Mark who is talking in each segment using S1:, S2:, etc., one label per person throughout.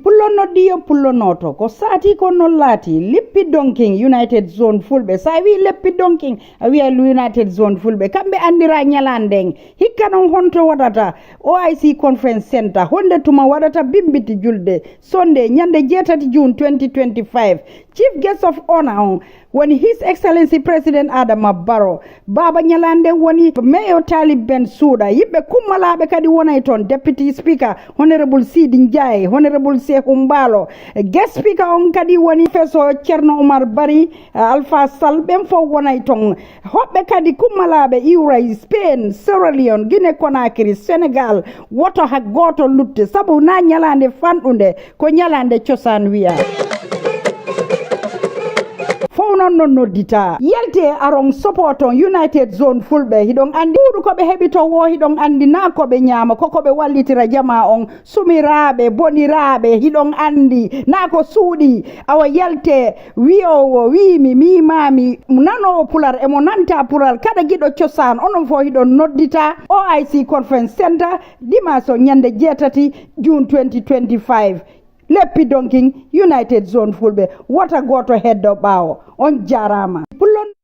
S1: Pullo dio pullo noto ko sati ko nollati leppi donkin United Zone fulbe sa wi leppi donkin wi United Zone fulbe kambe andira nyalandeng hikkanon honto wadata OIC Conference Center honde tuma wadata bimbiti julde Sunday nyande jetati June 2025 Chief Guest of Honor when His Excellency President Adama Barrow Baba Nyalande woni Mayor Talib Bensouda yibbe kumalabe kadi wonay ton Deputy Speaker Honorable Sidi Njai Honorable Sekumbalo Guest Speaker on kadi woni Professor Cherno Omar Bari Alpha Sall ben fo wonay ton hobbe kadi kumalabe Ivory Spain Sierra Leone Guinea Conakry Senegal woto ha goto lutte sabu na nyalande fandunde ko nyalande ciosan wiya non noddita yelte arong support on United Zone fulbe hidon andi udu ko be hebito wo hidon andi na ko be nyama ko be wallitira jama on sumirabe bonirabe hidon andi na ko suudi awa yelte wi'o wimi mi mami nano pular e mo nanta pular kada gido ciosan onon fo hidon noddita OIC Conference Center dimaso nyande jetati June 2025 Leppi donkin United Zone fulbe wata goto heddo bawo on jarama pullon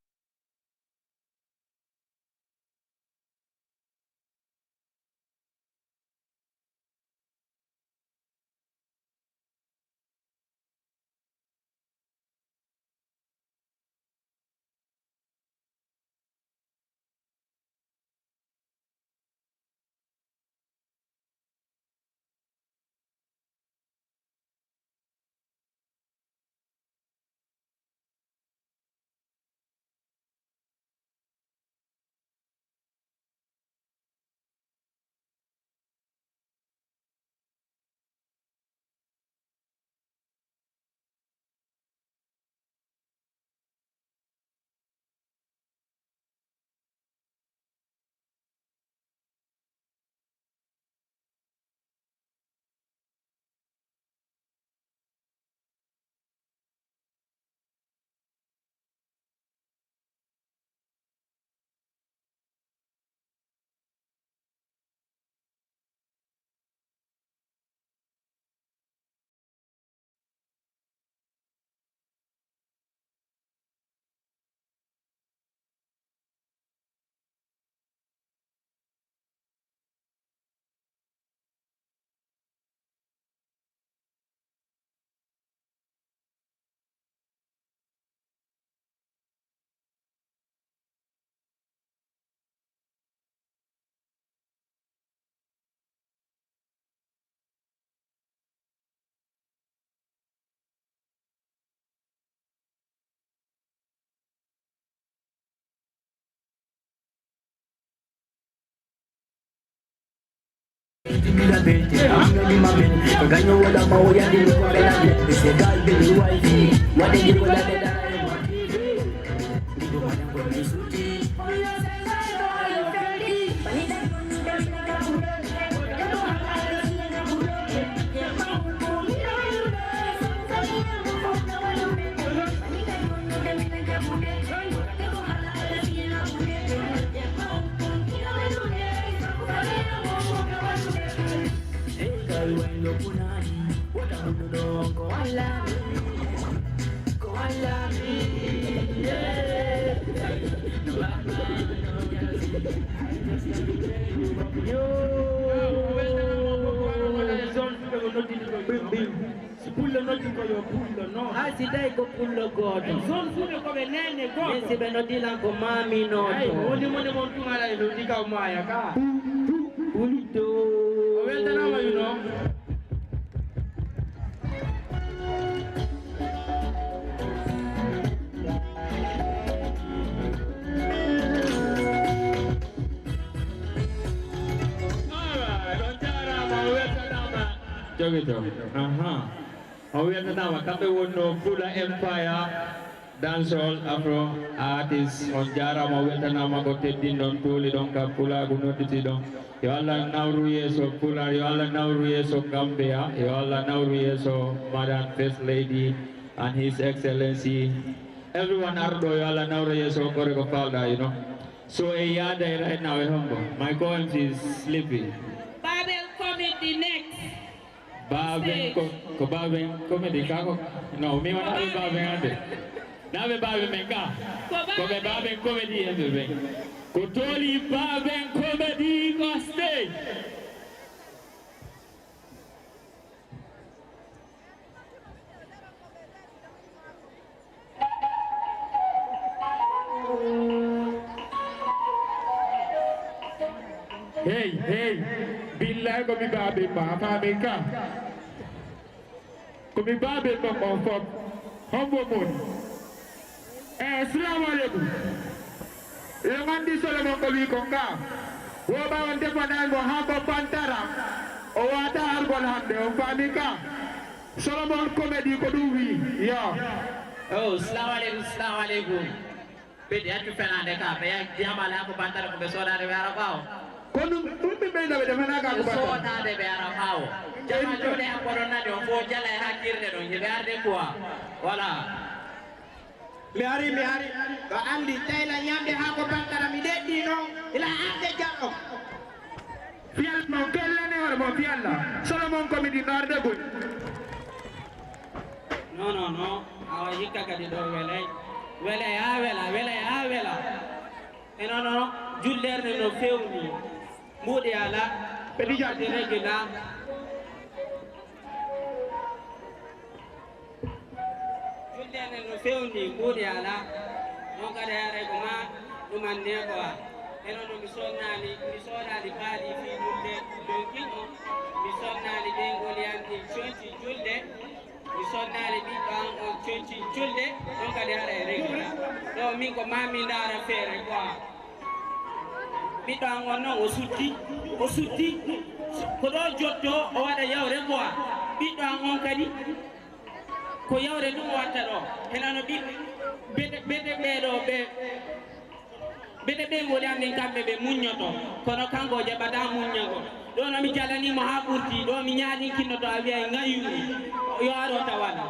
S2: Fuller Empire dancehall Afro artists on jarama weltanama ko teddinɗon tuuli ɗon ka pulagu nodditi ɗon yo Allah nawru yeeso Pular yo Allah nawru yeeso Gambia yo Allah nawru yeeso Madam First Lady and His Excellency everyone arɗo yo Allah nawru yeeso kore ko falɗa you know so e yaada right now e hombo my poems is sleepy
S3: Babel committee next
S2: Baben ko baben comedy ka ko. No, mi wana be baben ande. Na be baben men ka. Ko be baben comedy ande be. Ko toli baben comedy ko stage. Hey, billahi ko mi babe ba ka. Ko mi babe ko fop. Hombo mon. Assalamu alaikum. Lemandi Solomon ko wi ko ka. Wo ba won defanan mo hako pantara. O wata argol hande o fami ka. Solomon comedy ko dum wi. Yo.
S3: Oh, assalamu alaikum. Bidi atu fenande ka be yak jamala ko pantara ko be soda de wara bawo.
S2: Kono tumbe be na be defana ka ko
S3: So na de be ara hawo jama jode am borona de fo jala hakirde don je garde quoi voilà
S4: mi hari ba andi tayla nyamde ha ko bantara mi deddi non ila ande jammo
S2: fial no kellane wala mo fialla Solomon comedy narde gol
S3: no awa hikka kadi do wele ya wela no jullerde no fewni mudi ala
S2: pedija
S3: de regina jullerde no fewni mudi ala non kadi are ko ma dum ande ko no mi sonnali paali fi julde donkin mi sonnali be ngoliyanti chonci julde mi sonnali bi ban on chonci julde non kadi are regina do min ko mami ndara fere quoi biɗɗo on noon o sutti ko ɗo jotto o waɗa yawre quoi ɓiɗɗo on kadi ko yawre ɗum watta ɗo henano ɓeɗe ɓeɗo ɓe ngoli anden kamɓe ɓe muññoto kono kanko jaɓata muññago ɗo nomi jalanimo ha ɓurti ɗo mi ñaɗinkinno to a wiya ngayumi yo aro tawana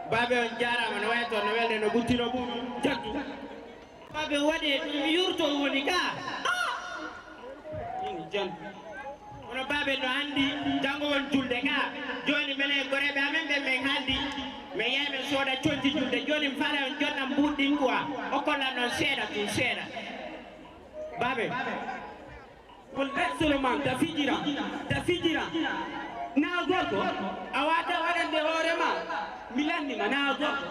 S4: babe on jarama no way to no welde no buttino bu jaddu babe wadi yurto woni ka
S3: ini jan
S4: ono babe no andi jango won julde ka joni mene gorebe amen be men handi me yeme soda conti julde joni fala on jonna buddin quoi o kolla non seeda babe
S3: kol Solomon ta fijira na gorko awata waɗande hoorema mi landima na gorko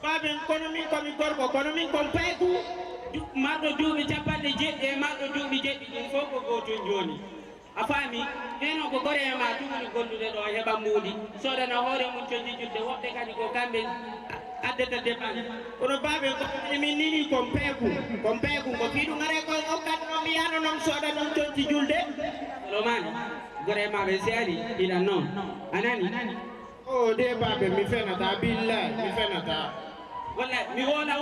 S4: babe kono min komi gorko kono min kon payku
S3: marɗo duuɓi 70 e marɗo duuɓi 7 ɗum fof ko goto joni a faami heno ko gore e ma tumani gollude ɗo heɓa muudi sodana hoore mum condi julde woɓɓe kadi ko kamɓe addata dépense
S4: kono babe ko min nini kon payku ko fiiɗu ngare ko okkatno mi yano noon soda noon condi julde
S3: lomani gore maɓe seeri ila noon anani
S4: o de babe mi fenata billahi mi fenata
S3: walla mi woola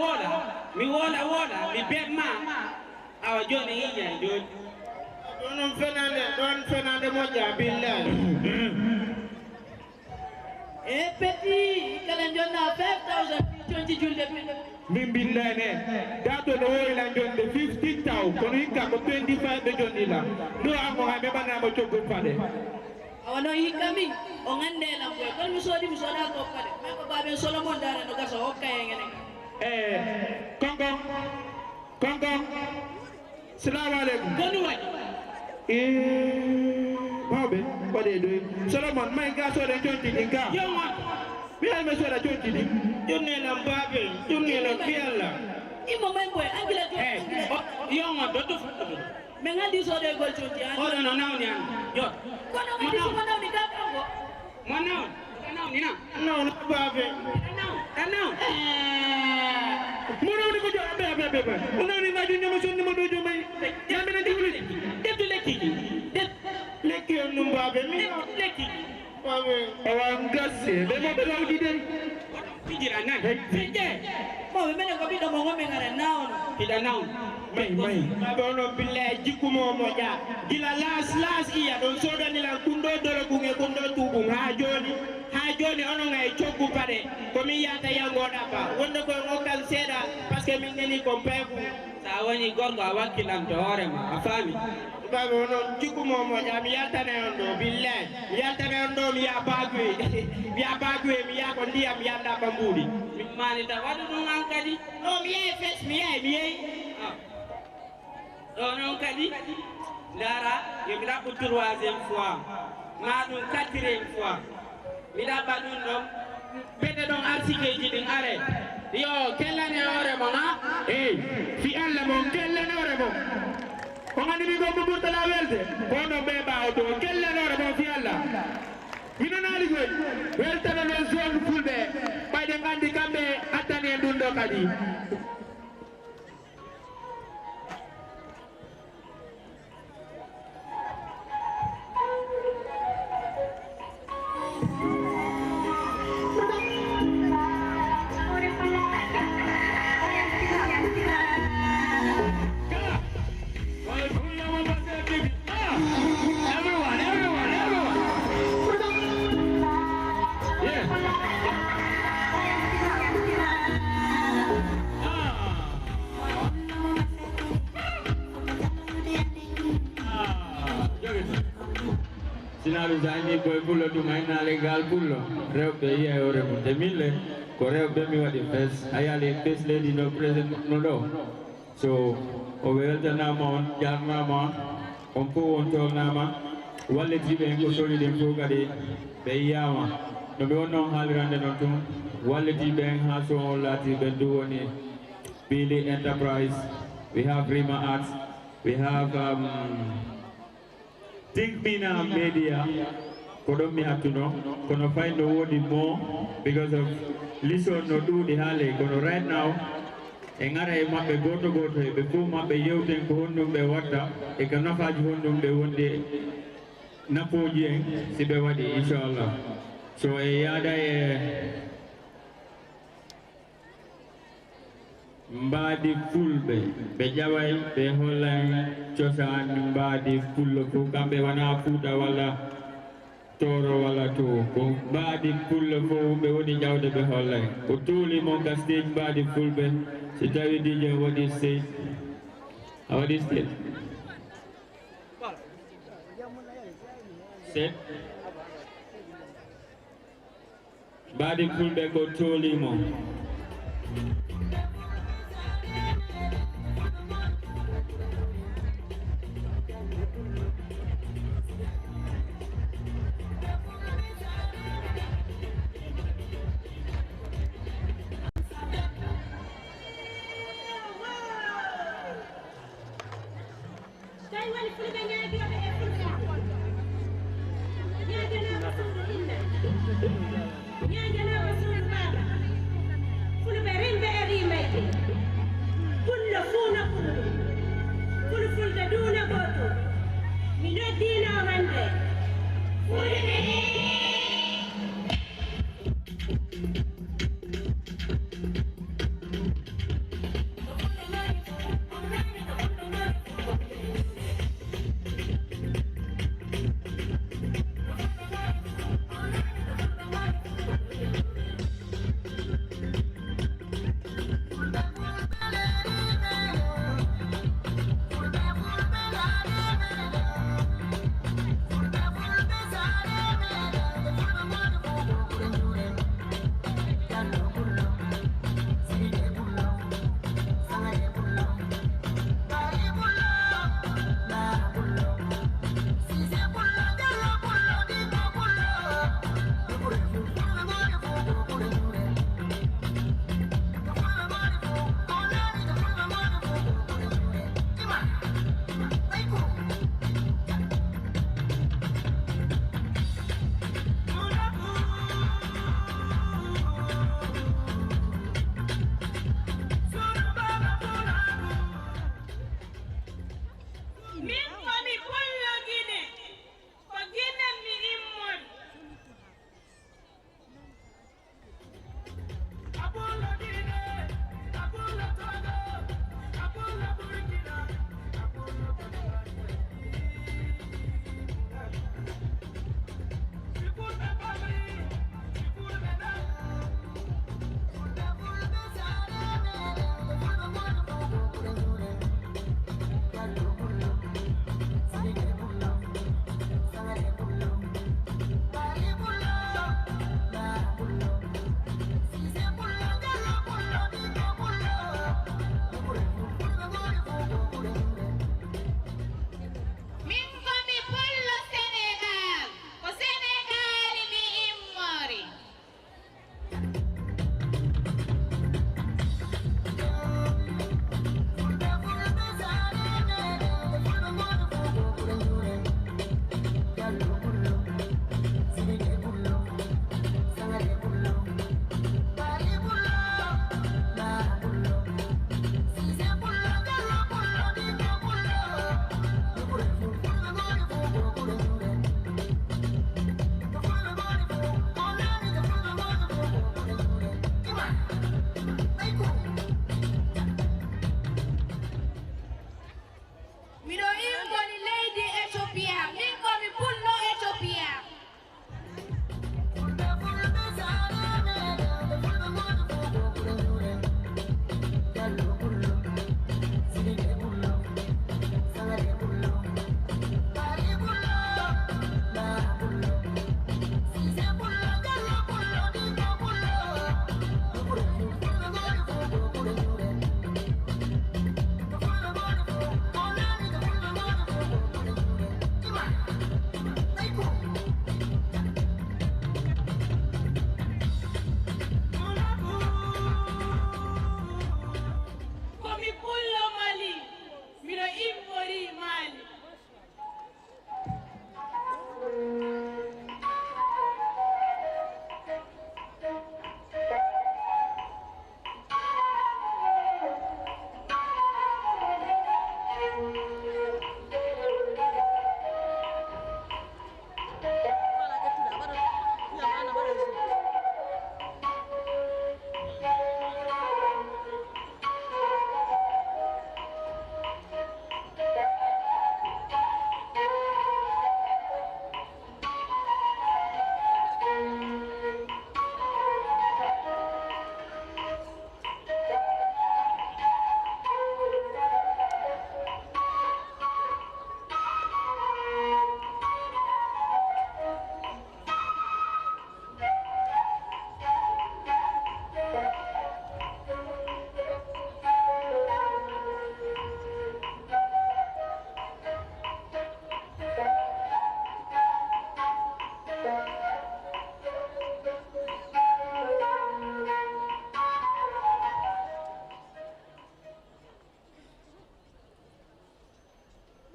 S3: mi bemma awa joni hiƴay joni
S4: ɗon fenande moƴƴa billahi
S5: e petit kala jonna 5000 conci julde
S2: min billane dato no woyla jonde 50 taw kono hikka ko 25 ɓe jonnila ɗo amo ha ɓeɓanama coggol paɗe
S5: awa noon hikka min o gandelam koye kono mi soda gokkade mais ko baben Solomon dare no gasa hokka e ngene
S2: konkon salamu aleykum
S5: gonu waɗi
S2: mawɓe waɗe ɗo Solomon may ga soda conti ɗin ka miyalme soda conti ɗin
S4: junnelam babe junnelam fiyalla
S5: immo men boy angila
S3: yongo dotto
S5: mais gandi sode gol conti
S3: oɗo no nawni an jot
S5: kono gandi suma nawni ka kanko
S3: mo nawni na
S4: non babe
S3: naw
S2: mo nawni ko jo ɓe o nawni ngajo ñama sonni mo ɗo jomay yamɓene diwle
S3: debdu
S4: lekki on ɗum babe mi
S3: lekki
S4: babe
S2: awa gasse ɓe moɓe lawdi den
S3: fijira nan fijje
S5: mawɓe minen ko ɓiɗɗo mo gomi ngare nawno
S3: hiɗa nawn
S2: may
S4: babe ono billahi jikkumo moƴƴa gila las iya ɗon sodanilan kunɗo dologun e kunɗo tuɓum ha joni onon ay coggu paɗe komin yata yangoɗa ba wonde koye ngokkan seeɗa par ce que min nani kon payku
S3: sa woni gorko a wakkilanto hoorema a faami
S4: babe onon jukkumo moƴa mi yaltane on ɗo billahi mi yaltane on ɗo mi ya baguye mi ya baguye mi ya ko ndiyam yanda bambuɗi
S3: min manita waɗu ɗum an kadi
S4: no mi yehi fes mi yehi
S3: ɗo noon kadi ndara yomi ɗaɓɓu 3e fois ma ɗum 4e fois mi ɗaɓɓa ɗum ɗon ɓeɗe ɗon arsikeji ɗin are yo kellane hoore mon ha
S4: hey fi Allah mon kellane hoore mon on andi mi gombo ɓurtala welde kono ɓe ɓawo to kellane hoore mon fi Allah mino naali goy weltano noon zone fulɓe ɓayde gandi kamɓe attani en ɗum ɗo kadi
S2: Sinalu zani boy pullo tu maina legal pullo rewbe ye ore mo de mille ko rewbe mi wadi fes ayali fes lady no present no do so o weltana ma on jarna ma on ko on to nama walle tibe ko soli dem ko gade be yama no be wonno halirande non tum walle tibe ha so on lati be do woni Billy Enterprise, we have Rima Arts, we have Think Mina Media, Kodomi Hatuno, Kono find the word more because of listen no do the hale, Kono right now, Engara mape go to before mape yoten kohondum be wata, e kana faji hondum be wonde napoje sibe wadi inshallah. So yada mbadi fulbe be jaway be holay cosaan mbadi fullo ko kambe wana fuuta wala toro wala to ko mbadi fullo ko be woni jawde be holay ko tuli mo ga stage mbadi fulbe si tawi DJ wadi stage awadi stage set mbadi fulbe ko tuli mo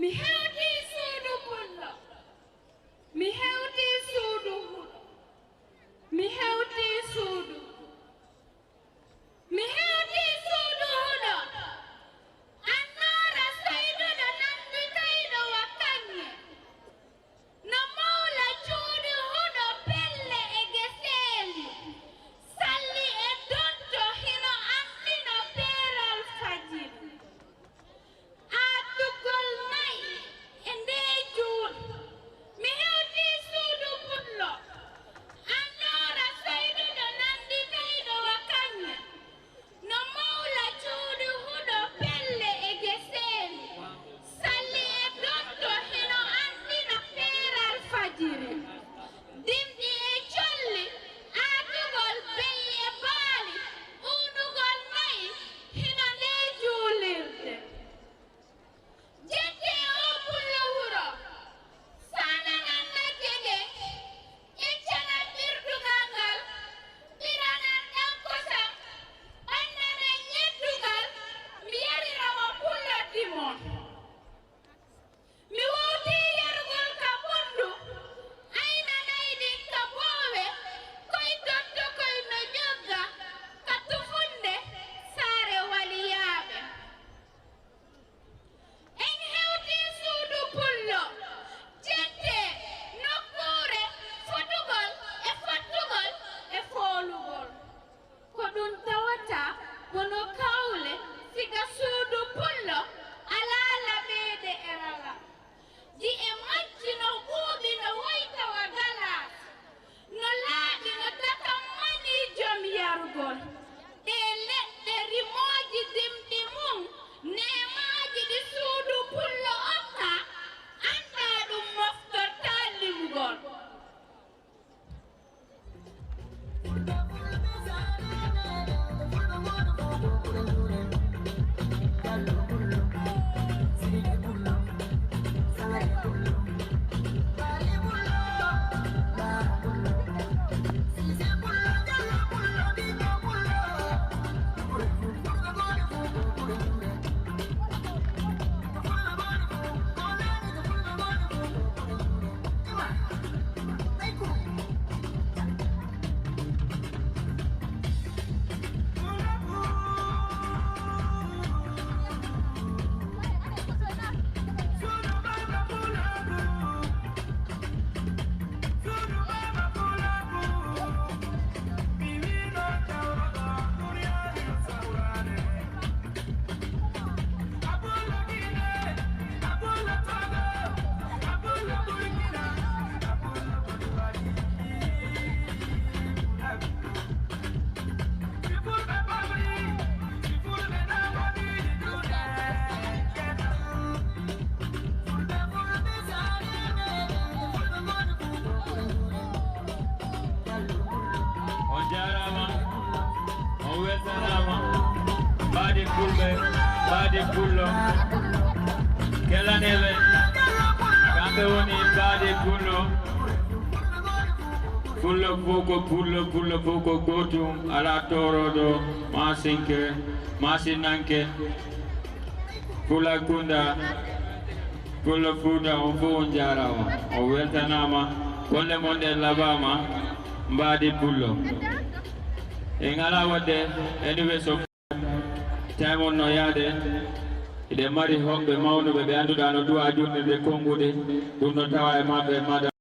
S5: mi hewti suudu pullo mi hewti suudu huɗo mi hewti suudu mi hewti suudu huɗo annoora soyduɗo nandi kayɗo wakkange no mawla cuuɗi huɗo pelle e geseeli salli e donto hino andina peeral fajiri aatugol nayi e ndey juuɗe mi hewti suudu pullo annoora soyduɗo nandi kayɗo wakkange no mawla cuuɗi huɗo pelle e geseeli salli e donto hino andina peeral fajiri dimɗi e colli aatugol beyi e baali uunugol nayi hino ndey juulirde jette o pullo wuro sananan na jege eccanan ɓirdugal ngal ɓiranan ɗan kosam ɓannanen ñeddugal mi yariramo pullo dimon mi wowti yarugol ka ɓundu aynanayɗin ka boowe koye donto koye no jogga ka tufunde saare waliyaaɓe en hewti suudu pullo jette nokkuure fotugol e fottugol e foolugol ko ɗum tawata wono kawle siga suudu pullo alaa laɓeede e rala ji e majji no ɓuuɓi no woytawa galas no laaɗi no takam mani jom yarugol ɗe leɗɗe rimooji dimɗi mum nemaaji ɗi suudu pullo okka annda ɗum moftorta limgol
S2: On jarama, on weltanama, mbaɗi fulɓe, mbaɗi pullo, kelaneɓe, kamɓe woni mbaɗi pullo, pullo fof ko gotum, ala toroɗo, masinke, masinanke, pula kunda, pullo fuuta, on fof on jarama, on weltanama, golle mon ɗe labama, mbaɗi pullo e ngala wadde anyway so time on no yaade iɗe mari hoɓɓe mawnuɓe ɓe annduɗa no duwa jurnirde konnguɗe ɗum no tawa e maɓɓe madame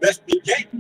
S6: Let's begin.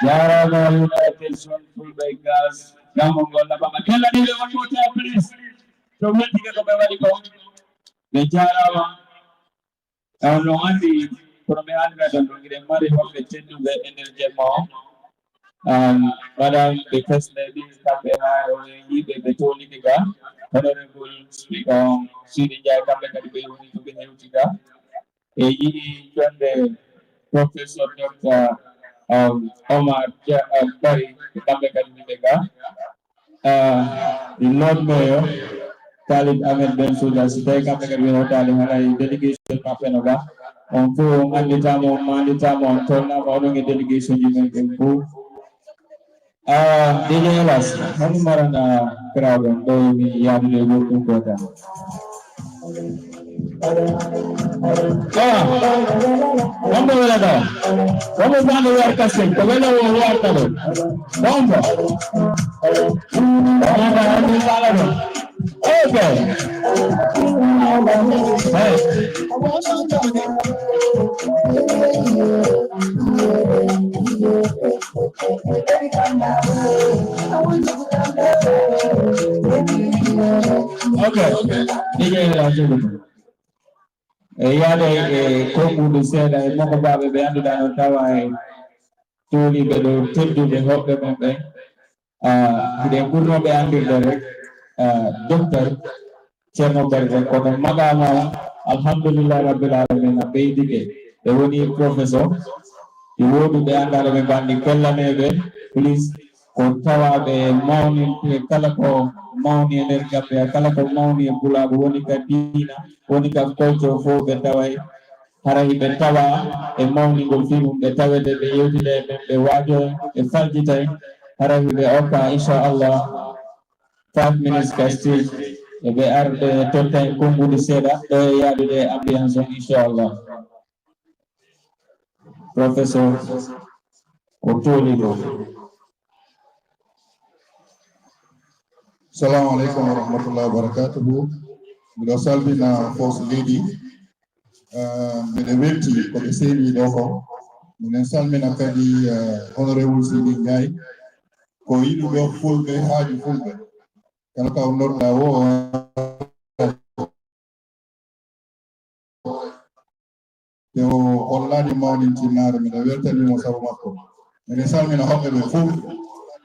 S2: Yarama United Zone FULBE Girls. Gamongola Baba. Can I do one more time, please? So we'll take a couple of the Jarama. And no one from the hundred and the money of the ten to the energy more. Madam, the first lady, Kapena, or the Tony Giga, Honorable Speaker, Sidi Jaka, the Baby to be Nutiga, the Professor Dr. Omar Barry, the Kameka, the Lord Mayor, Talib Ahmed Ben Suda, Sita Kameka, Talib, delegation Kapenoga, on Fu, Manditamo, Manditamo, Tona, ordering a delegation you make improve. DJ Elas, kami marana crowd do yang lebu tu kota. Kamu berada? Kamu mana luar kasih? Kamu luar tahu? Kamu? Kamu ada salah tu? Okay. Hey. Okay. DJ Elas dulu. Yade komu di seda moko babe be andu dano tawa tuli be do teddu be hobbe mabbe de burno be andu rek docteur Cerno Barre ko magama alhamdulillah rabbil alamin be dige e woni professeur di wodu be andare be bandi kellane be please ko tawa be mawni kala ko mawni nder gambe kala ko mawni e bulago woni ka diina woni ka culture fo be taway haray be tawa e mawni gol fi be tawede be yewtide be wajo e faljitay haray be oka inshallah 5 minutes ka stage e be arde tontay kongude seda do yadude ambiance inshallah professor Otolido.
S7: Assalamu alaikum warahmatullahi wabarakatuh. Miɗo salmina First Lady mbeɗe welti ko ɓe seeni ɗo ko minen salmina kadi honorable Sidi Ndiaye ko yiɗuɓe fulɓe haaju fulɓe kala ka nodɗa o te o hollani mawnintinnaare miɗe weltanimo sabu makko miɗen salmina hoɓɓe ɓe fof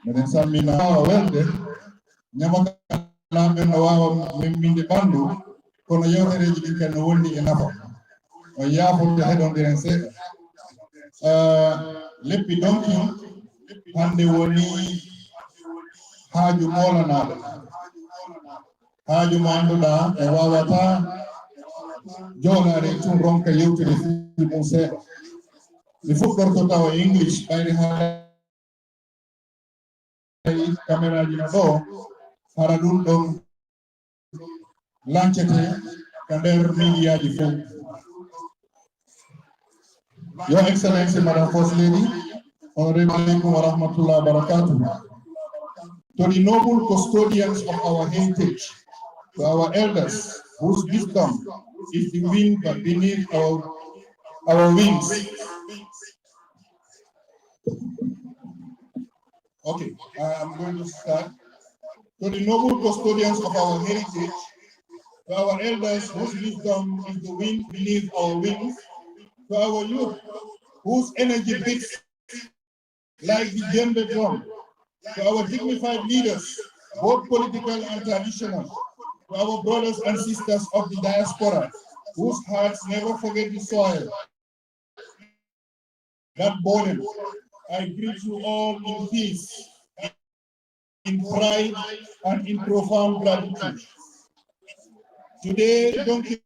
S7: miɗen salmina wawa welde ñamakalaɓe no wawa memminde ɓandu kono yewtereji ɗin ken no wonni e nafa on yaaforde heɗondiren seeɗa leppi donkin hande woni haaju molanaɗo haaju mo annduɗa e wawata joɗade tun ronka yewtude fi mum seeɗa mi fuɗɗorto tawa english ɓayri ha caméraji no ɗo hara ɗum ɗon lancete ka nder médiaji fof. Your Excellency, Madam First Lady, Honorable Alaikum wa rahmatullahi wa barakatuh. To the noble custodians of our heritage, to our elders whose wisdom is the wind but beneath our wings. Okay, I'm going to start. To the noble custodians of our heritage, to our elders whose wisdom is the wind beneath our wings, to our youth whose energy beats like the djembe drum, to our dignified leaders, both political and traditional, to our brothers and sisters of the diaspora, whose hearts never forget the soil that bore them. I greet you all in peace, in pride, and in profound gratitude. Today, Donkin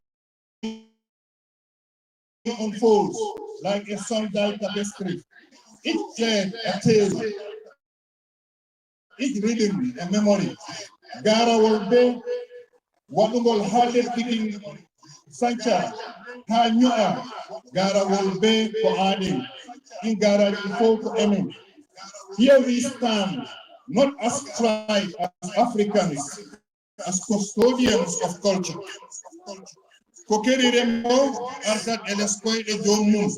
S7: unfolds like a sundial tapestry, each a tale, each rhythm a memory. Gara will be Wadungol Hale picking Sancha, Hanyua, Gara will be for adding, in Gara for Emin. Here we stand, not as tribe, as Africans, as custodians of culture. Kokeri Remo, Ardat Elescoy e Jomun.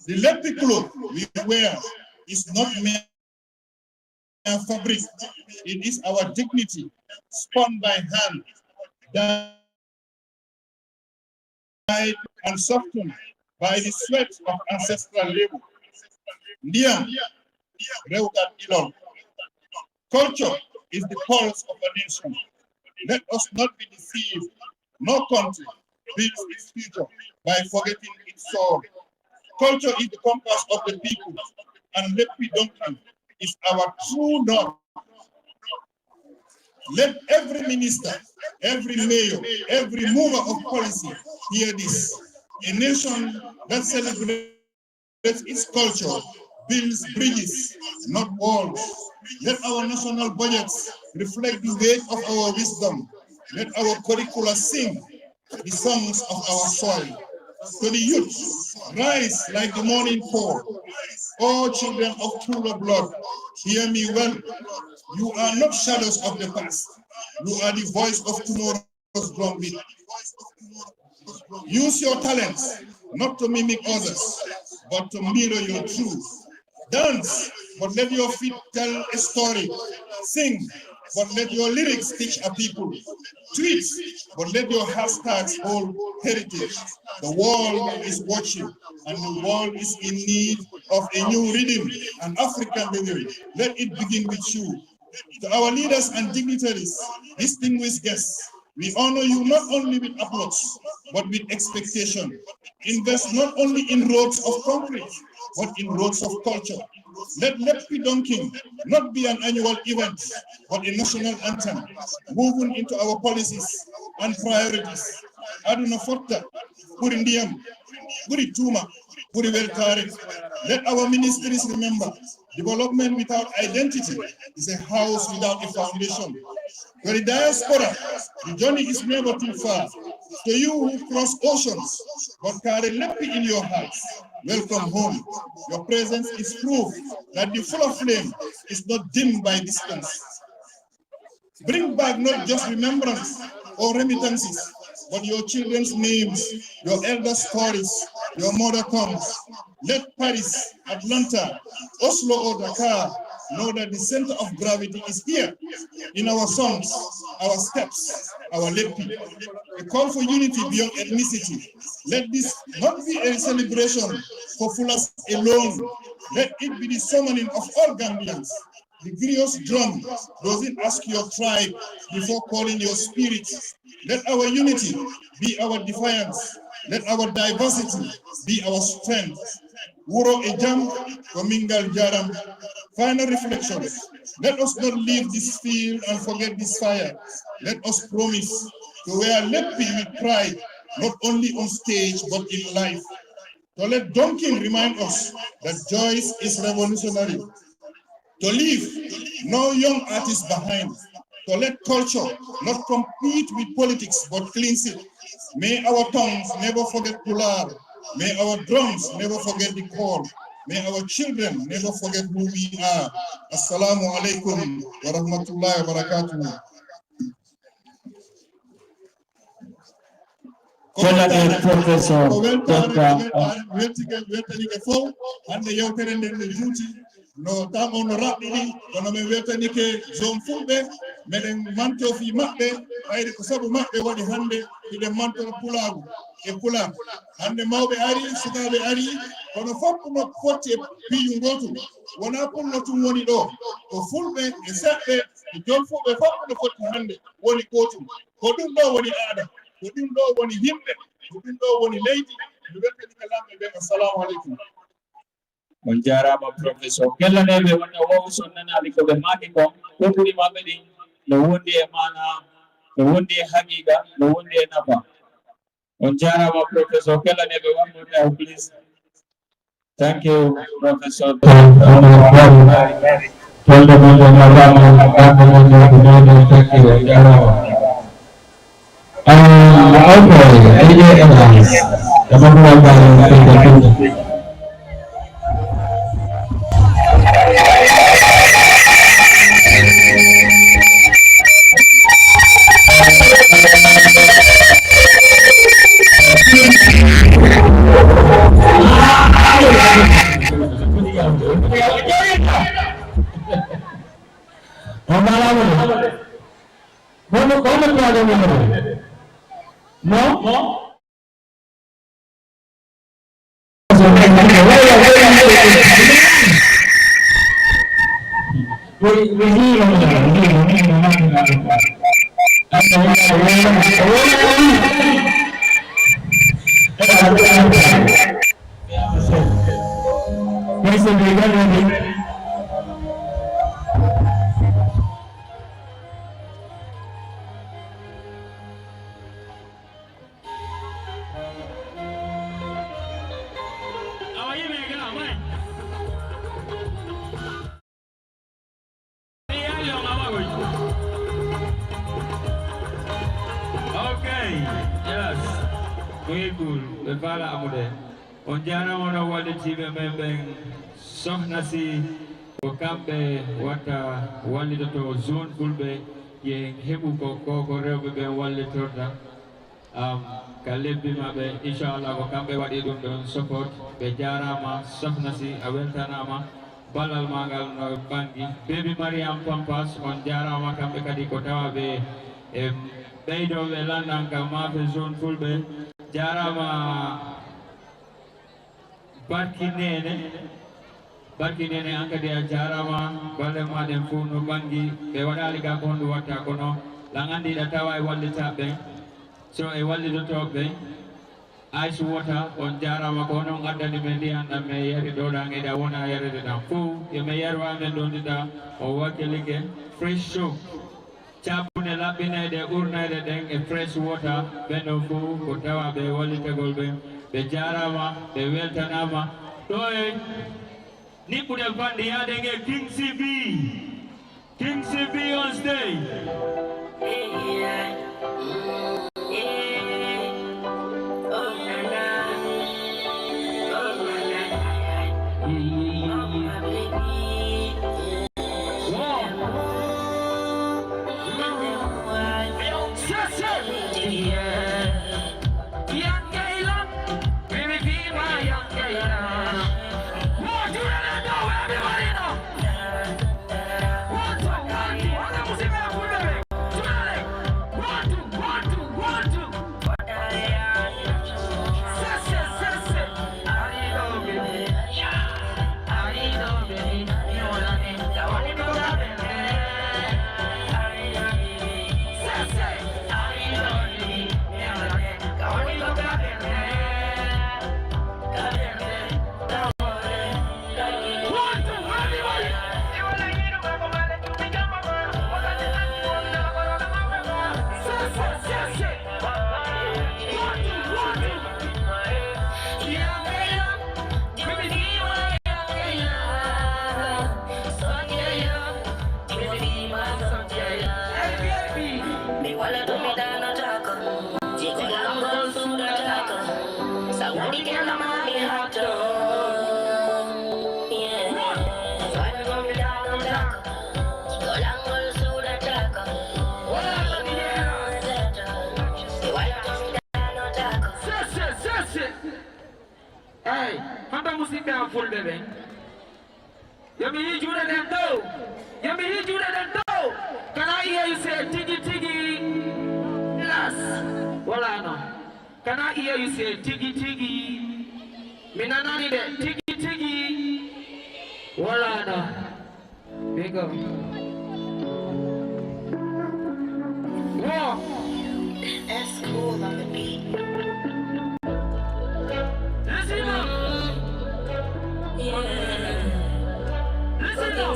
S7: The LEPPI cloth we wear is not mere fabric, it is our dignity, spun by hand, dyed and softened by the sweat of ancestral labor. Ndiam, Reugat Ilon. Culture is the pulse of a nation. Let us not be deceived. No country builds its future by forgetting its soul. Culture is the compass of the people, and LEPPI DONKIN is our true north. Let every minister, every mayor, every mover of policy hear this. A nation that celebrates its culture builds bridges, not walls. Let our national budgets reflect the weight of our wisdom. Let our curricula sing the songs of our soil. To the youth, rise like the morning pour. All children of truer blood, hear me well. You are not shadows of the past. You are the voice of tomorrow's drumbeat. Use your talents, not to mimic others, but to mirror your truth. Dance, but let your feet tell a story. Sing, but let your lyrics teach a people. Tweet, but let your hashtags hold heritage. The world is watching, and the world is in need of a new rhythm, an African rhythm. Let it begin with you. To our leaders and dignitaries, distinguished guests, we honor you not only with applause, but with expectation. Invest not only in roads of concrete, but in roads of culture. Let LEPPI DONKIN not be an annual event, but a national anthem, moving into our policies and priorities. Aduna Forta, Purindiam, Purituma, Purivelkare. Let our ministries remember, development without identity is a house without a foundation. For the diaspora, the journey is never too far. To you who cross oceans, but carry LEPPI in your hearts, welcome home. Your presence is proof that the full flame is not dimmed by distance. Bring back not just remembrance or remittances, but your children's names, your elder stories, your mother tongues. Let Paris, Atlanta, Oslo, or Dakar know that the center of gravity is here, in our songs, our steps, our LEPPI. A call for unity beyond ethnicity. Let this not be a celebration for Fulas alone. Let it be the summoning of all Gambians. The griot's drum doesn't ask your tribe before calling your spirit. Let our unity be our defiance. Let our diversity be our strength. Wuro Ejam, Komingal Jaram. Final reflections. Let us not leave this field and forget this fire. Let us promise to wear LEPPI with pride, not only on stage, but in life. To let Donkin remind us that Joyce is revolutionary. To leave no young artist behind. To let culture not compete with politics, but cleanse it. May our tongues never forget Pular. May our drums never forget the call. May our children never forget who we are. Assalamu alaikum wa rahmatullahi wa barakatuh.
S2: Professor
S7: no tamo no rabbini kono men weltanike zone fulɓe meɗen manto fi maɓɓe ɓayde ko sabu maɓɓe waɗi hande iɗen manto pulagu e pula hande mawɓe ari sukaɓe ari kono fof no fotti e piiju gotu wona pullo tum woni ɗo ko fulɓe e seɓɓe e jom fulɓe fof no fotti hande woni gotum ko ɗum ɗo woni aada ko ɗum ɗo woni yimɓe ko ɗum ɗo woni leydi mi weltanike lamɓe ɓe assalamu aleykum.
S2: on jarama professeur kellaneɓe wonno wowo sonnanali koɓe maki kon koɓuri maɓɓe ɗi no wondi e mana no wondi e haqiqa no wondi e nafa on jarama professeur kellaneɓe one more time please Thank you, Professor. No? Okay, yes. Muy cool. Befala amude. On jana wana wale tibe membeng sohna si wakambe wata wale toto zone fulbe ye hebu ko rewbe be wale torda. Kalebi mabe inshallah wakambe wadi dum don support be jarama sohna si aweltanama balal magal no bangi baby Mariam Pampas on jarama kambe kadi ko tawabe Beido Velanda Kamafe Zone Fulbe Jarama Barkinene Ankadia Jarama Balema dem Funo Bangi Bewadali Gakondu Wata Kono Langandi Datawa Wali Tabe so a Wali Tobe ice water on Jarama Kono Adani Mendi and the Mayor Dodang Edawona Yerida Fu, the Mayor Ramendonida or Wakelige fresh soap. Chapune lapine de urna de deng e fresh water benofu kotawa be walite golbe be jarama be weltanama toy ni kude bandi ya denge King CB on stage. Hey, hata musika ya full bebe. Yami hii jure dem do. Can I hear you say tigi? Yes. Wala no. Can I hear you say tigi? Minana ni de tigi. Wala no. Big up. Whoa.
S8: That's cool on the beat.
S2: Listen up. Listen up.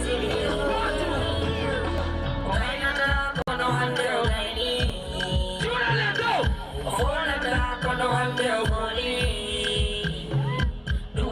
S8: Do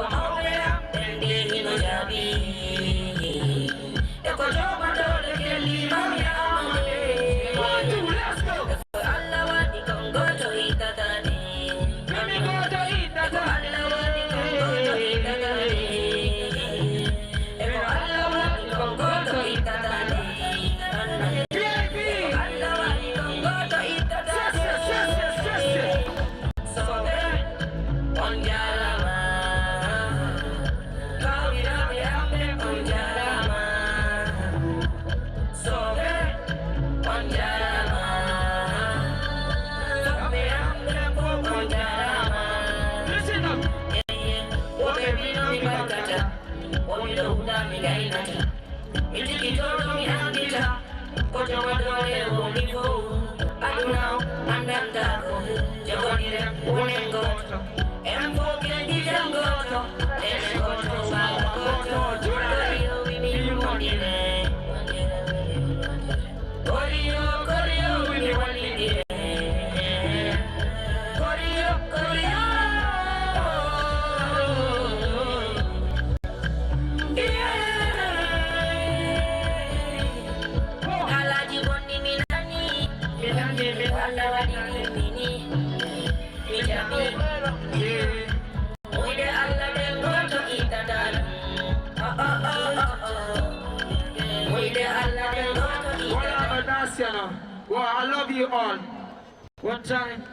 S2: Boy, I love you all. One time.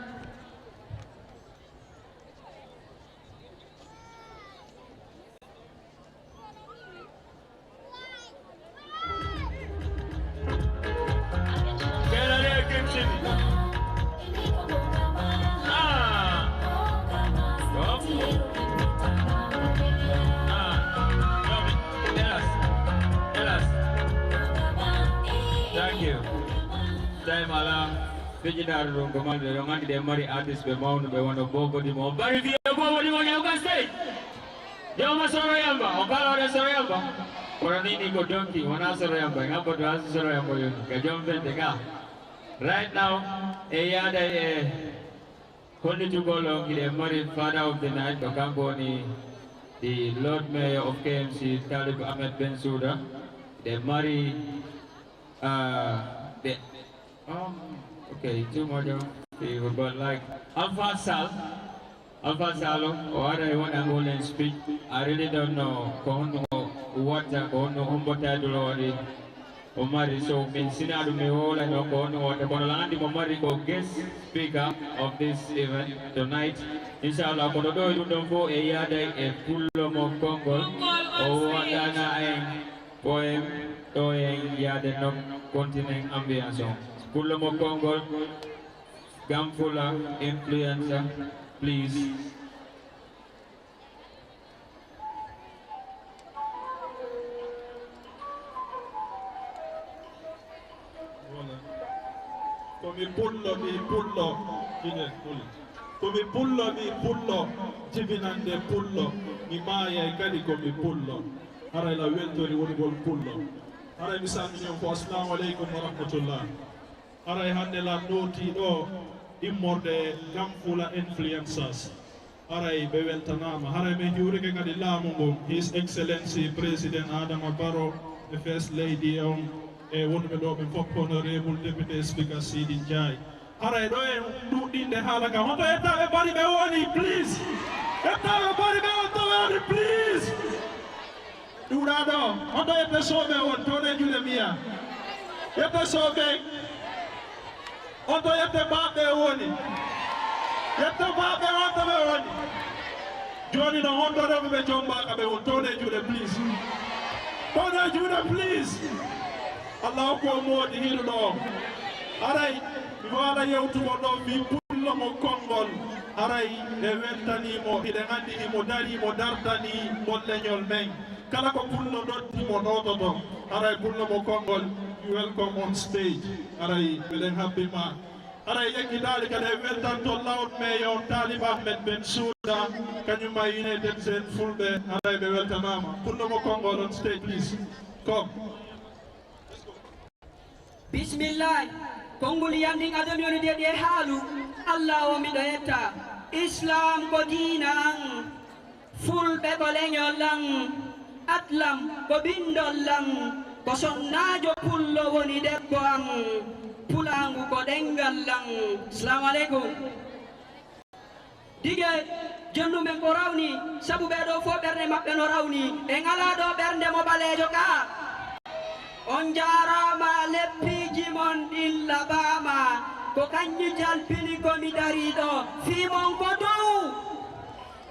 S2: Thank you. Time alam. Vigilar room commander. Yung andi de mari artist be mau be wano bogo di mo. Bari via bogo di mo yung stage. Yo masoroyamba. Okala de soroyamba. Orang ini ko donkey. Wana soroyamba. Ngapa do asu soroyamba yun. Kajom vente ka. Right now, Eyada Holy to go long, the Mari father of the night, Okangoni, the Lord Mayor of KMC, Talib Ahmed Ben Souda, the Mari, okay, two more, but like Alpha Salo, or I want to go and speak. I really don't know what Humbo Omari, so Sinadu Meol and Okono, what the Bonalandi Omari guest speaker of this event tonight. Inshallah, Kododo, you don't go a yard a Pullum of Congo, or Wadana and poem, Toying Yadenok continent ambience. Pullum of Congo, Gamfula, influencer, please.
S9: Come pullo, jivinande pullo, mi maya e kadi come pullo. Ara la weltori woni bol pullo. Ara mi salmini ko assalamu alaikum wa rahmatullah. Ara hande la noti do immorde gamfula influencers. Ara be weltanama. Ara me jurike kadi lamu His Excellency President Adama Barrow, the First Lady wonɓe ɗo ɓe fof honorable député speaker Sidi Ndiaye haray ɗo e ɗuɗɗinde haala kam hoto yettaɓe bari ɓe woni please yettaɓe bari ɓe on to woni please ɗuɗa ɗo hoto yette soɓe on tone juuɗe miya yette soɓe hoto yette baɓɓe woni yette baɓɓe on to ɓe woni joni no hontoreɓe ɓe jombaka ɓe won tone juuɗe please tone juuɗe please Allah ko modi hiruɗo aray mi wala yewtugo ɗo mi pullo mo konngol aray e weltanimo hiɗen andi imo dari mo dardani molleñol men kala ko pullo dottimo ɗototo aray pullo mo konngol you welcome on stage aray eɗen habbima aray yeggidali kadi e weltanto lawd meyo Talib Ahmed Ben Souda kañumma United Zone Fulɓe aray ɓe weltanama pullo mo konngol on stage please come.
S3: Bismillah, konguli yanding adam yoni dia halu Allah wa midayeta Islam ko dinang fulbe ko lenyolang atlam ko bindolang ko sonnajo pullo woni debbo am pulangu ko dengal lang. Assalamualaikum. Dige jonnu men ko rawni sabu be do fo berne mabbe no rawni e ngala do bernde mo balejo ka on jarama leppiji mon illa bama ko kanyu jalpini ko mi dari do fi mon ko dow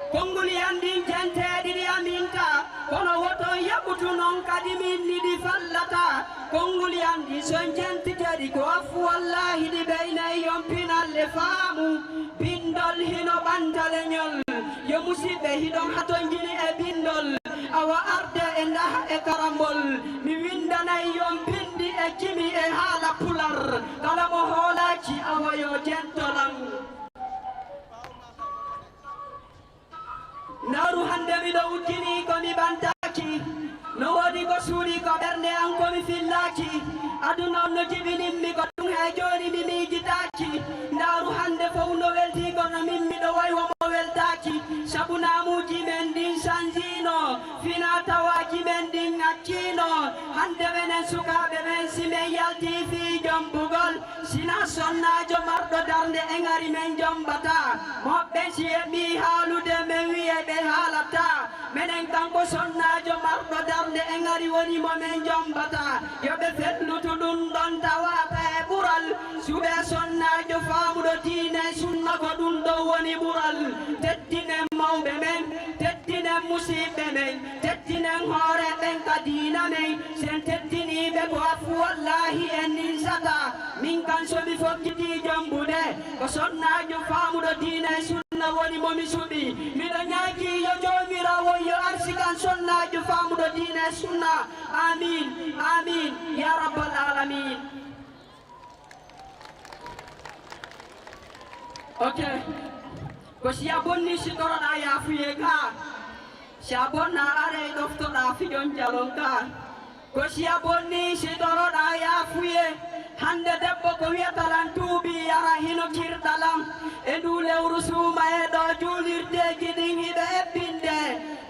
S3: konguli andi jante di aminta kono woto yabutu non kadi minni di fallata konguli andi son jenti jadi ko afu wallahi di bayna yompina le famu bindol hino bantale nyol yo musibe hidon haton jini e bindol awa arde e ndaha e karambol mi windana yompindi e kimi e hala pular kala mo holaci awa yo jentolan naru hande mi do uddini ko mi bantaki no wodi ko suuri ko bernde an ko mi fillaki aduna no jibinimmi ko ɗum he joni mi miijitaki naru hande fof no welti kono min miɗo waywo mo weltaki sabu namuji men ɗin sanjino fina tawaji men ɗin akkino hande menen sukaɓe men si men yalti fi jombugol sina sonnajo marɗo darde e ngari men jombata moɓɓe si heɓi haalude men wiye ɓe haalata menen kanko sonnajo marɗo darde e ngari woni mo men jombata yoɓe fetlutu ɗum ɗon tawata e ɓural sonnajo famuɗo diine sunna ko ɗum ɗo woni ɓural teddinen mawɓe men teddinen musidɓe men teddinen hoore ɓen ka diina men sen teddiniɓe ko afu wallahi en ninsata min kan somi fokkiti jambude ko sonnajo famuɗo diine sunna woni momi suɓi miɗo ñaagi yo jomirawo yo arsi kan sonnajo famuɗo diine sunna amin amin ya rabbal alamin. Okay, ko siya bonni si toroɗa yafuye ka siya bonna are ɗoftoɗa fijon jalon ka ko siya bonni si toroɗa yafuye hande debbo ko wiyatalan tuubi yara hino kirɗalam e ndu lewru suuma e ɗo juulirdeji ɗin hiɓe ebbinde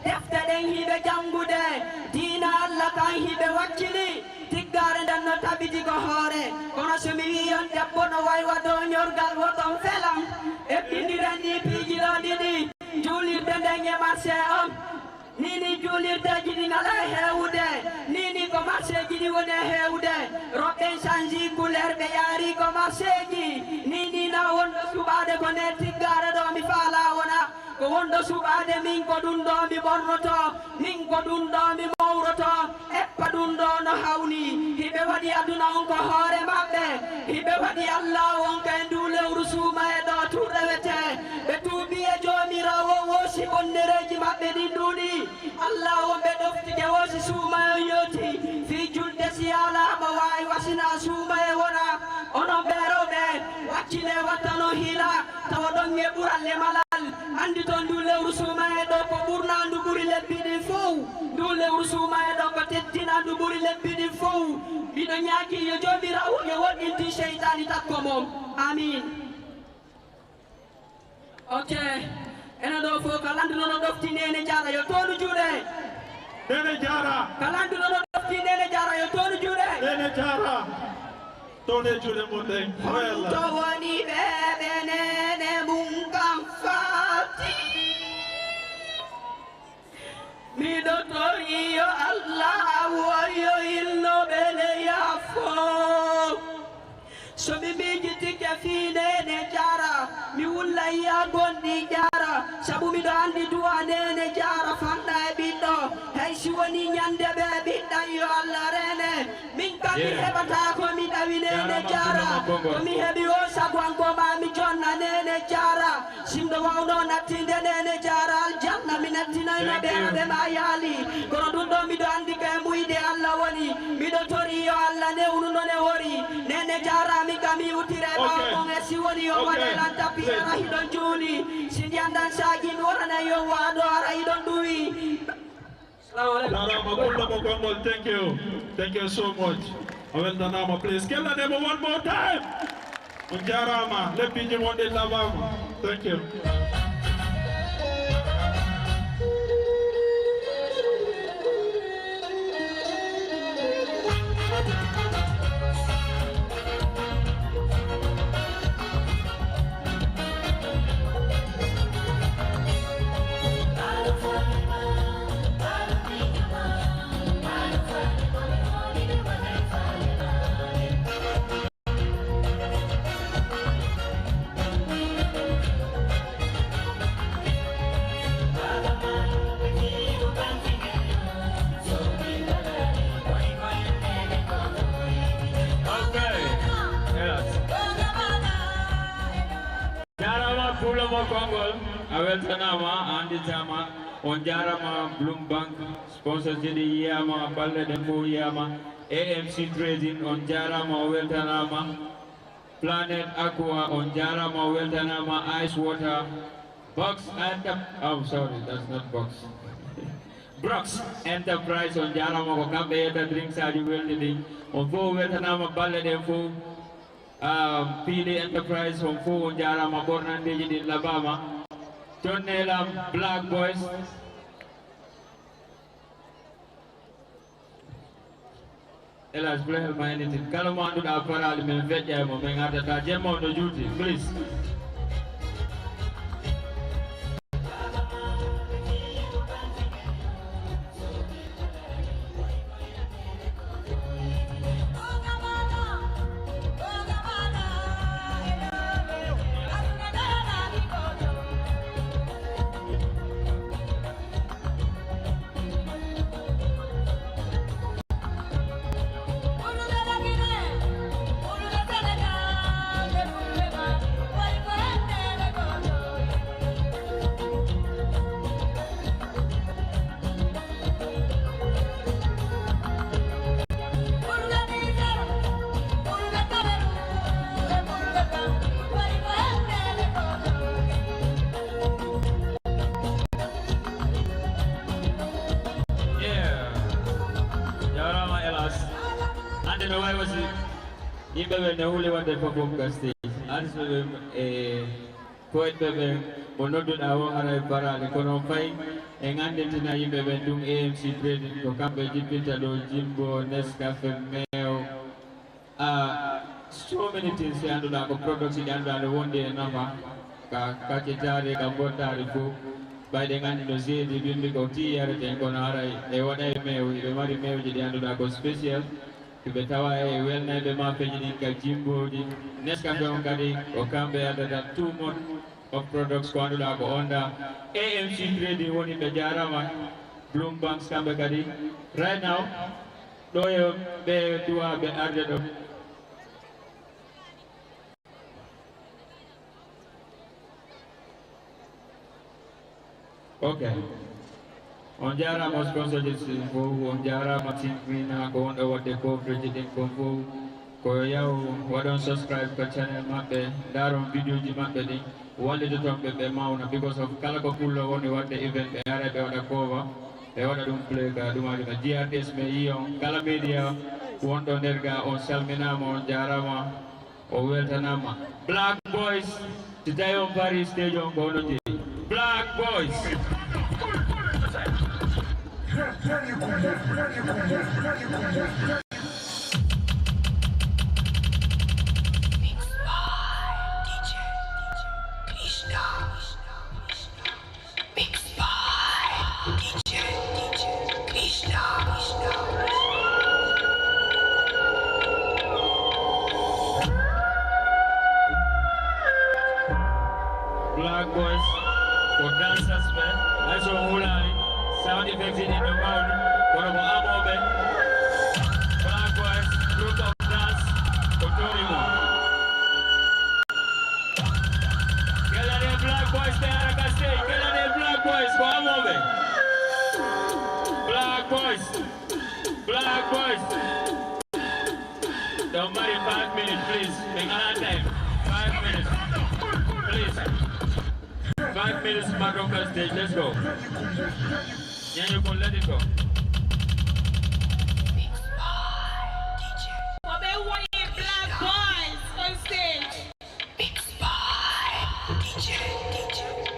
S3: defte ɗen hiɓe jangude diina Allah kan hiɓe wakkili tiggare nden no tabiti ko hoore kono somi wi on debbo no waywa dow ñorgal woton felam ebbindiren ɗi piijiɗo ɗiɗi juulirde nden e marché on nini juulirdeji ɗi ngala heewude nini ko marché ji ɗi woni heewude roɓɓen changi couleur ɓe yaari ko marché ji nini na wonɗo suɓade ko nder tiggare ɗo mi faala wona ko wonɗo suɓade min ko ɗum ɗo mi ɓornoto min ko ɗum ɗo mi mawroto eppa ɗum ɗo no hawni hiɓe waɗi aduna on ko hoore maɓɓe hiɓe waɗi Allah on ka e ndu lewru suuma e ɗo turɗewete ɓe tuubi e jomirawo woosi bonnereji maɓɓe ɗin ɗuuɗi Allah on ɓe ɗoftike woosi suuma e yooti fi julde si alama wawi wasina suuma e wona onon ɓe rewɓe wakkile wattano hiila tawa ɗon e ɓuralle malal andi toon ndu lewru suuma e ɗo ko ɓurna ndu ɓuri lebbi ɗin fof ndu lewru suuma e ɗo ko teddina ndu ɓuri lebbi ɗin fof miɗo ñaagi yo jomirawo yo woɗɗinti cheytani takko mom amin. Ok ene ɗo fof kala ndunono ɗofti nene jara yo tonu juuɗe
S9: nene jara
S3: kala ndunono ɗofti nene jara yo tonu juuɗe
S9: nene jara tone juuɗe mon ɗen
S3: to woni ɓeɓe nene mum kam fati miɗo tori yo Allah woyo ilno ɓene yafo so mi mijitike fi nene jara mi wullaya gonɗi jara sabu miɗo andi duwa nene jara fanɗa e ɓiɗɗo hay si woni ñande ɓe ɓiɗɗan yo Allah rene min kam mi heɓata ko mi ɗawi nene jara ko mi heɓi o sabu anko ma mi jonna nene jara simɗo wawno nattinde nene jara aljanna mi nattinayno ɓe aɓe ma yaali kono ɗum ɗo miɗo andi ka e muyde Allah woni miɗo tori yo Allah newnuno ne wori nene jara mi kam mi wutire ɓawon e si woni yo waɗelan tapi ara hiɗon juuli si ndiyandan saji mi waɗana yo waɗo ara hiɗon ɗuwi.
S9: Thank you so much. Weltanama, please. Kill the name one more time. Unjarama, let me one day love. Thank you. Kongol, aweltanama andi tama on jarama Bloombank sponsors jedi yama balle dembo yama AMC Trading on jarama aweltanama Planet Aqua on jarama aweltanama Ice Water Box and oh sorry that's not Box Brox Enterprise on jarama ko kambe yeta drinks aji weldi on fo weltanama balle dembo PD Enterprise on fo on jarama bornandeji ɗin labama Tonnelam Black Boys elas plehel ma anything kala mo anduɗa parali men feƴƴa mo min ardata jemmo no juuti please.
S2: And then why was it? You better know who want to perform on stage. Artist a poet bebe monodo da wo ara para le kono fay e ngande tina yimbe be dum AMC trade ko kambe jipita do jimbo Nescafe meo so many things ya ndo ko products ya ndo wonde nama ka ketare ka botare fu by the ngande do zedi bimbi ko ti yare ten kono ara e wona e meo e mari meo jidi ando ko special Kibetawa e welna be ma fejini ka jimbo di Nescafe on kadi o kambe ada 2 months of products ko anduda ko onda AMC trading woni be jarama Bloomberg kambe kadi right now do yo be tuwa be arde do okay on jarama sponsorship fo on jarama tinkwina ko onda wadde coverage din ko fo ko yaw wadon subscribe ko channel mabbe daron video ji mabbe din wonde to tombe be mauna because of kala ko kullo woni wadde event be ara be wada cover be wada dum play ga dum wadi GRTS me yiyon kala media wondo nerga on salminama on jarama o weltanama Black Boys today on Paris stage on gono je Black Boys Black Boys for dancers man aso hulani sound effects in the mouth kono ko amobe Black Boys group of dance for Torimo Kelane Black Boys te araka stage Kelane Black Boys ko amobe Black Boys don't marry 5 minutes please make time 5 minutes please 5 minutes Maroka stage, let's go. Yeah, you can let it go.
S10: Black Boys on stage. Big Spy, DJ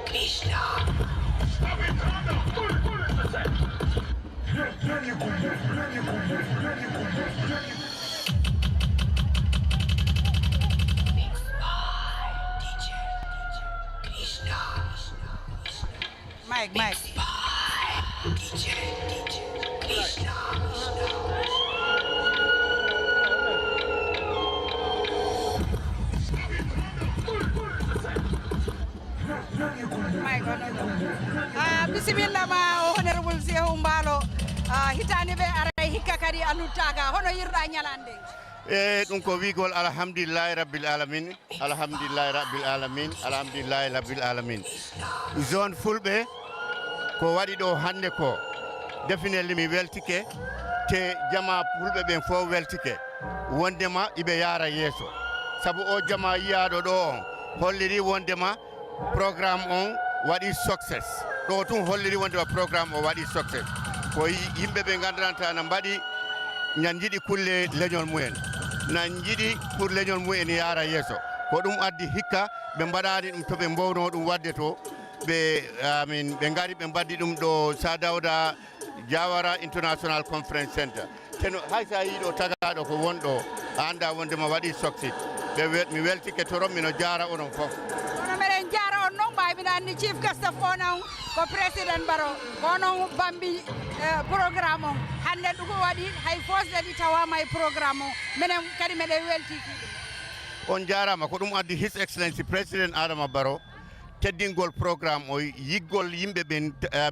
S10: Krishna.
S11: Mike. DJ Krishna. Mike, bismillah ma honorable Sehu Mbalo hitani be aray hikka kadi anutaga hono yirda nyalande
S12: ɗum ko wigol alhamdulillahi rabbil alamin zone fulɓe ko waɗi ɗo hande ko definitely mi weltike te jama fulɓe ɓen fof weltike wondema iɓe yara yeeso sabu o jama yiyaɗo ɗo on holliri wondema programme on waɗi success ɗo tun holliri wondema programme o waɗi success ko yimɓe ɓe gandanta na mbaɗi ñan jiɗi kulle leñol mumen nan jiɗi pour leñol mumen yara yeeso ko ɗum addi hikka ɓe mbaɗani ɗum to ɓe mbowno ɗum wadde to ɓe ngari ɓe mbaddi ɗum ɗo Sa Dawda Jawara International Conference Center teno hay sa yiɗo tagaɗo ko wonɗo a anda wondema waɗi succès mi weltike toron mino jara onon fof
S11: ono meɗen jara on noon mbawi anni chief guest of honor ko président Barrow ko noon bambi programme on hande ɗum ko waɗi hay fosde ɗi tawama e programme o minen kadi meɗen weltiki ɗum
S12: on jarama ko ɗum addi His Excellency President Adama Barrow teddingol programme o yiggol yimɓe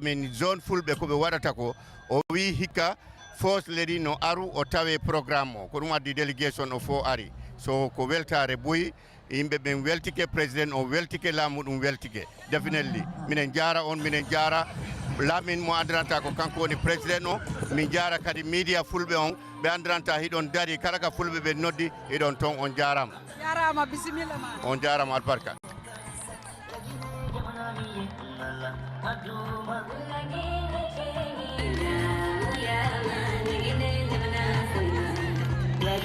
S12: ɓen zone fulɓe koɓe waɗata ko o wi hikka fos leydi no aru o tawe programme o ko ɗum addi délégation o fo ari so ko weltare boyi yimɓe ɓen weltike président o weltike laamu ɗum weltike definitely minen jara on minen jara laamin mo andiranta ko kanko woni président o min jara kadi media fulɓe on ɓe andiranta hiɗon dari kala ka fulɓe ɓe noddi hiɗon ton on jarama
S11: bisimilla ma
S12: on jarama albarka
S13: Black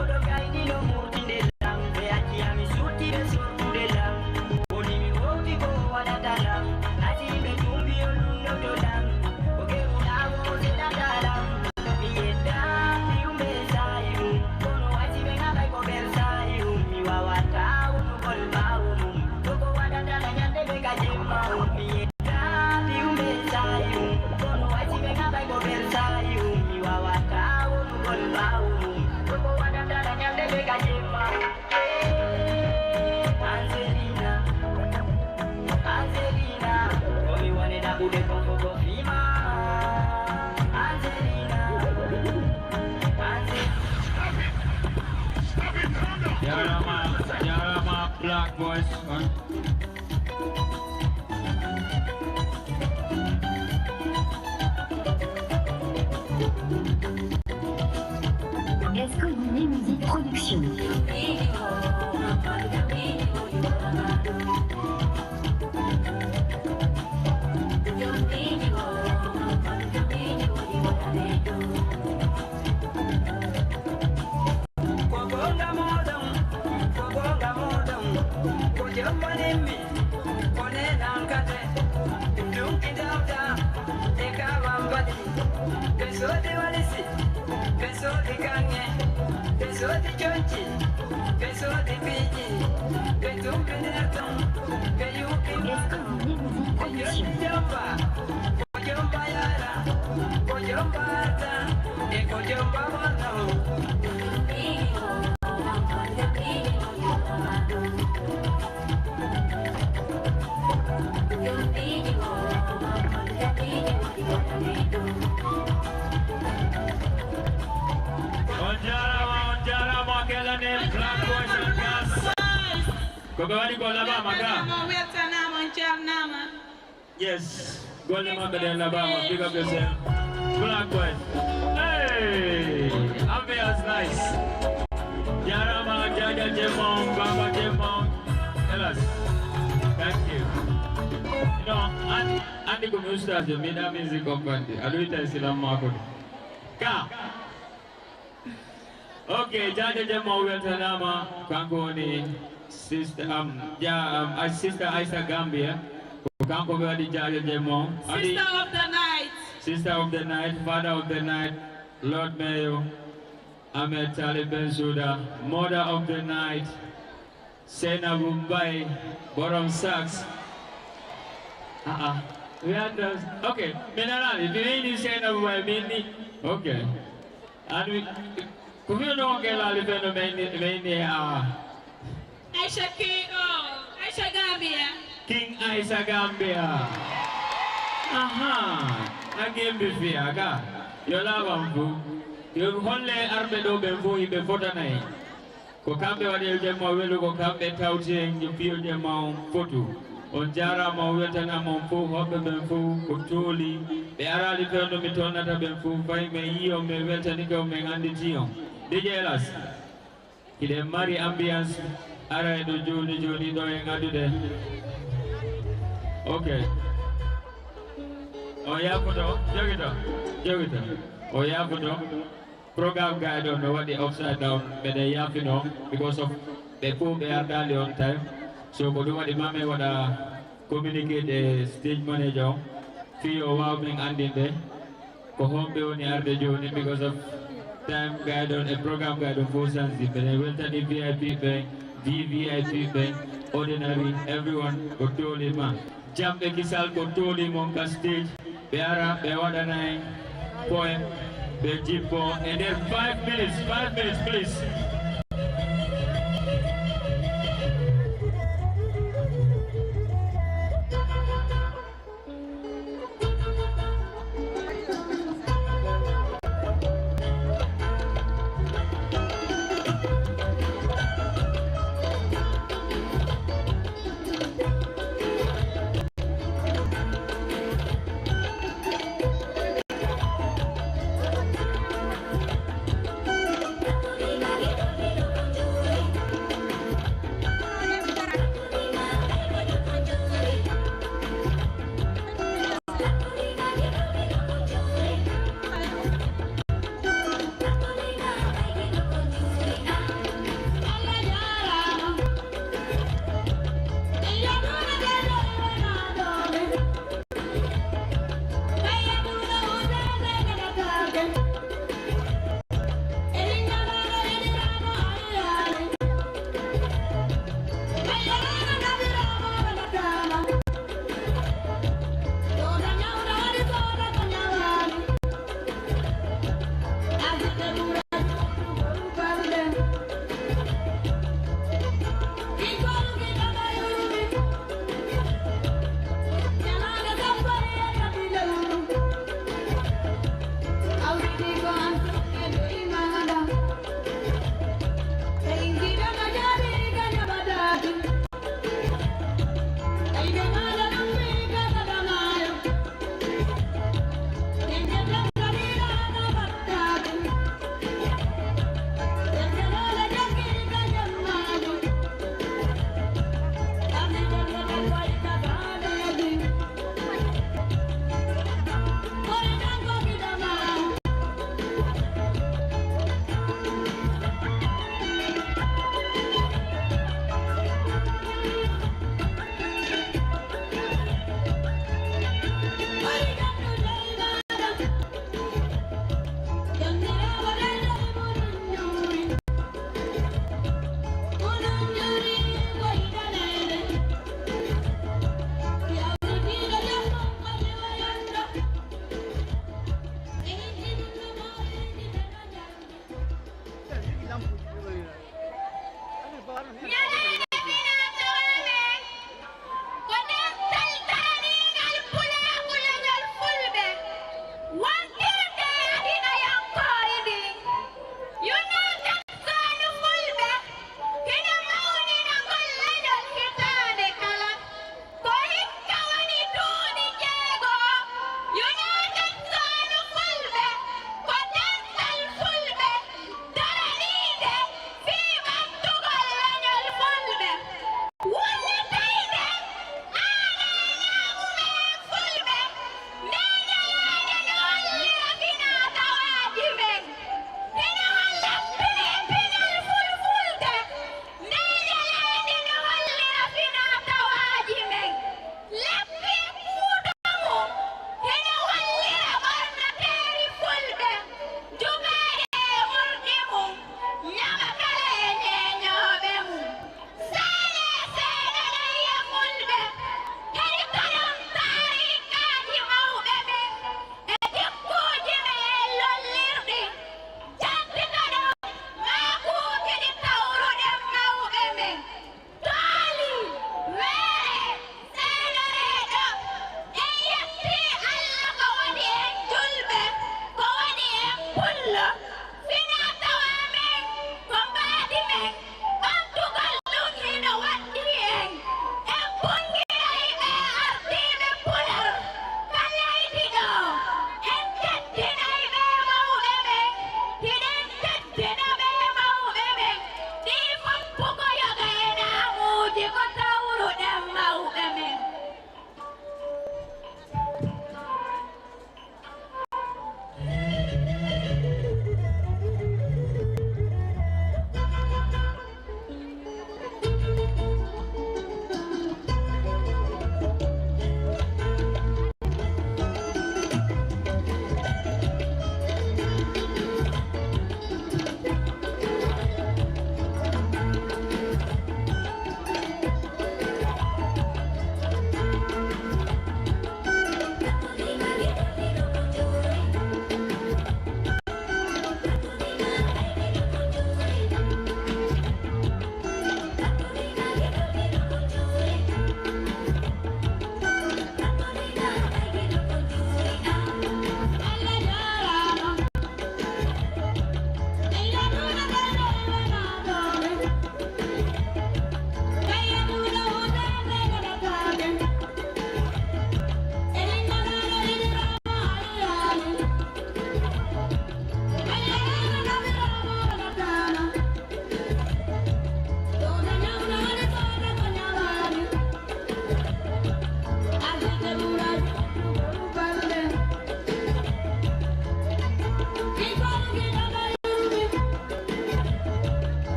S13: Odo gaidi no Escolinet Musique Production.
S2: Yes, Golden Market in Alabama, big up yourself. Black boy. Hey, ambiance nice. Jarama, Jaja Jemon, Baba Jemon. Tell us. Thank you. You know, Andy Kumusta, the Mida Music Company. Aluita Silam Market. Come. Okay, Jaja Jemon, Weltanama, Kangoni, sister, sister Isa Gambia. Sister of
S5: the night.
S2: Sister of the night, Father of the night, Lord Mayo, Ahmed Talib Ben Suda, Mother of the night, Sena Mumbai, Bottom Sacks. We had those. Okay, Mineral, if you ain't Sena Mumbai, okay. And we could not get a little many.
S5: Aisha Aisha Gambia.
S2: King Isa Gambia. Aha. Again before ga. Yola bambu. You only arbedo bembo ibe fotanai. Ko kambe wadi jema welu ko kambe tauti you feel jema photo. Onjara ma wetana mo fu hobe bembo kutuli. Be ara li pendo mitona ta bembo fai me iyo me wetani ko me ngandi tiyo. DJ Elas. Ide mari ambiance ara do joni do ngadu de. Okay. Oh yeah, Jogito. Oh yeah, program guy don't know what the upside down, but they have to know because of the poor they are early on time. So go do what the mama wanna communicate the stage manager. Feel overwhelming and in there. Go home be on the journey because of time guide on a program guide on 4 cents. But I went to the VIP bank, VVIP bank, ordinary, everyone go to the man. Jump the Kisal Kotoli Monka stage, Beara, Bewadanai, poem, Bejipo, and then 5 minutes, please.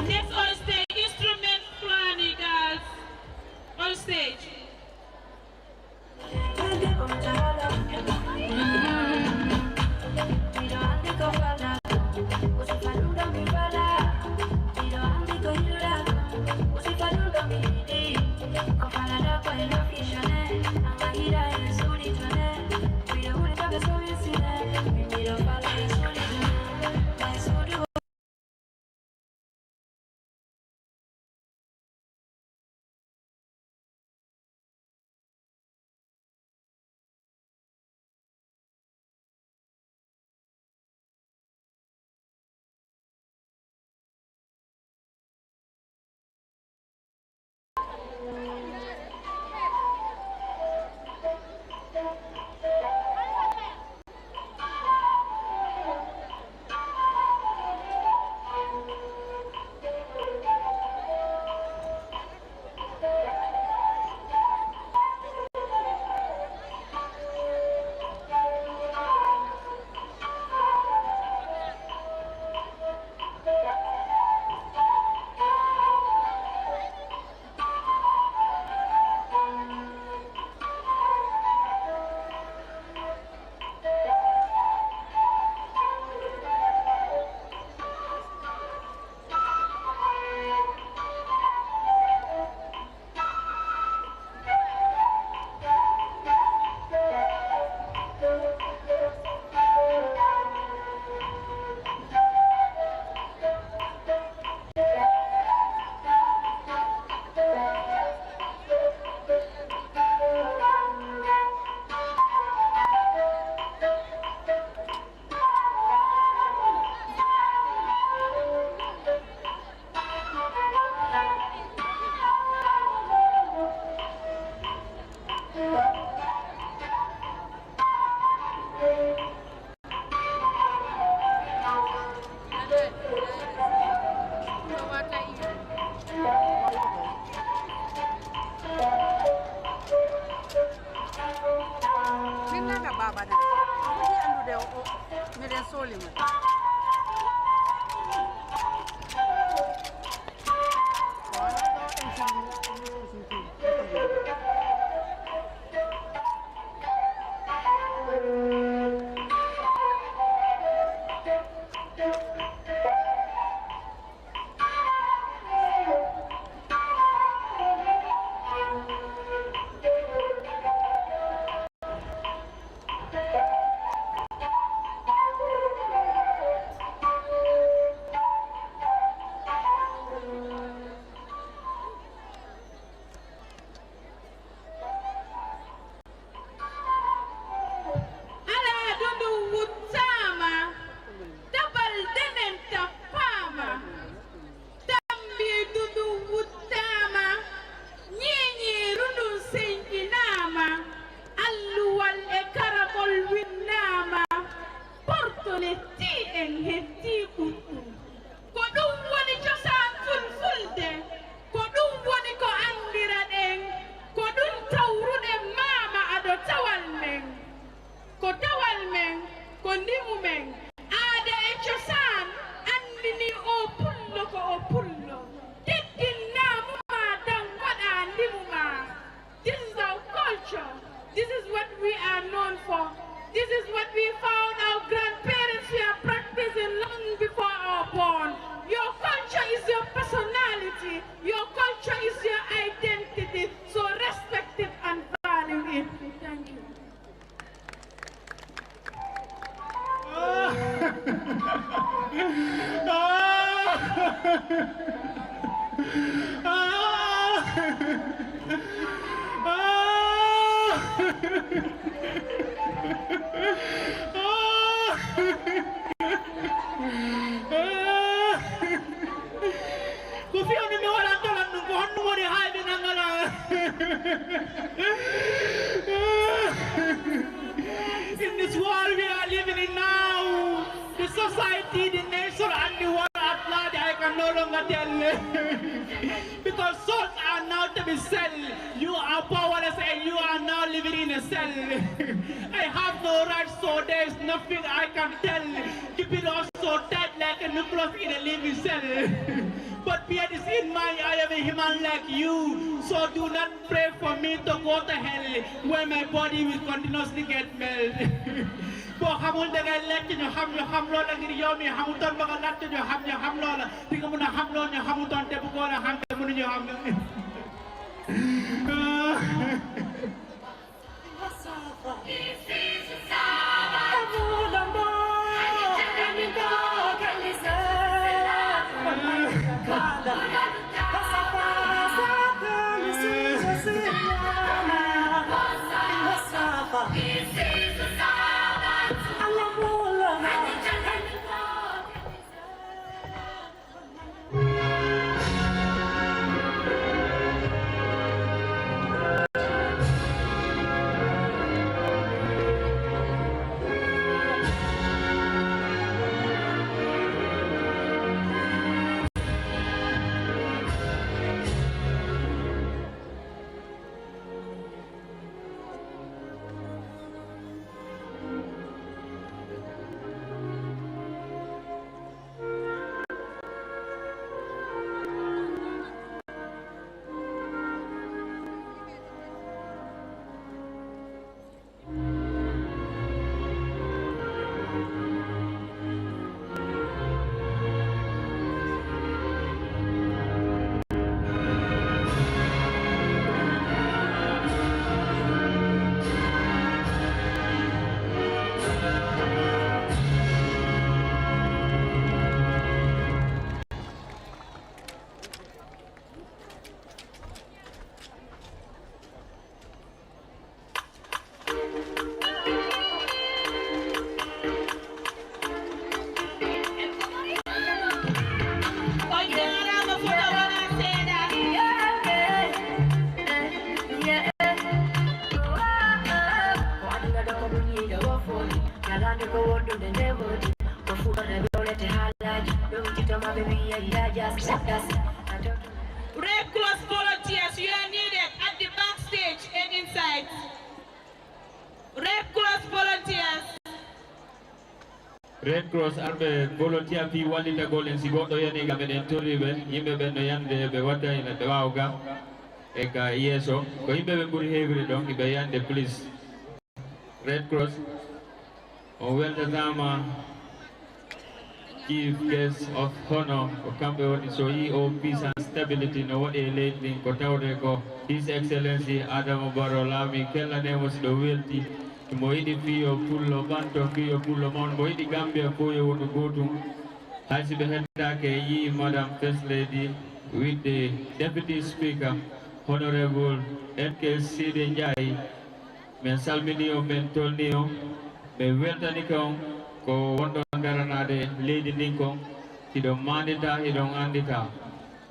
S10: Next on stage, instrument Fulani girls. On stage.
S4: In this world we are living in now, the society, the nation, and the world at large, I can no longer tell. Because souls are now to be sold. You are powerless and you are now living in a cell. I have no rights, so there is nothing I can tell. Keep it also tight like a nucleus in a living cell. But fear is in my I am a human like you. So do not pray for me to go to hell where my body will continuously get melted. Boo xamul da ngay lekk ñu xam loola ngir yow mi xamutoon ba nga laajte ñu xam loola di nga mun a xam loo ñu xamutoon te bu ko la xam te mënuñu xam.
S10: Red Cross volunteers, you are needed at the backstage and inside. Red Cross volunteers.
S2: Red Cross arbe volunteer fi walita golen si goɗɗo yani ga meɗen toriɓe yimɓe ɓen no yande ɓe wadda ina ɓe wawga e ka yeeso ko yimɓe ɓe ɓuuri hewri ɗon ɓe yande please. Red Cross on weltatama chief guest of honor ko kamɓe woni so yi o peace and stability no waɗi e leydi ndin ko tawde ko his excellency Adama Barrow laami kellanemo siɗo welti mo yiɗi fiyo pullo ɓanto fiyo pullo mon mo yiɗi Gambia fo yo wonu gotum haysi ɓe heddake yi madame first lady with the deputy speaker honorable NK Sidi Ndiaye men salmini o men tolni o ɓe weltani kon ko wonɗo garanade leydi ndin kon hiɗon mandita hiɗon andita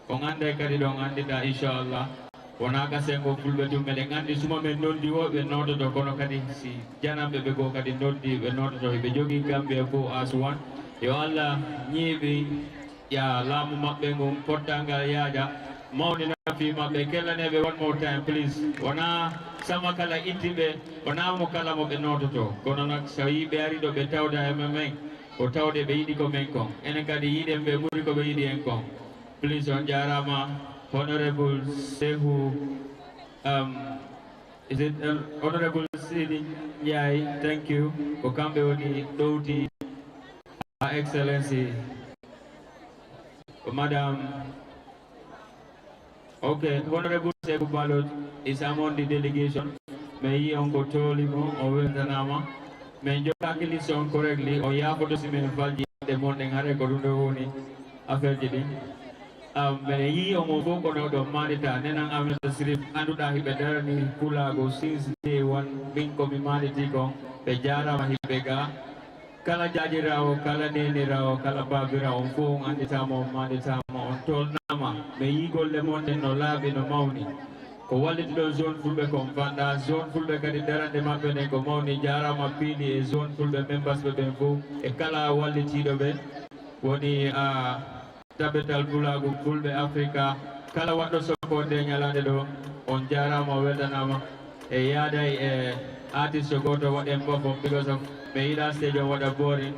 S2: on ande kadi ɗon andita inchallah wona gasengo fulɓe tum meɗen andi suma men noddi o ɓe nodoto kono kadi si janamɓe ɓe go kadi noddi ɓe nodoto ɓe jogui Gambia fo as one yo Allah ñiiɓi ya laamu maɓɓe ngon pottangal yaaja mawnina fi maɓɓe kellaneɓe one more time please wona sama kala ittiɓe wona mo kala mo ɓe nodoto kono nak so yi ɓe ari ɗo ɓe tawda e men o tawde ɓe yiɗi ko men kon enen kadi yiɗen ɓe ɓuuri ko ɓe yiɗi en kon please on jarama honorable Sehu is it honorable Sidi Ndiaye thank you ko kamɓe woni ɗowti Her Excellency Madam okay honorable Sehu Balot is among the delegation may he onko tolimo o weltanama men jokaki listen correctly o yafoto simen falji de monden hare ko ɗum ɗo woni affaire ji ɗin men yi omo fof kono ɗo mandita nenan aminata sirif anduɗa hiɓe darani kulago since day one min komi manditi kon ɓe jarama hiɓe ga kala jajirawo kala nenirawo kala babirawo on fof on anditama on manditama on tolnama ɓe yi golle monden no laaɓi no mawni ko wallitiɗo zone fulɓe kon fanda zone fulɓe kadi darande maɓɓe nden ko mawni jarama piili e zone fulɓe members ɓe ɓen fof e kala wallitiɗo ɓe woni tabetal pulagu fulɓe africa kala waɗɗo soko nde ñalade ɗo on jarama o weltanama e yaaday e artiste goto waɗen bofom because of ɓe yiɗa stage o waɗa boring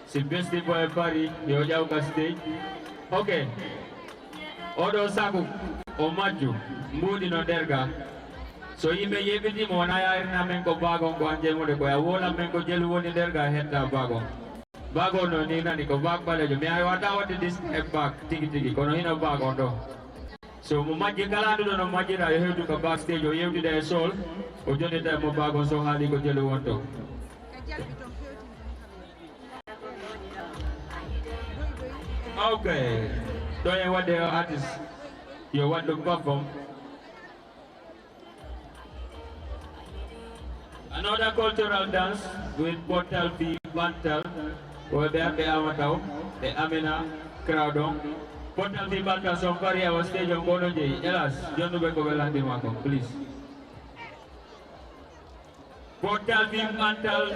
S2: si besti bo e pari yo ƴawka stage ok oɗo saku o majju mbuɗino derga so yimɓe yeɓitimo wona yarina men ko bagon ko an jeemude koya wolan men ko jelu woni derga hetta bagon bagon no ni nani ko bag ɓalejo mi wata wadde dis e bag tigi tigi kono hino bagon ɗo so mo majji kala ɗuɗo no majjira yo hewtu ko backstage o yewtida e sol o jonita mo bagon so haali ko jelu wonto ok ɗo en wadde artiste yo waɗɗum perform. Another cultural dance with Portal Fi Bantal where they have the Amatau, the Amina crowd on. Portal Fi Bantal some carry our stage on Bono J. Elas, John Nubeko Velandi Mako, please. Portal Fi Bantal,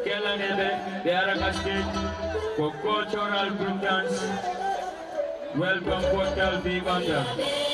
S2: Kelanebe, the Araka stage for cultural group dance. Welcome Portal Fi Bantal.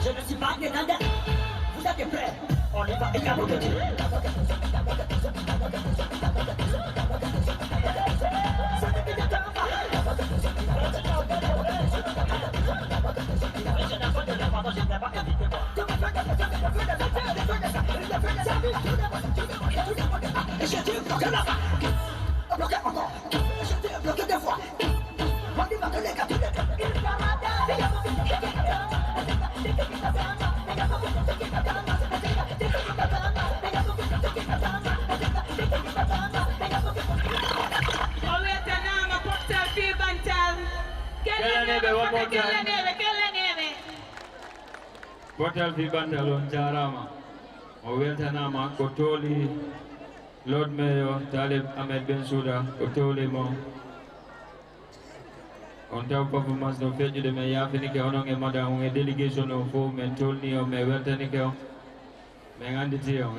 S13: Je ne suis pas Néerlandais. Vous êtes prêts? On y va.
S2: Portal fi bantalon jarama o weltanama ko toli Lord Mayor Talib Ahmed Bensouda ko toli mo on taw performance no feƴƴude men yafinike onon e madame on e délégation o fof men tolni o men weltanike on men anditi on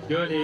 S2: joni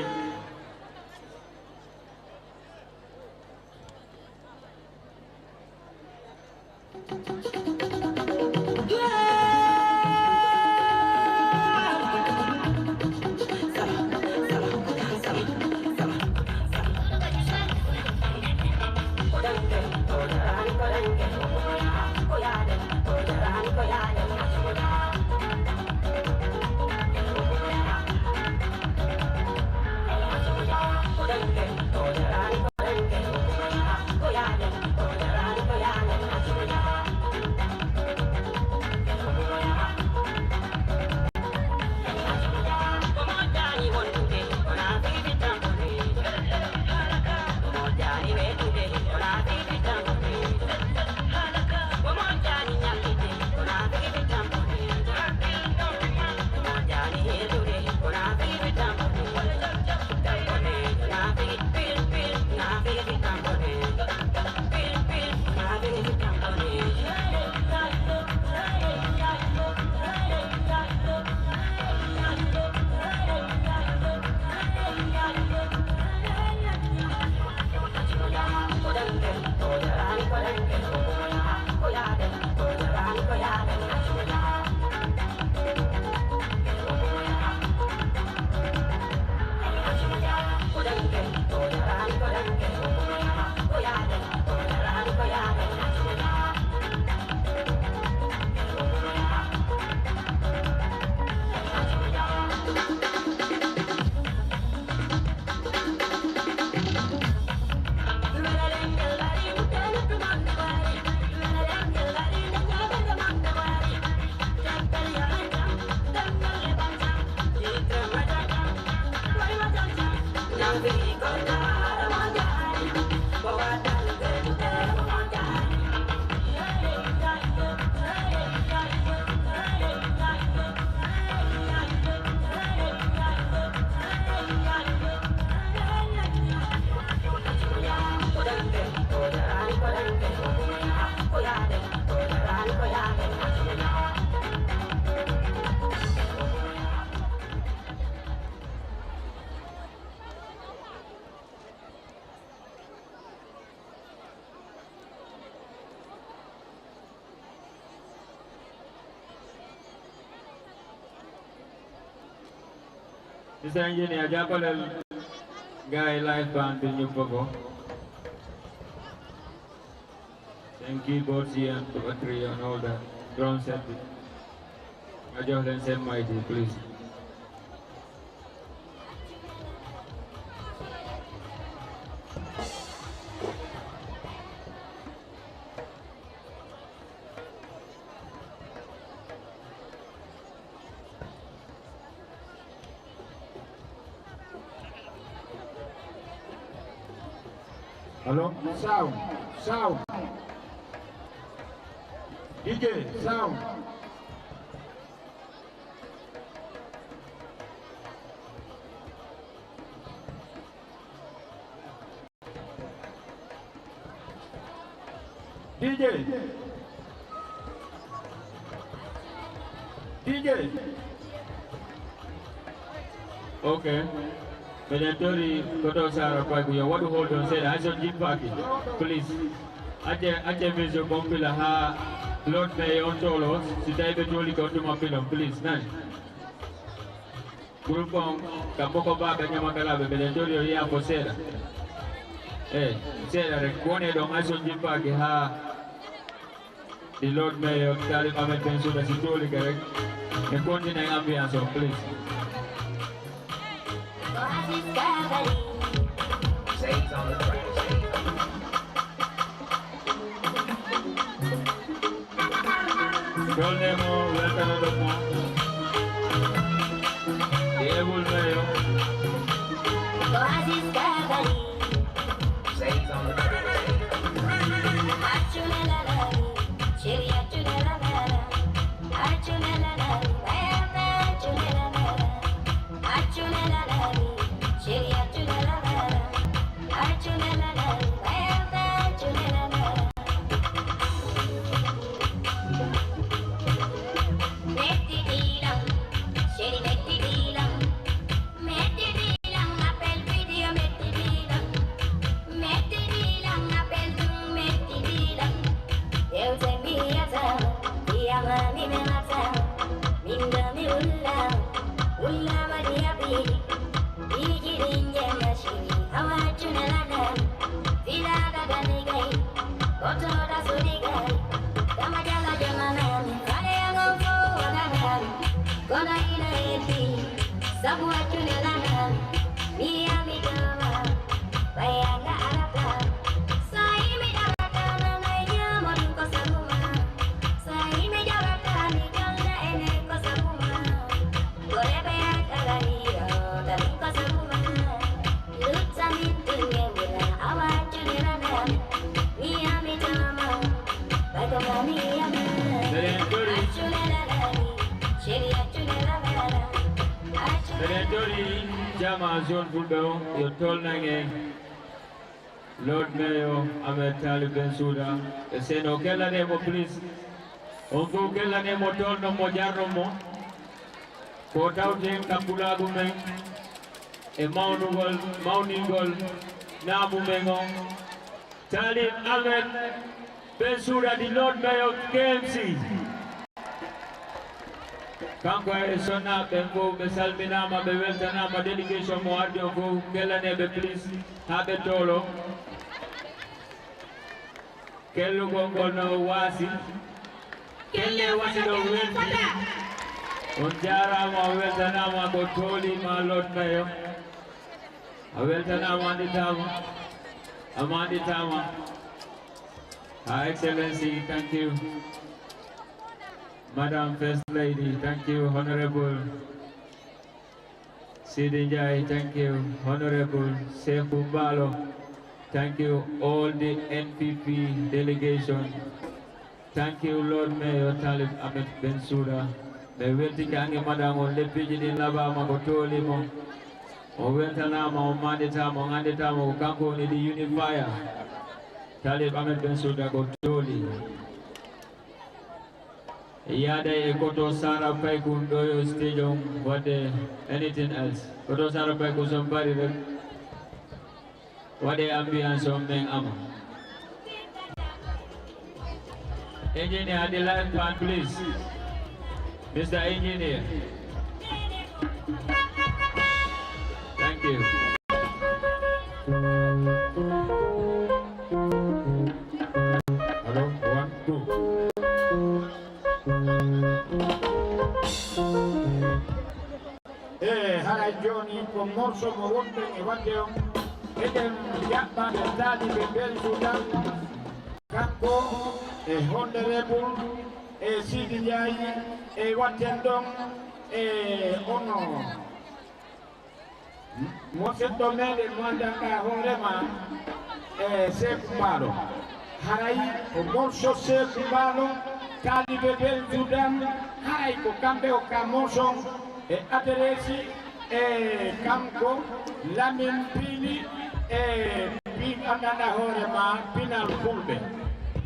S2: Mr. Engineer, jàppaleel guy live band bi ñu fogo seen keyboards yi and battery and all that drum set bi nga jox leen seen mic yi please.
S14: Hello? Sound. Sound. DJ, sound. DJ. DJ.
S2: Okay. Medentori koto sara pa kuya wadu hold on say I should give back please. Aje mezo kompila ha Lord Mayor on tolos si taibe toli koto mapilon please nan. Grupo tampoco va a nyama kalabe medentori ya posera. Sera rekone don I should give back ha the Lord Mayor Talib Ahmed Bensouda si toli correct. The continent ambiance please.
S13: Saves on the track.
S2: Golnemo, welcome to the able mayor.
S13: Saves on the track.
S2: Zone Fulbe, you told Lord Mayor Ahmed Talib Bensouda, you say no kela nemo please. Onfu kela nemo tol no mojarno mo. Kotauting kapulagu meng. E mauningol nabu mengo. Talib Ahmed Bensouda, the Lord Mayor KMC. Kanko e sonna bengo be salminama be weltanama delegation mo ardi on ko kellanebe please habe tolo kellu gongol no wasi kelle wasi do welti on jarama weltanama ko toli ma Lord Mayor a weltanama amanditama Her Excellency, thank you. Madam First Lady, thank you. Honorable Sidinjai, thank you. Honorable Sefu Balo, thank you. All the NPP delegation, thank you. Lord Mayor Talib Ahmed Bensouda. The welti kange madam on LEPPI di laba makotoli mo. O weltana mo mandita mo ngandita mo kanko ni di unifier. Talib Ahmed Bensouda kotoli. Yada ekoto sara pai kundoyo stage on what anything else. Koto sara pai somebody what the ambience on Meng Ama. Engineer, the live band, please. Mr. Engineer. Thank you.
S14: Hello, 1, 2. Hara Johnny con morso moronte e vadeo eden yappa de dadi be Bensouda kanko e honorable e Sidi Ndiaye e watendon e ono mosetto mede mandaka horema e Sekou Balo haray o morso Sekou Balo kali be Bensouda haray ko kambe o kamoso e aderesi e kanko lamin pili e pi andana horema pinal fulbe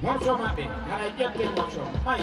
S14: morso maɓɓe haray ƴette morso may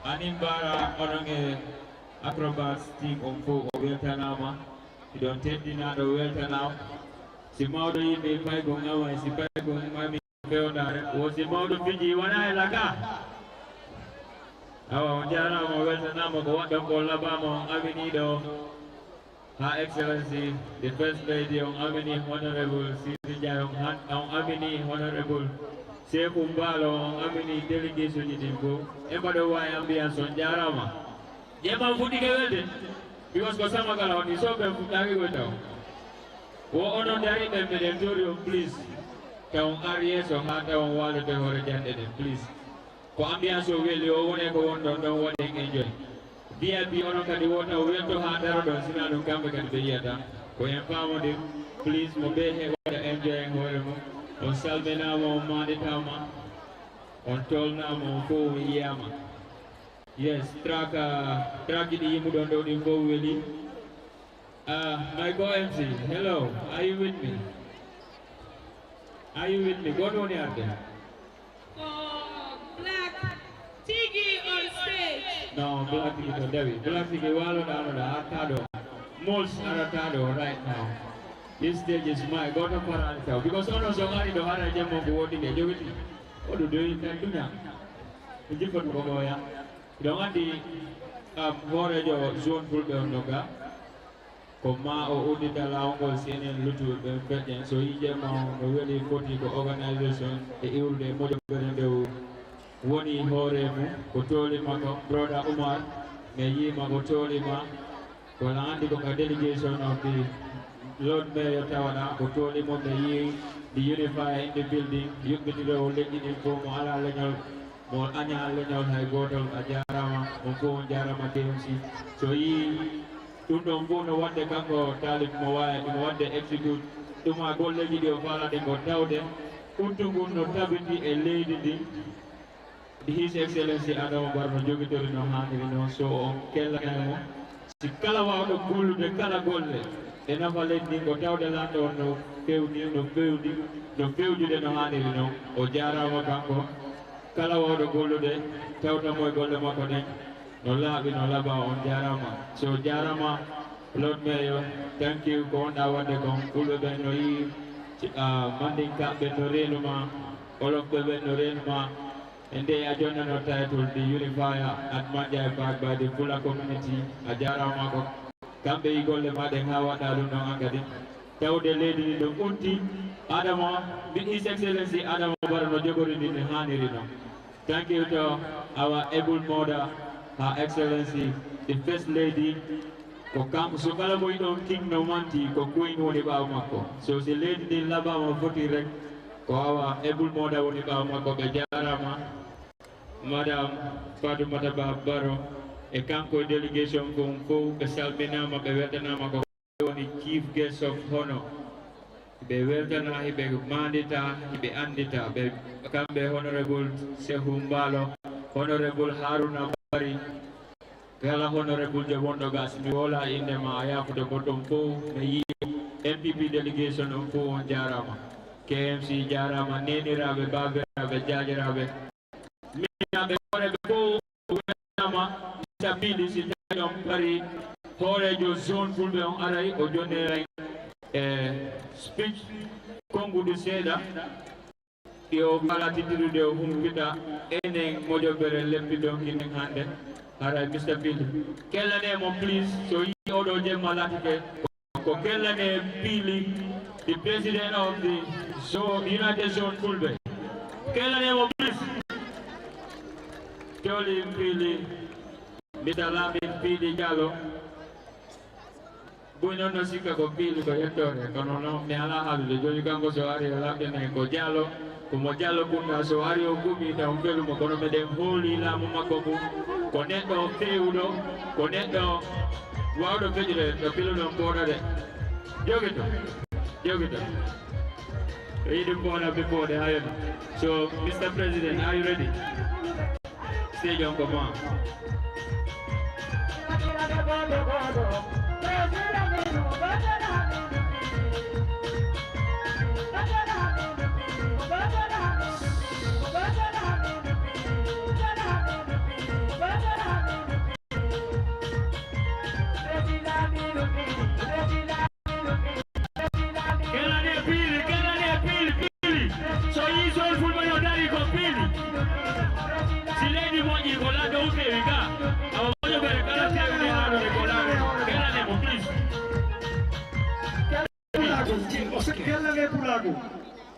S2: Animbara ononge acrobats team on fo o weltanama. You don't take dinner the weltanam. Si maudo yimbe pay go ngawa si pay go mami feona wo si maudo fiji wana elaka. Awa onjara mo weltanama ko wadon ko labamo aminido. Her Excellency, the First Lady on Amini Honorable Sisi on Amini Honorable Sekou Mbalo on Amini Delegation Jidimbo, Embado wa ambiance on Jarama. Jema futi kewede, because Kosama Kala on Isobe Futagi Weta. Wo ono dari dem Torio, please. Kaun Aries on Hata on Wale de Horejan, please. Ko ambiance o weli o wone ko won don wone enjoy. VIP ono kadi wota weto ha daro don sina dum kambe kadi be yata ko en famode please mo be he wada enjoy hore mo on salbena mo manditama on tolna mo ko yama yes track di yimu don do di ko weli my go MC hello are you with me god woni arde
S10: Tigi on stage.
S2: No, Black Tigi to Devi. Black Tigi walo dano da atado. Mols aratado right now. This stage is my God of Paranta. Because ono songari do hara jemo ko wodi ke jowiti. Odo do intan dunya. Jifot ko goya. Don't andi hore jo zone fulbe onoga. Ko ma o odita lawngo senen lutu be fedden so yije ma no weli foti ko organization e iwde mojo berende woni hore mu ko tolima ko broda Umar me yima ko tolima ko andi ko ka delegation of the Lord Mayor Tawana ko tolimo me yi the unify in the building yubbitiro leñini ko mo ala leñol mo anya leñol hay gotol a jarama mo ko jarama KMC so yi dum ɗon fof no wadde kanko talib mo wawi mo wadde execute ɗuma golleji ɗi o falade ko tawde ɓurtugun no tabiti e leydi ndi His Excellency Adama Barrow jogitori no haniri noon so on kellanemo si kala wawɗo gollude kala golle e nafa leydi ko tawde lanɗo on no fewjude no haniri noon o jarama kanko kala wawɗo gollude tawtamo e golle makko ɗen no laaɓi no laaɓa on jarama so jarama Lord Mayor thank you ko wonɗa wadde kon fulɓe ɓen no yi mandinkaɓe no renuma olofɓe ɓen no renuma. And they are joining our title, the Unifier at Mandjai Park by the Fula community. Ajara Mako, Kambe Igole Madden Howard Aluno Angadi. Tell the lady in the Unti, Adama, His Excellency Adama Barano Jogori in the Hanirino. Thank you to our able mother, Her Excellency, the First Lady, Kokam Sukalaboy King Nomanti, Kokuin Woniba Mako. So the lady in Laba Fotirek, our able mother Woniba Mako Bejarama. Madam Fatoumata Baro, a Kanko delegation from Fo, the Salminama, the Vetanama, the chief guest of honor. The Veltana, he be Mandita, he be Andita, the Kambe Honorable Sehumbalo, Honorable Haruna Bari, Gala Honorable Javondo Gas, Nuola in the Maya for the bottom Fo, the MPP delegation of Fo and Jarama, KMC Jarama, Neni Rabe, Babe, Jajarabe. The Honorable Sabili Sitayon Pari, Horejo Zone Fulbe on Arai, Ojonera speech Kongu de Seda, Yo Palatitidu de Humpita, Eneng Mojobere Leppi Donkin in Hande, Arai Mr. Bill. Kellanemo, please, so he ordered Malatike, Kokellane Pili, the president of the United Zone Fulbe. Kellanemo, please. Jolly Pili, Mr. Lamin Pili Gallo. Buono no sika ko Pili ko yettore kono no mi ala haalde joni kanko so ari lamɗen ko Diallo komo Diallo kunga so ari o gumi taw felumo kono meɗen hooli laamu makko mum ko neɗɗo fewuɗo ko neɗɗo wawɗo feƴude no piluɗon boɗade jogito to yiɗi bona ɓe hayono. So Mr. President, are you ready? Stage on command.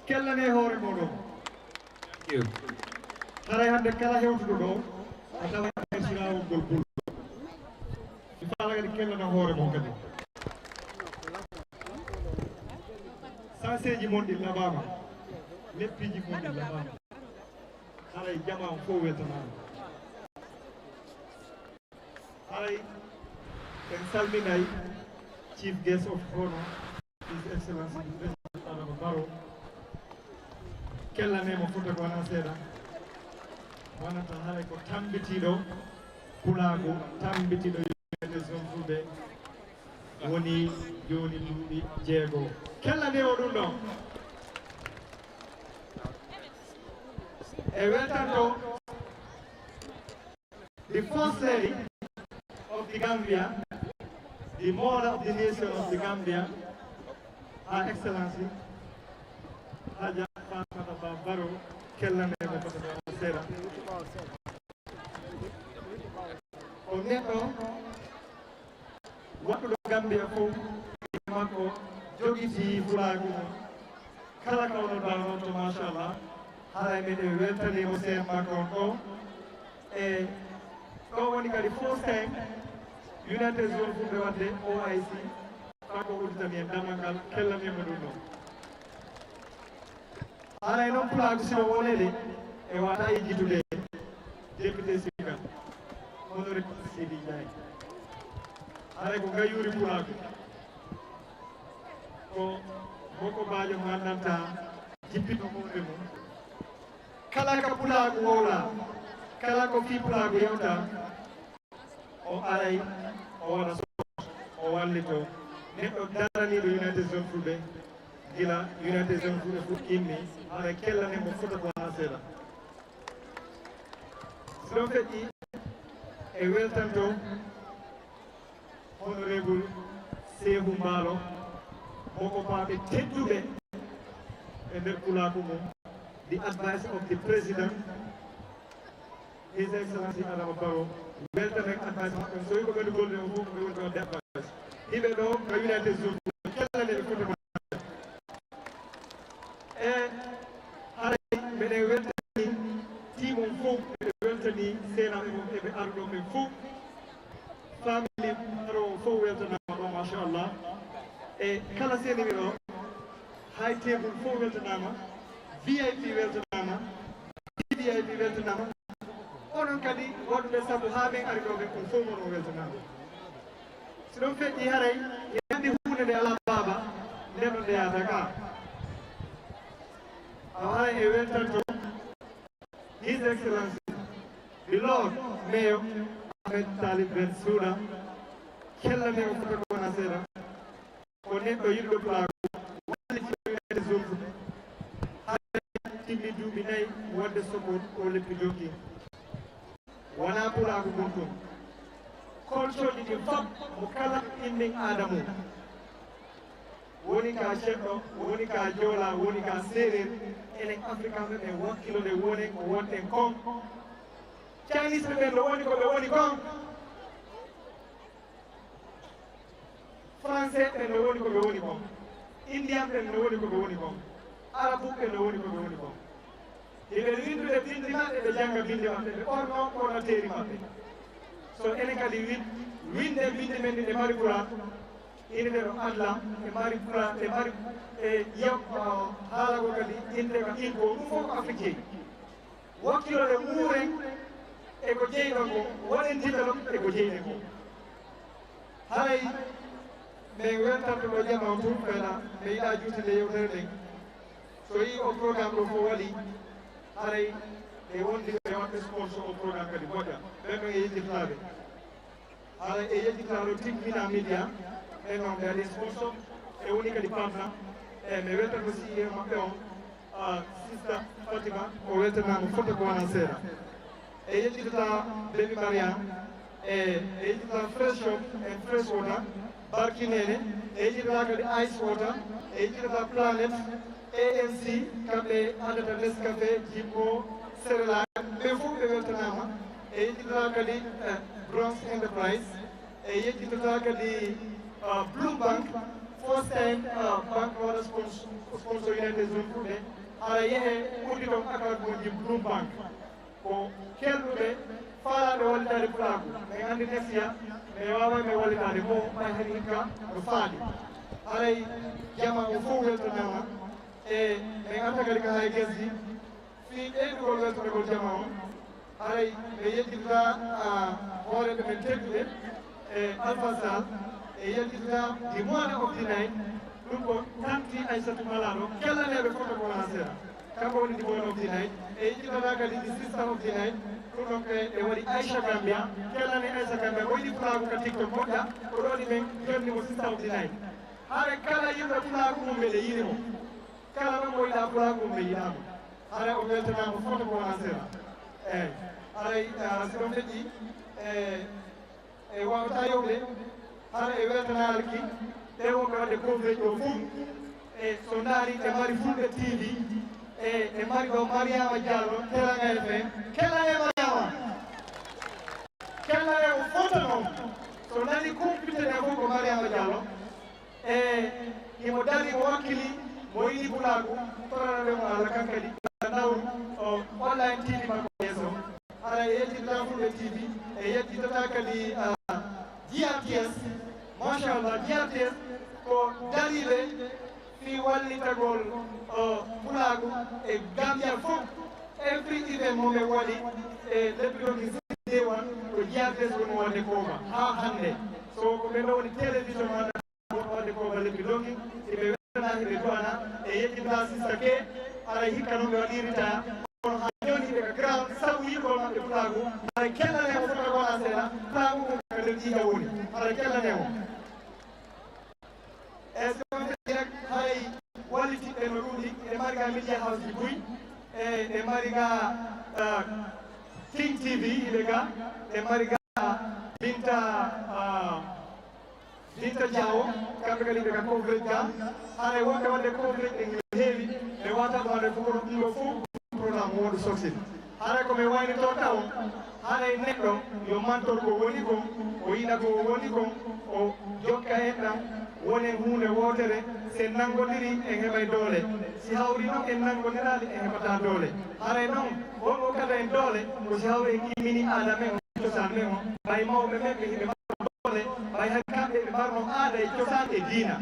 S15: Kellane hore moɗo haray hande kala hewtuɗo ɗo a tawa sirawol ngol pullo mi faala kadi kellana hoore mon kadi sanseji mon ɗi laɓama leppiji mon ɗi laɓama haray jama fof weltanama haray en salminay chief guest of honor his excellency president adama barrow kellanemo futa ko wona seeɗa wonata haray ko tambitiɗo pulago tambitiɗo yimɓe zone fulɓe woni joni duuɓi jeego kellanemo ɗum ɗo e weltanto the first lady of the Gambia, the mother of the nation of the Gambia, Her Excellency Haja Fatma Barrow kellanemo Fatma Sera o neɗɗo waɗɗuɗo Gambia fof makko jogiti fulago mum kala kawno balnon to machallah haray meɗen weltanimo sen makko on ɗo e ɗo woni kadi first time United Zone Fulɓe wadde OIC kanko udditani en damal ngal kellanimo ɗum ɗo haray noon pulago sino wonede e wata yejjitude député sigal honoré Sidi Ndiaye haray ko gayuri pulago ko boko bajo mo gandanta jippito mumɓe mum kala ka pulago wowla kala ko fi pulago yewta o aray o waɗa o wallito neɗɗo daraniɗo United Zone Fulɓe gila United Zone Fulɓe fof immi haɗa kellanemo fota ko ha seeɗa so ɗon feƴƴi e weltanto honorable Sehu Mbaalo boko paɓe tedduɓe e nder pulaku mum the advice of the president His Excellency Adama Barrow weltamen advice maɓɓe so wi ko ɓeɗo golde o fof ɓe woni wadde advice hiɓe ɗo ko United Zone kellaneɓe fota ko e haray mbeɗen weltani timon fof ɓeɗe weltani senaɓe mum eɓe arɗo ɓe fof famille aro fof weltanama ɗo machallah e kala senimi ɗo hay table fof weltanama VIP weltanama VIP weltanama onon kadi waɗuɓe saabu ha men ari ɗo ɓe on fof mono weltanama so ɗon feƴƴi haray yandi hunde nde ala baba nden ɗo ndeyata ka haray e weltanto His Excellency the Lord Mayor Ahmed Talib Ben Souda kellanemo fota ko wona seeɗa ko neɗɗo yiɗɗo pulago walliti zone Fulɓe haray timmi duuɓi 4 wadde support o leppi donkin wona pulago gontum kolcoji ɗi fof mo kala innin adamu woni ka ceɗɗo woni ka joola woni ka séréer enen africain ɓe ɓen wakkilode wonen o wonɗen kon Chinese ɓe ɓen no woni ko ɓe woni kon français ɓen no woni ko ɓe woni kon indian ɓen no woni ko ɓe woni kon arabe ɓen no woni ko ɓe woni kon eɓe windude bindi maɓɓe ɓe jangga binde maɓɓe ɓe ɓorno ɓornateri maɓɓe so enen kadi winde binde men ɗi ɗe mari pula inde ɗe ɗo Allah e mari pula e mari e yew haalago kadi inde ko inko ɗum fof ko afrique wakkilode muuren e ko jeyɗon ko woɗen develop e ko jeyɗen ko haray min weltanto ɗo jama o tum ɓeɗa mi yiɗa juutinde yewtere ɗen so yi o programme ɗo fof waɗi haray e wondi ɓe waɗɓe sponsor o programme kadi moƴƴa ɓen ɗon e yejjitaɓe haray e yejjitaɗo timmina média ɓen noon ɓe waɗi sponsor e woni kadi partna e mi weltan ko CEO maɓɓe on sista Fatima o weltanama fota ko wona seeɗa e yejjitata Baby Mariam e yejjitata Fresh Shop en Fresh Water Barkinene e yejjitata kadi Ice Water e yejjitata Planet ANC kamɓe addata Nescafé Jimbo Cerelac ɓe fof ɓe weltanama e yejjitata kadi Bronx Enterprise e yettitoɗa kadi Blue Bank first time banque waɗa sponsor United Zone Fulɓe ara yehe udditon account moji Blue Bank ko kelɗuɓe faalaɓe wallitade pulaku min andi next year mi wawa mi wallitade mo ɓay hen hikka no faali haray jama o fof weltanama e min anta kadi ko hay guesdi fi ɓeydugol weltanagol jama o haray ɓe yettita hooreɓe men tedduɓe e Alpha Sall e yettita di mois de octobre ɗum ko tanti Aissatou Malaɗo kellaneɓe foto ko wona seeɗa kanko woni di mois de octobre e yettitata kadi di sister octobre ɗum ɗon ɓe waɗi Aisha Gambia kellane Aisha Gambia o yiɗi pulaku ka TikTok moƴƴa o ɗoni men jonnimo sister octobre haɗa kala yimɓe pulaku mum ɓeɗe yiɗimo kala ɗon mo yiɗa pulaku mum ɓe yiɗamo haɗa o weltanama foto ko wona seeɗa eyyi haɗay si ɗon feƴƴi e wawata yowde haɗa e weltana alki ɗe wonɓe wadde coverage o fof e so daari ɓe mari Fulɓe TV e ɓe mari ɗo Mariama Diallo Teranga FM kellane Mariama kellane o foto noon so nani computer ɗe fof ko Mariama Diallo e imo dari mo wakkili mo yiɗi pulaku toranaɓemo Allah kankadi nawru o online TV makko yeeso haɗa e yettitata Fulɓe TV e yettitata kadi GRTS machallah GRTS ko dariɓe fi wallitagol pulaku e Gambia fof every event moɓe waɗi e LEPPI DONKIN 6TH ko GRTS woni wadde koba ha hande so ko ɓe ɗo woni télévision maɗa wadde koba LEPPI DONKIN eɓe weltana hiɓe duwana e yettita sista ke ara hikka noon ɓe waɗirita on ha joni ɓe ka grand sabu yimɓol maɓɓe pulaku ara kellanemo fota gona seeɗa pulaku mum ka nder jiiga woni ara kellanemo e so feƴƴi rek hay wallitiɓɓe no ɗuuɗi ɓe mari ga media house ji Buy e ɓe mari ga King TV yiɓe ga ɓe mari ga Binta Diawo kamɓe kadi ɓe ka coverage ga haɗa wonɓe wadde coverage ɗe heewi ɓe wata ɗo wadde fof ɗum ɗo fof programme woɗo sortir haɗa komi waynito taw haɗay neɗɗo yo mantor ko woni ko o yiɗa ko woni ko o jokka hen ɗam wonen hunde wotere se nangodiri en heɓay doole si hawri noon en nangodirali en heɓata doole haray noon wonɓe hokkata en doole ko si hawri en immini aada men o cosan men o ɓay mawɓe men ɓe hiɓe doole ɓay hay kamɓe ɓe mbarno aada e cosan e diina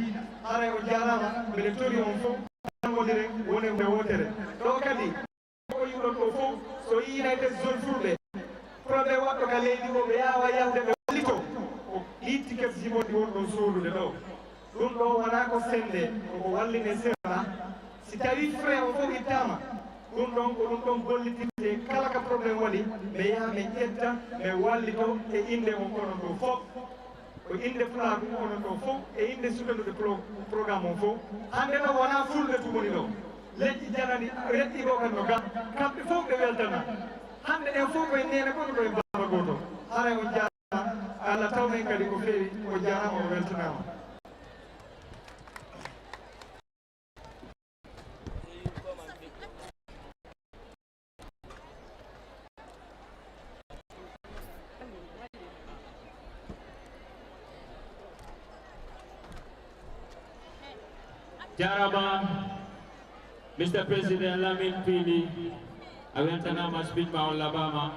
S15: haray o jarama mbiɗe tori on fof nangodiren wonen hunde wotere ɗo kadi o yiɗon ɗo fof so yi United Zone Fulɓe probléme waɗɗo ka leydi o ɓe yawa yahde ɓe wallito ko ɗi ticket jimoɗi wonɗon sohlude ɗo ɗum ɗo wona ko sende koko walline seeɗa si tawi frais o fof ittama ɗum ɗon ko ɗum ɗon gollitinde kala ka probléme waɗi ɓe yaha ɓe ƴetta ɓe wallito e inde on onon ɗo fof ko inde pulaku onon ɗo fof e inde sukanude programme on fof hande ɗo wona Fulɓe tumoni ɗo leƴƴi janani reɗɗi ɗo kan no ga kamɓe fof ɓe weltana hande en fof koye nene goto koye baba goto haray o jarama Allah taw men kadi ko feewi o jarama o weltanama
S2: Jarama, Mr. President Lamin Pili, I weltanama speech ma on labama.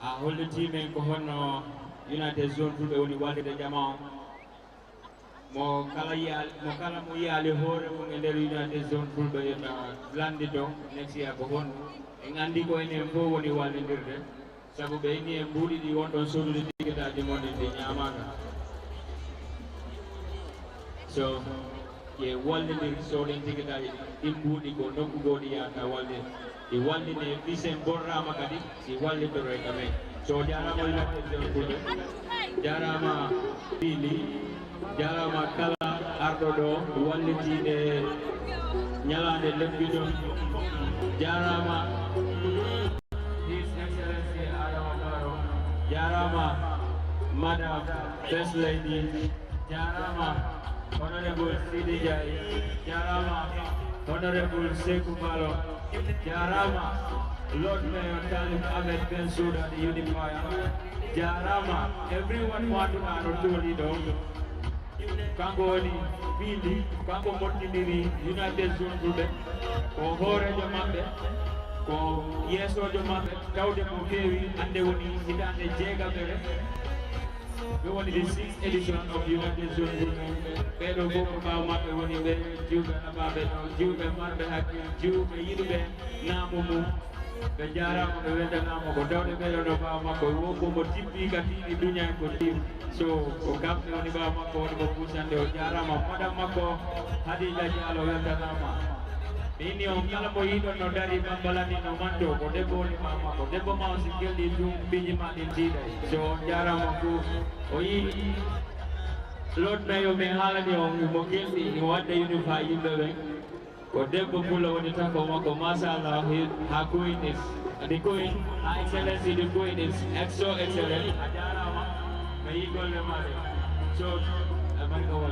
S2: A holde team ko honno United Zone Fulɓe woni wallide jama mo kala mo yiyali hoore mum e nder United Zone Fulɓe landito next year ko honno en andi ko enen fof woni wallidirde sabu ɓe inni en mbuuɗi ɗi wonɗon sohlude tigetaji mon ɗi ñamaka so ye wallidir sohlen tigetaji ɗi mbuuɗi ko nokku goɗi yata walde ɗi walline fisen borrama kadi si wallitore kamen so jarama United Zone Fulɓe jarama Pili jarama kala arɗo ɗo wallitide ñalande LEPPI DONKIN jarama His Excellency Adama Barrow jarama Madam First Lady jarama Honorable Sidi Jai jarama Honorable Sekou Malo jarama Lord Mayor Talib Ahmed Bensouda, the unifier. Jarama, everyone want to honor Toledo. Kangoli, Pili, Kango Mortiniri, United Zone Group, ko Hore Jamabe, ko Yeso Jamabe, Daude Mokewi, and they will need the Jega Bere. We want the 6th edition of United Zone Group. Pero Boko Mape, when he be Juba Nababe, Juba Marbe Haki, Juba Yube, Namumu. Bejara menewenda nama bodone belo no ba mako woko motipi katini dunia ko tim so ko kamne oni ba mako ni bokusan de jara ma pada mako hadi jalo wenda nama ini on kala mo ido no dari bambalani no mando ko debo ni mama ko debo ma sikil di dum biji ma din dide so jara mako oi Lord Mayor me hala ni on mo kelbi ni wanda unify yimbe Kodebo pula wanita koma masala her queen is the queen, her excellency the queen is exo excellent. Ajara ma may equal le mare. So abang kawal.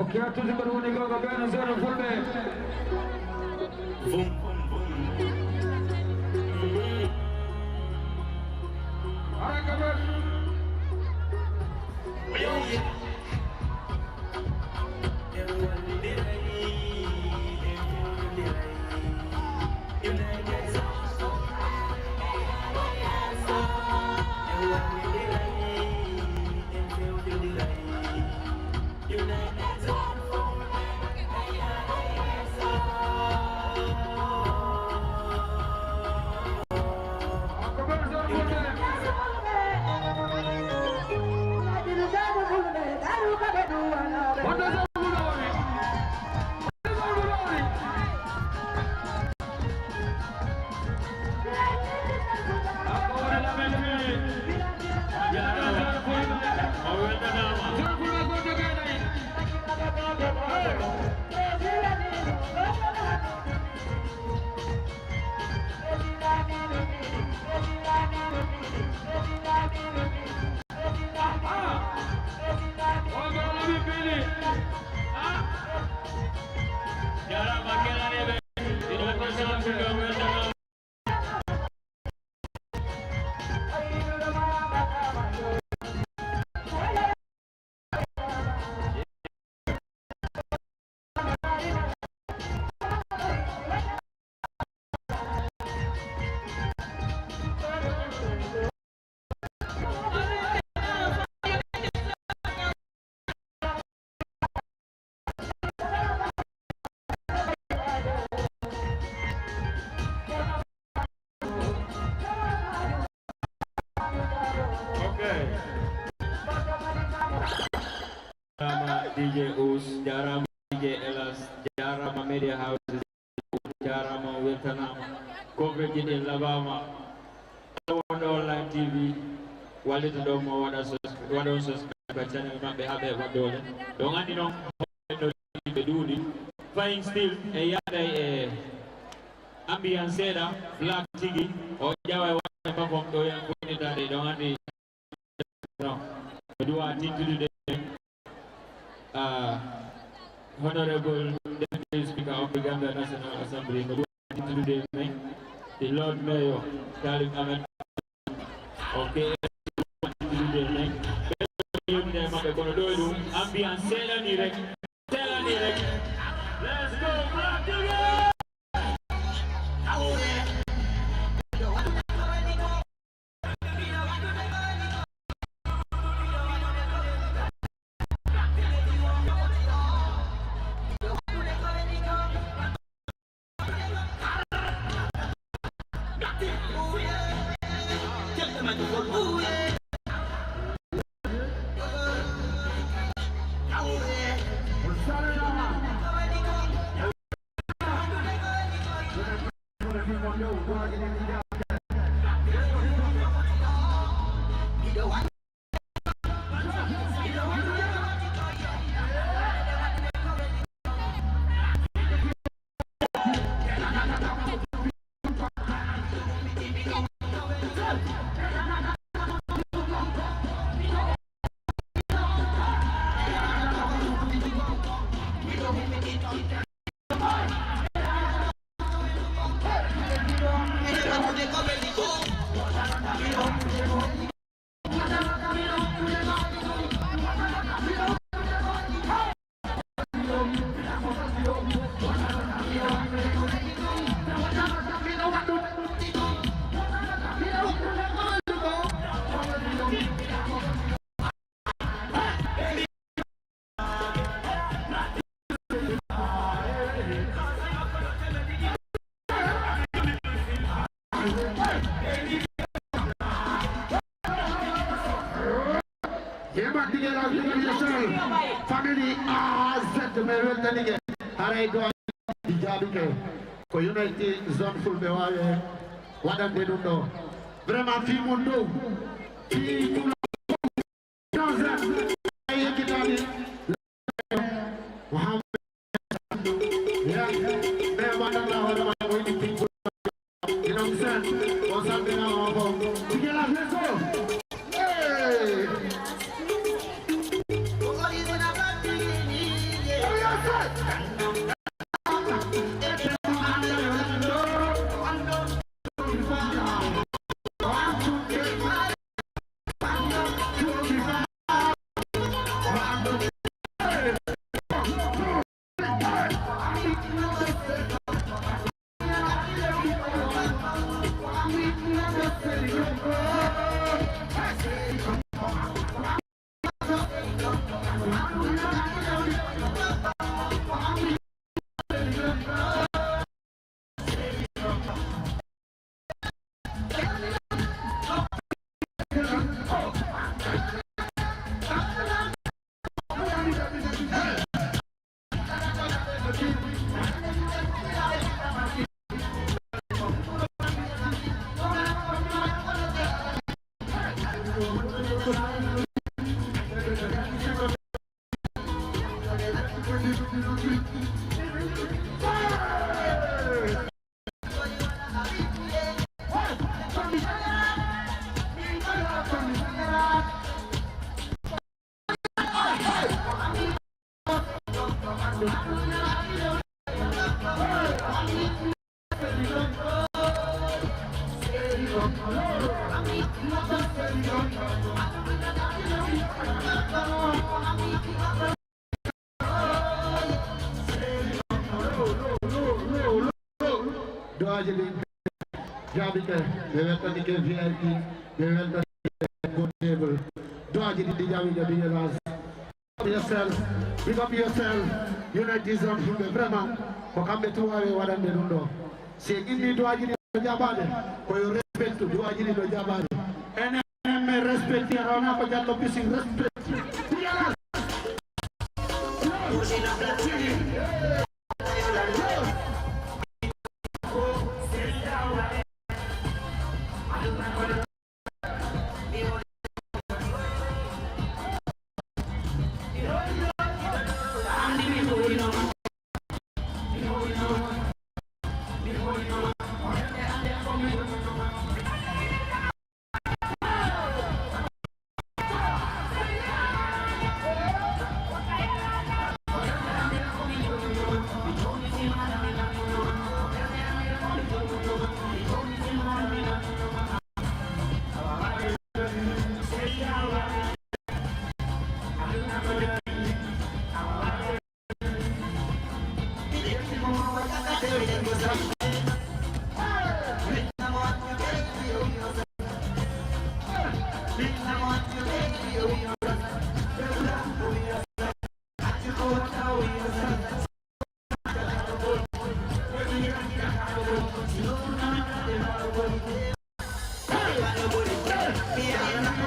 S16: Okay, tuzi baruni go gabana zero fulbe. Vum. Ara kabar.
S2: DJ Us, Jarama DJ Elas, Jarama Media Houses, Jarama Wiltanama, coverage in Alabama, online TV, Wallet Domo, what else subscribe channel, Mambe Habe, Vadole. Don't I know the duty? Flying still, a yada ambiance, black tigi, or Jawa, from Toya, they don't need. Do I need to do the Honorable Deputy Speaker of the Gambia National Assembly, the Lord Mayor, Talib Ahmed, okay, ambiance, let's go, clap together!
S17: Family set me weltanige haray do jabi ke ko United Zone Fulbe wawe wadande dum do vraiment fi mon do fi tout ay kitani Muhammad ya me wada la wada ma ko ni pingo you know what I'm saying on sambe na ko tigela leso hey Big up yourself, United Zone Fulbe, vraiment, ko kambe tu wawe wadande dum do. Se indi do ajini do jabade, ko yo respect do ajini do jabade. Ene me respect yarona ko jallo bising respect.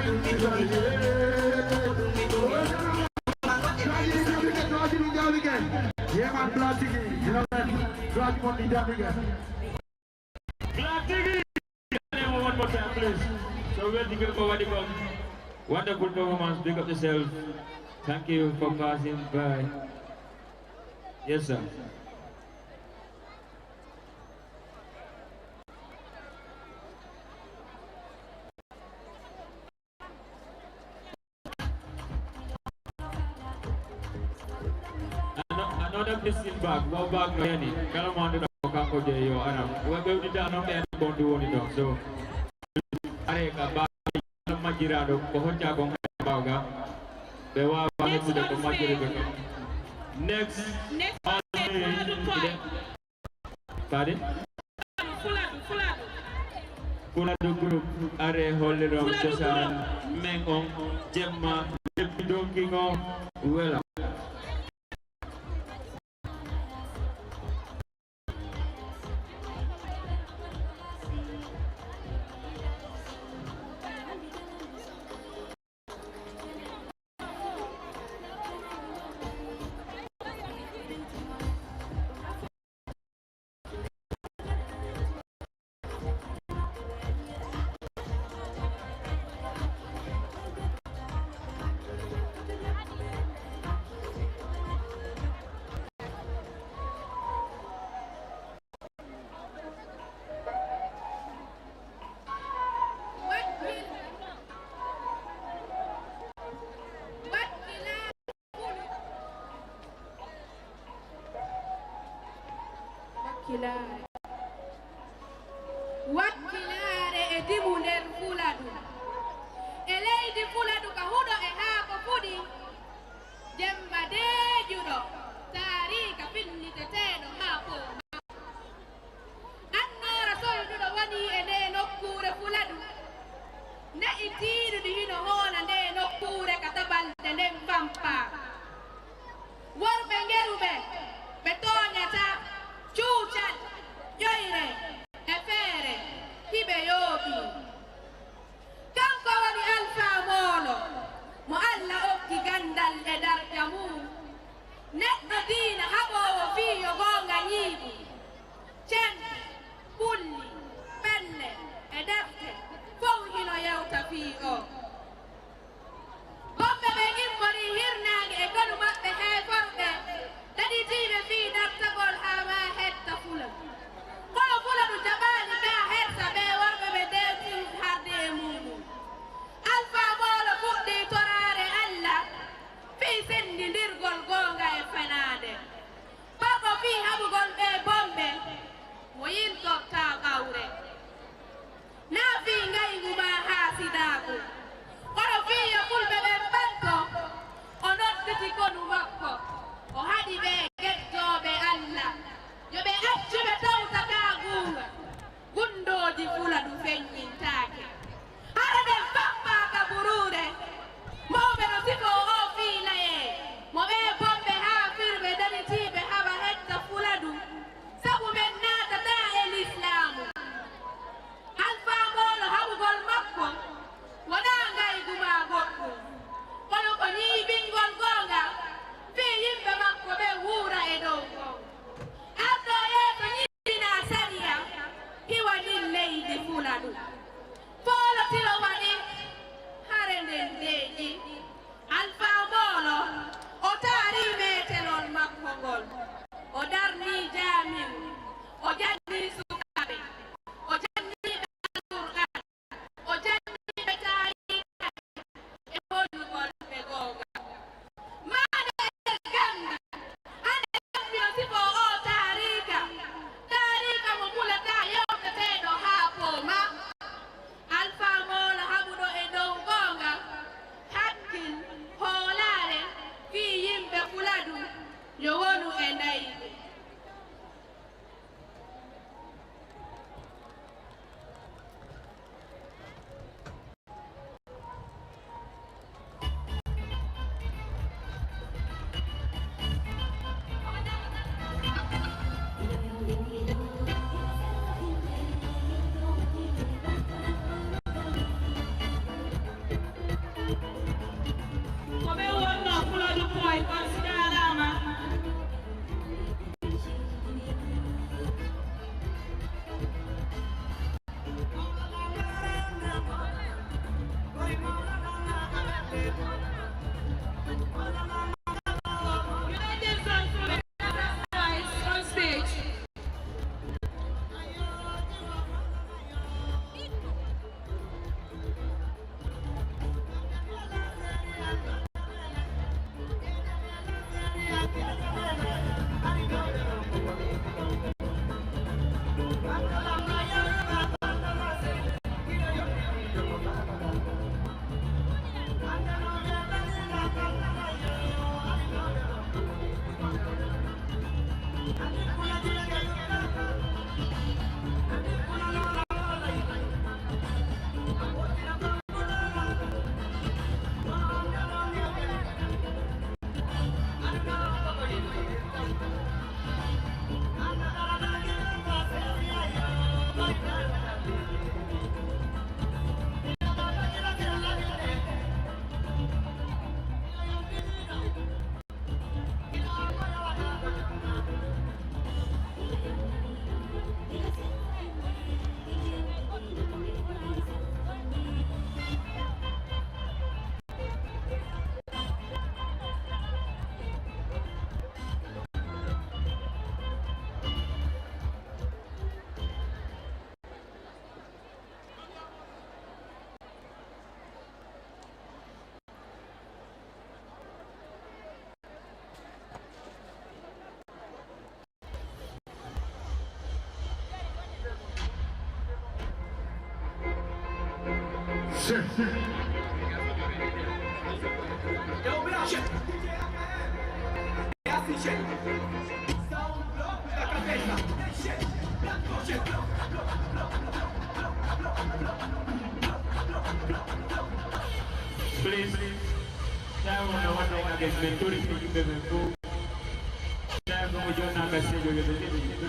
S17: Yeah, man, blood ticket. You know that? Blood money down again.
S2: Blood ticket. One more time, please. So we're thinking about the wonderful performance. Big up yourself. Thank you for passing by. Yes, sir. Another blessing bag, one bag no any. Kalau mau ada orang kau je yo anak. Wabah di dalam ni ada bondu ni dong. So, are ka bag majira do pohon jagung baga. Bewa bag tu dah majira do. Next. Pardon? Fuladu group are holy dong sesaran mengong jemma LEPPI DONKIN wela.
S18: Wakkilare e dimu nder fuladu e leydi fuladu ka huɗo e haako fuɗi jemma deejuɗo taarika finniteteɗo haako annora solduɗo woni e nde nokkure fuladu ne'itiiɗuɗi hino hoona nde nokkure ka tabalde nden fampa worɓe ngeruɓe ɓe tooñata cuucal ƴoyre e feere hiɓe yooɓi kanko woni alpha moolo mo allah okki gandal e darƴa mum neɗɗo diina haɓoowo fiiyo
S2: Please, saya mau naik ke menturi di bawah. Saya mau join ke sini juga.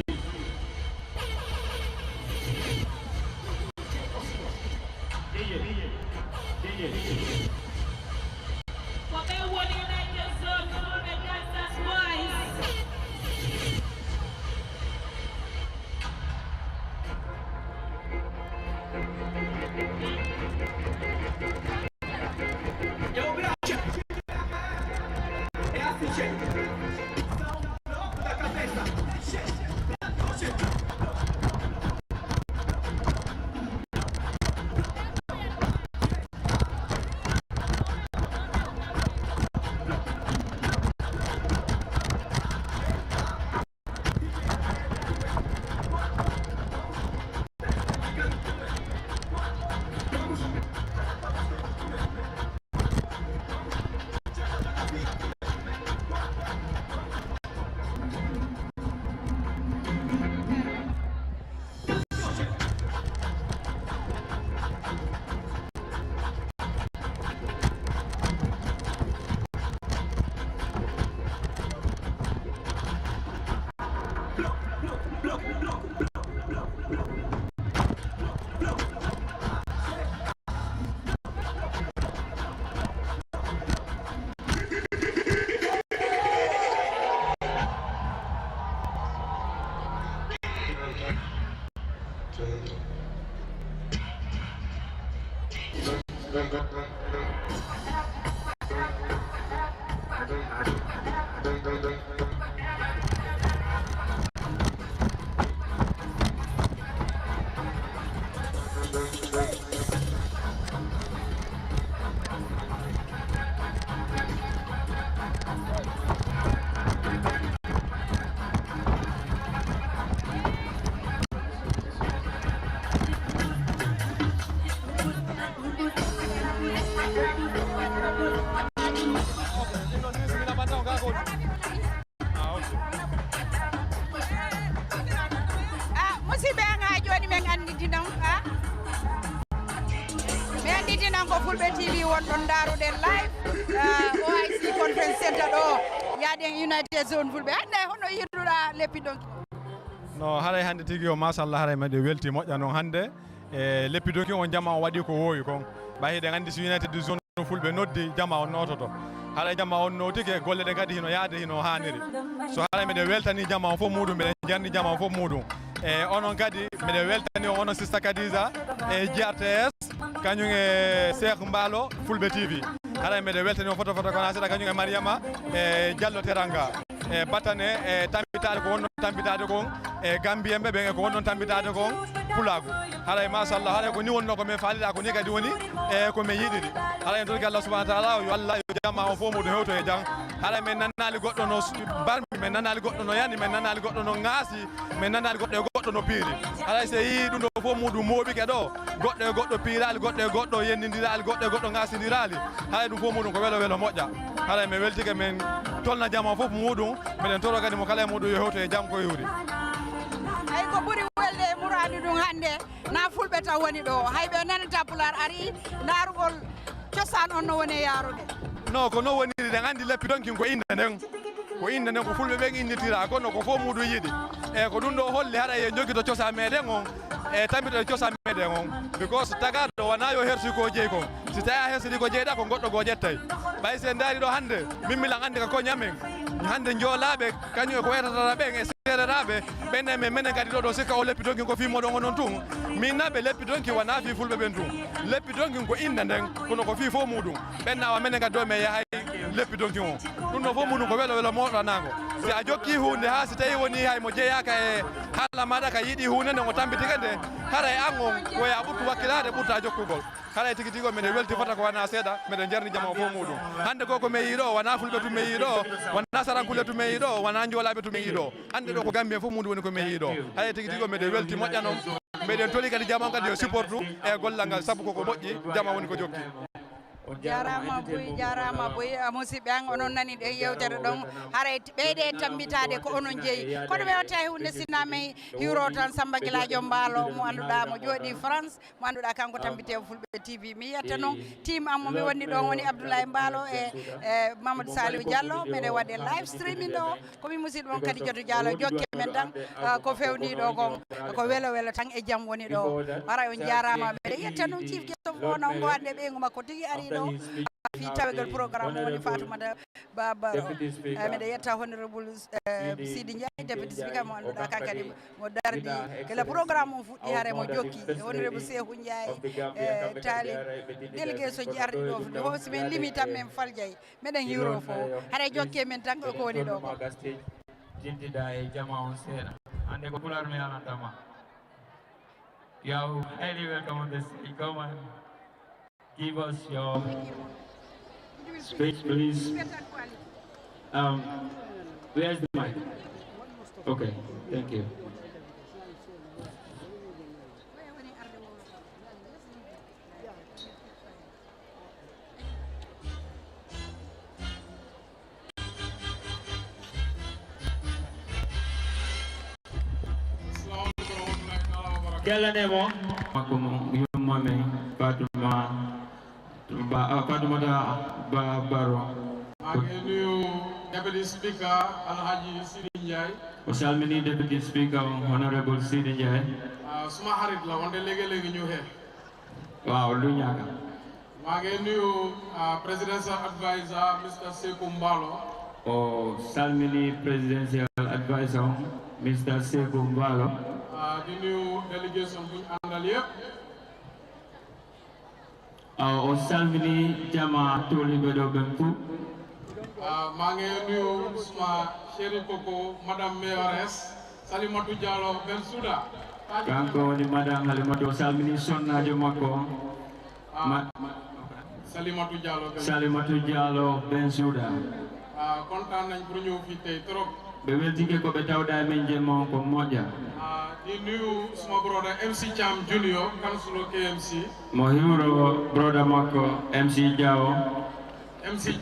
S11: FULBE TV wonɗon daruɗen live OIC conference center ɗo yaaden United Zone FULBE hande hono yirduɗa leppi donki
S19: no haray hande tigi o machallah haray mede welti moƴƴa noon hande e leppi donki on jama o waɗi ko wowi kon ɓayi ɗen andi so United Zone FULBE noddi jama on nototo haray jama on notiki e golle ɗe kadi hino yaade hino haniri so haray mede weltani jama on fof muɗum mbiɗen jarni jama on fof muɗum e onon kadi mede weltani on onon Sista Kadiza e GRTS kañum e Cheikh Mbalo FULBE TV haray mede weltani on foto kono seeɗa kañum e Mariama e Diallo Teranga e battane e tambitade ko wonnon tambitade kon e Gambiyemɓe ɓen e ko wonnon tambitade kon Pulagu haray machallah haray ko ni wonno ko min faaliɗa ko ni kadi woni e ko min yiɗiri haray en torki Allah subahana taala yo Allah yo jamma on fof muɗum hewto e jang haray min nannali goɗɗo no barmi min nannali goɗɗo no yani min nannali goɗɗo no ŋaasi min nannali goɗɗo e goɗɗo no piiri haray so yii ɗum ɗo fof muɗum moɓike ɗo goɗɗo e goɗɗo piirali goɗɗo e goɗɗo yennidirali goɗɗo e goɗɗo ŋaasidirali haray ɗum fof muɗum ko welo welo moƴƴa haray min weltike min tolna jama fof muɗum miɗen toro kadi mo kala e muɗum yo hewto e jam ko yewri
S11: ay ko ɓuuri welde e muradi ɗum hande na fulɓe taw woni ɗo hayɓe nanata pular ari darugol cosaan on no woni yarude
S19: non ko no woniri ɗen andi leppi donkin ko inde nden ko fulɓe ɓen innitira kono ko fof muɗum yiɗi e ko ɗum ɗo holli haɗa e jogui to cosa meɗen on e tambito e cosa meɗen on because tagaɗo wona yo hersi ko jeeyi kon si tawi a hersiri ko jeeyɗa ko goɗɗo go ƴettay ɓay sen daari ɗo hande min milan andi ko koñamen hande joolaɓe kañum e ko waytatata ɓen e sereraɓe ɓenne men menen kadi ɗo sikka o leppi donkin ko fimoɗon onon tun min naɓe leppi donki wona fi fulɓe ɓen tun leppi donkin ko inde nden kono ko fi fof muɗum ɓennawa menen kadi ɗo men yahay leppi donki o ɗum ɗo fof muɗum ko welo welo moɗanago si a jokki hunde ha si tawi woni hay mo jeeyaka e haala maɗa ka yiiɗi hunde nde o tambitike nde haray an on woya ɓurtu wakkilade ɓurta jokkugol haray tigi tigi o mbiɗen welti fota ko wona seeɗa mbiɗen jarni jama o fof muɗum hande ko mi yiiɗo wona fulɓe to mi yiiɗo wona sarankulle to mi yiiɗo wona joolaɓe to mi yiiɗo hande ɗo ko Gambien fof muɗum woni ko mi yiiɗo haray tigi tigi o mbiɗen welti moƴƴa noon meɗen toli kadi jama kadi yo supportu e gollal ngal sabu koko moƴƴi jama woni ko jokki
S11: jarama boy musidɓe an onon nani ɗen yewtere ɗon haray ɓeyde tambitade ko onon jeeyi kono ɓe watta e hunde sinnamen hiwro tan Samba Guiladio Mbaalo mo annduɗa mo jooɗi France mo annduɗa kanko tambite Fulɓe TV mi yetta noon team am momi wonni ɗon woni Abdoulaye Mbaalo e Mamadou Saliou Diallo meɗe waɗe live streaming ɗo komi musidɗo on kadi Joto Diallo jokke men tan ko fewni ɗo kon ko welo welo tan e jaam woni ɗo haray on jarama meɗe yetta noon chief guest of honor ngo hande ɓeygu makko tigui ari ɗo fi tawegol programme woni Fatoumata Babaro meɗe yetta honorable Sidi Ndiaye député speaker mo annduɗa kankadi mo dardi kala programme o fuɗɗi haare mo jokki honorable Cheikhou Ndiaye Talib délégué so jardi ɗo ho simen limi tan men faljay meɗen hiwro fo haare jokke men tan ko woni ɗo ko
S2: jintida e jama on seeɗa hande ko pular mi alantama you are highly welcome on the stage. Come and give us your speech, please. Where's the mic? Okay, thank you. Kella nemo makum yummame Fatoumata Baro
S20: Deputy Speaker Alhaji Sidi Ndiaye
S2: o salmini Deputy Speaker Honorable Sidi Ndiaye
S20: suma xarit la wonde léegi ñu he
S2: waaw lu ñaaka
S20: maa ngi nuyu Presidential Advisor Mr. Sekou Mbalo
S2: o salmini Presidential Advisor Mr. Sekou Mbalo
S20: di nuyu délégation bu ñu àndal yépp
S2: o salmini jama toliɓe ɗo ɓen fof
S20: maa ngi nuyu suma chéri koko Madame Mayoress Salimatu Diallo Ben Souda
S2: kanko woni Madame Halimatu o salmini sonnajo makko Salimatu Diallo Ben Souda
S20: kontaan nañ pour ñëw fii tey trop
S2: ɓe weltike ko ɓe tawɗa men jemma ko moƴƴa
S20: di nuyu suma broda MC Cham Junior councilor KMC
S2: mo hiwro broda makko MC Diawo MC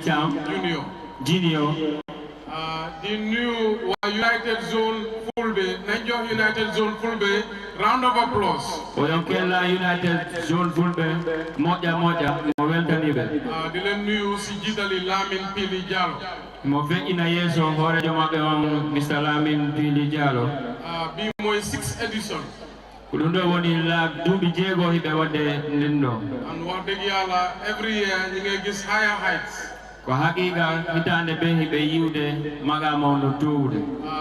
S2: Cham Junior
S20: di nuyu waa United Zone Fulbe nañ jox United Zone Fulbe round of applause
S2: oyon kella United Zone Fulbe moƴƴa mo weltaniɓe
S20: di leen nuyu si jiitali Lamine Pili Diallo
S2: mo feƴƴina yeeso hoorejo maɓɓe on Mr. Lamine Pili Diallo
S20: bi mooy 6th edition
S2: ko ɗum ɗo woni duuɓi 6 hiɓe wadde nden ɗo
S20: an wax dëgg yàlla every year ñi ngay gis higher heights
S2: ko haqiqa hitande ɓe hiɓe yiwde magama on no towde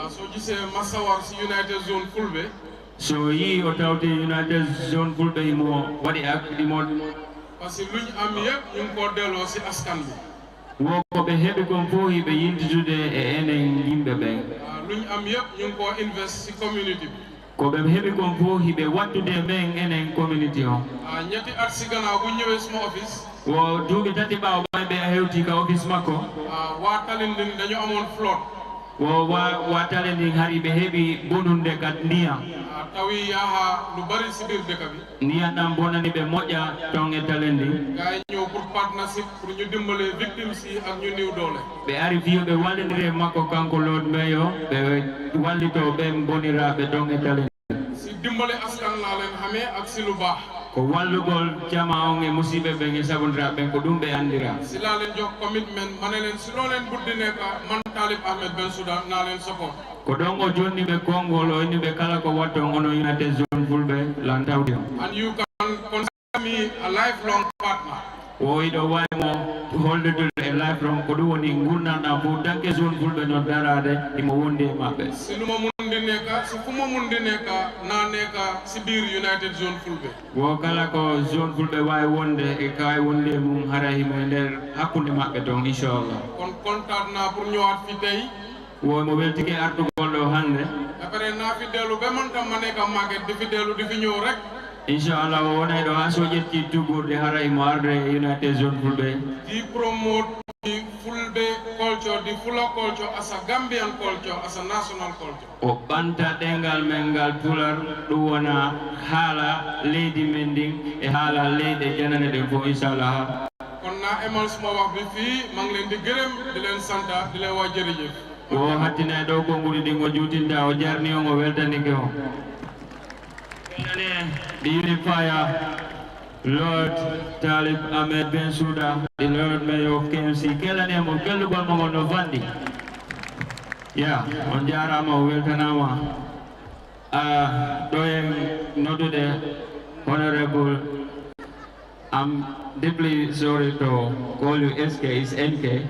S20: so gisee masawar si United Zone Fulbe
S2: so yi o tawti United Zone Fulbe imo waɗi ɗimo
S20: parce que luñ am yépp ñu ngi ko delloo si askan bi
S2: woko ɓe heɓi kon fof hiɓe yintitude e enen yimɓe ɓen
S20: luñ am yépp ñu ngi ko invest si community bi
S2: ko ɓe heɓi kon fof hiɓe wattude ɓen enen community o
S20: ñetti at si gannaaw bu ñëwee suma office
S2: wo duuɓi tati ɓaawo ɓe a hewti ka office makko
S20: waa Talinding dañu amoon flotte
S2: wo wa Talinding hari ɓe heɓi bonunde kat ndiyam
S20: tawi yaha lu bari si biir dëkk bi
S2: ndiyam ɗam bonani ɓe moƴƴa ton e Talinding
S20: gars yi ñëw pour partnership pour ñu dimbale victimes yi ak ñu niw doole
S2: ɓe ari fiyo ɓe wallidire makko kanko Lord Mayor ɓe wallito ɓen boniraɓe ton e Talinding
S20: si dimbale askan laa leen xamee ak si lu baax
S2: ko wallugol jama on e musiɓe ɓen e sabondiraɓe ɓen ko ɗum ɓe andira
S20: si laa leen jox commitment ma ne leen si loo leen buddi nekk man Talib Ahmed Ben Souda naa leen support
S2: ko ɗon o jonni ɓe konngol o inni ɓe kala ko watton ono United Zone Fulbe lan tawdi on
S20: and you can consider me a lifelong partner
S2: o iɗo waymo hollude e lifelong ko ɗum woni gurnanɗam fof tanke Zone Fulbe no darade imo wondi e maɓɓe
S20: si luma mundi nekka si fuma mundi nekka naa nekka si biir United Zone Fulbe
S2: wo kala ko Zone Fulbe wawi wonde e kawi wonde mum hara himo e nder hakkude maɓɓe toon inchallah
S20: kon kontaan naa pour ñëwaat fi tey
S2: wo mo weltike artugol ɗo hannde
S20: après naa fi dellu ba man tam ma nekka market di fi dellu di fi ñëw rek
S2: inchallah o wonay ɗo ha so ƴetti tugurde hara imo arde United Zone Fulbe
S20: di promote the Fulbe culture the Fula culture as a Gambian culture, as a national culture.
S2: O banta dengal mengal pular duwana hala lady mending e hala lady janane de fo inshallah.
S20: Kon na emal suma wax bi fi mang leen di gërëm di leen santa di leen wa jërëjëf.
S2: O hatina do ko ngudi dingo jutinda o jarni o weltani ko. The unifier Lord Talib Ahmed Bensouda, the Lord Mayor of KMC, Kelane mo kelubal mo Novandi. Yeah, on jarama weltanama. Doyen notude Honorable, I'm deeply sorry to call you SK, is NK.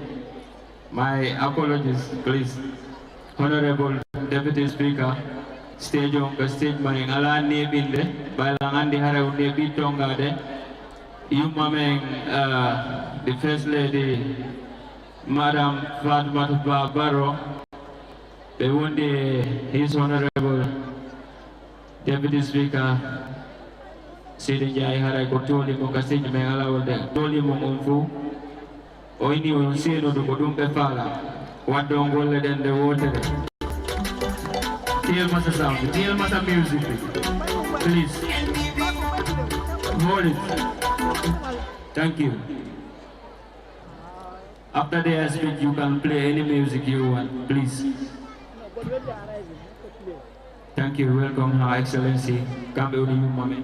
S2: My apologies, please. Honorable Deputy Speaker, stage on the stage maning ala ne binde balangan di haraw ne bitonga de yumameng the First Lady Madam Fatma Baro be wonde His Honorable Deputy Speaker Sidi Jai haray ko toli ko kasij me ala wonde toli mo onfu o ini on seno do ko dum be fala waddo golle den de wotere. Deal masa sound, deal masa music, please. Hold it. Thank you. After the speech, you can play any music you want, please. Thank you. Welcome, Her Excellency. Come over to you, Mommy.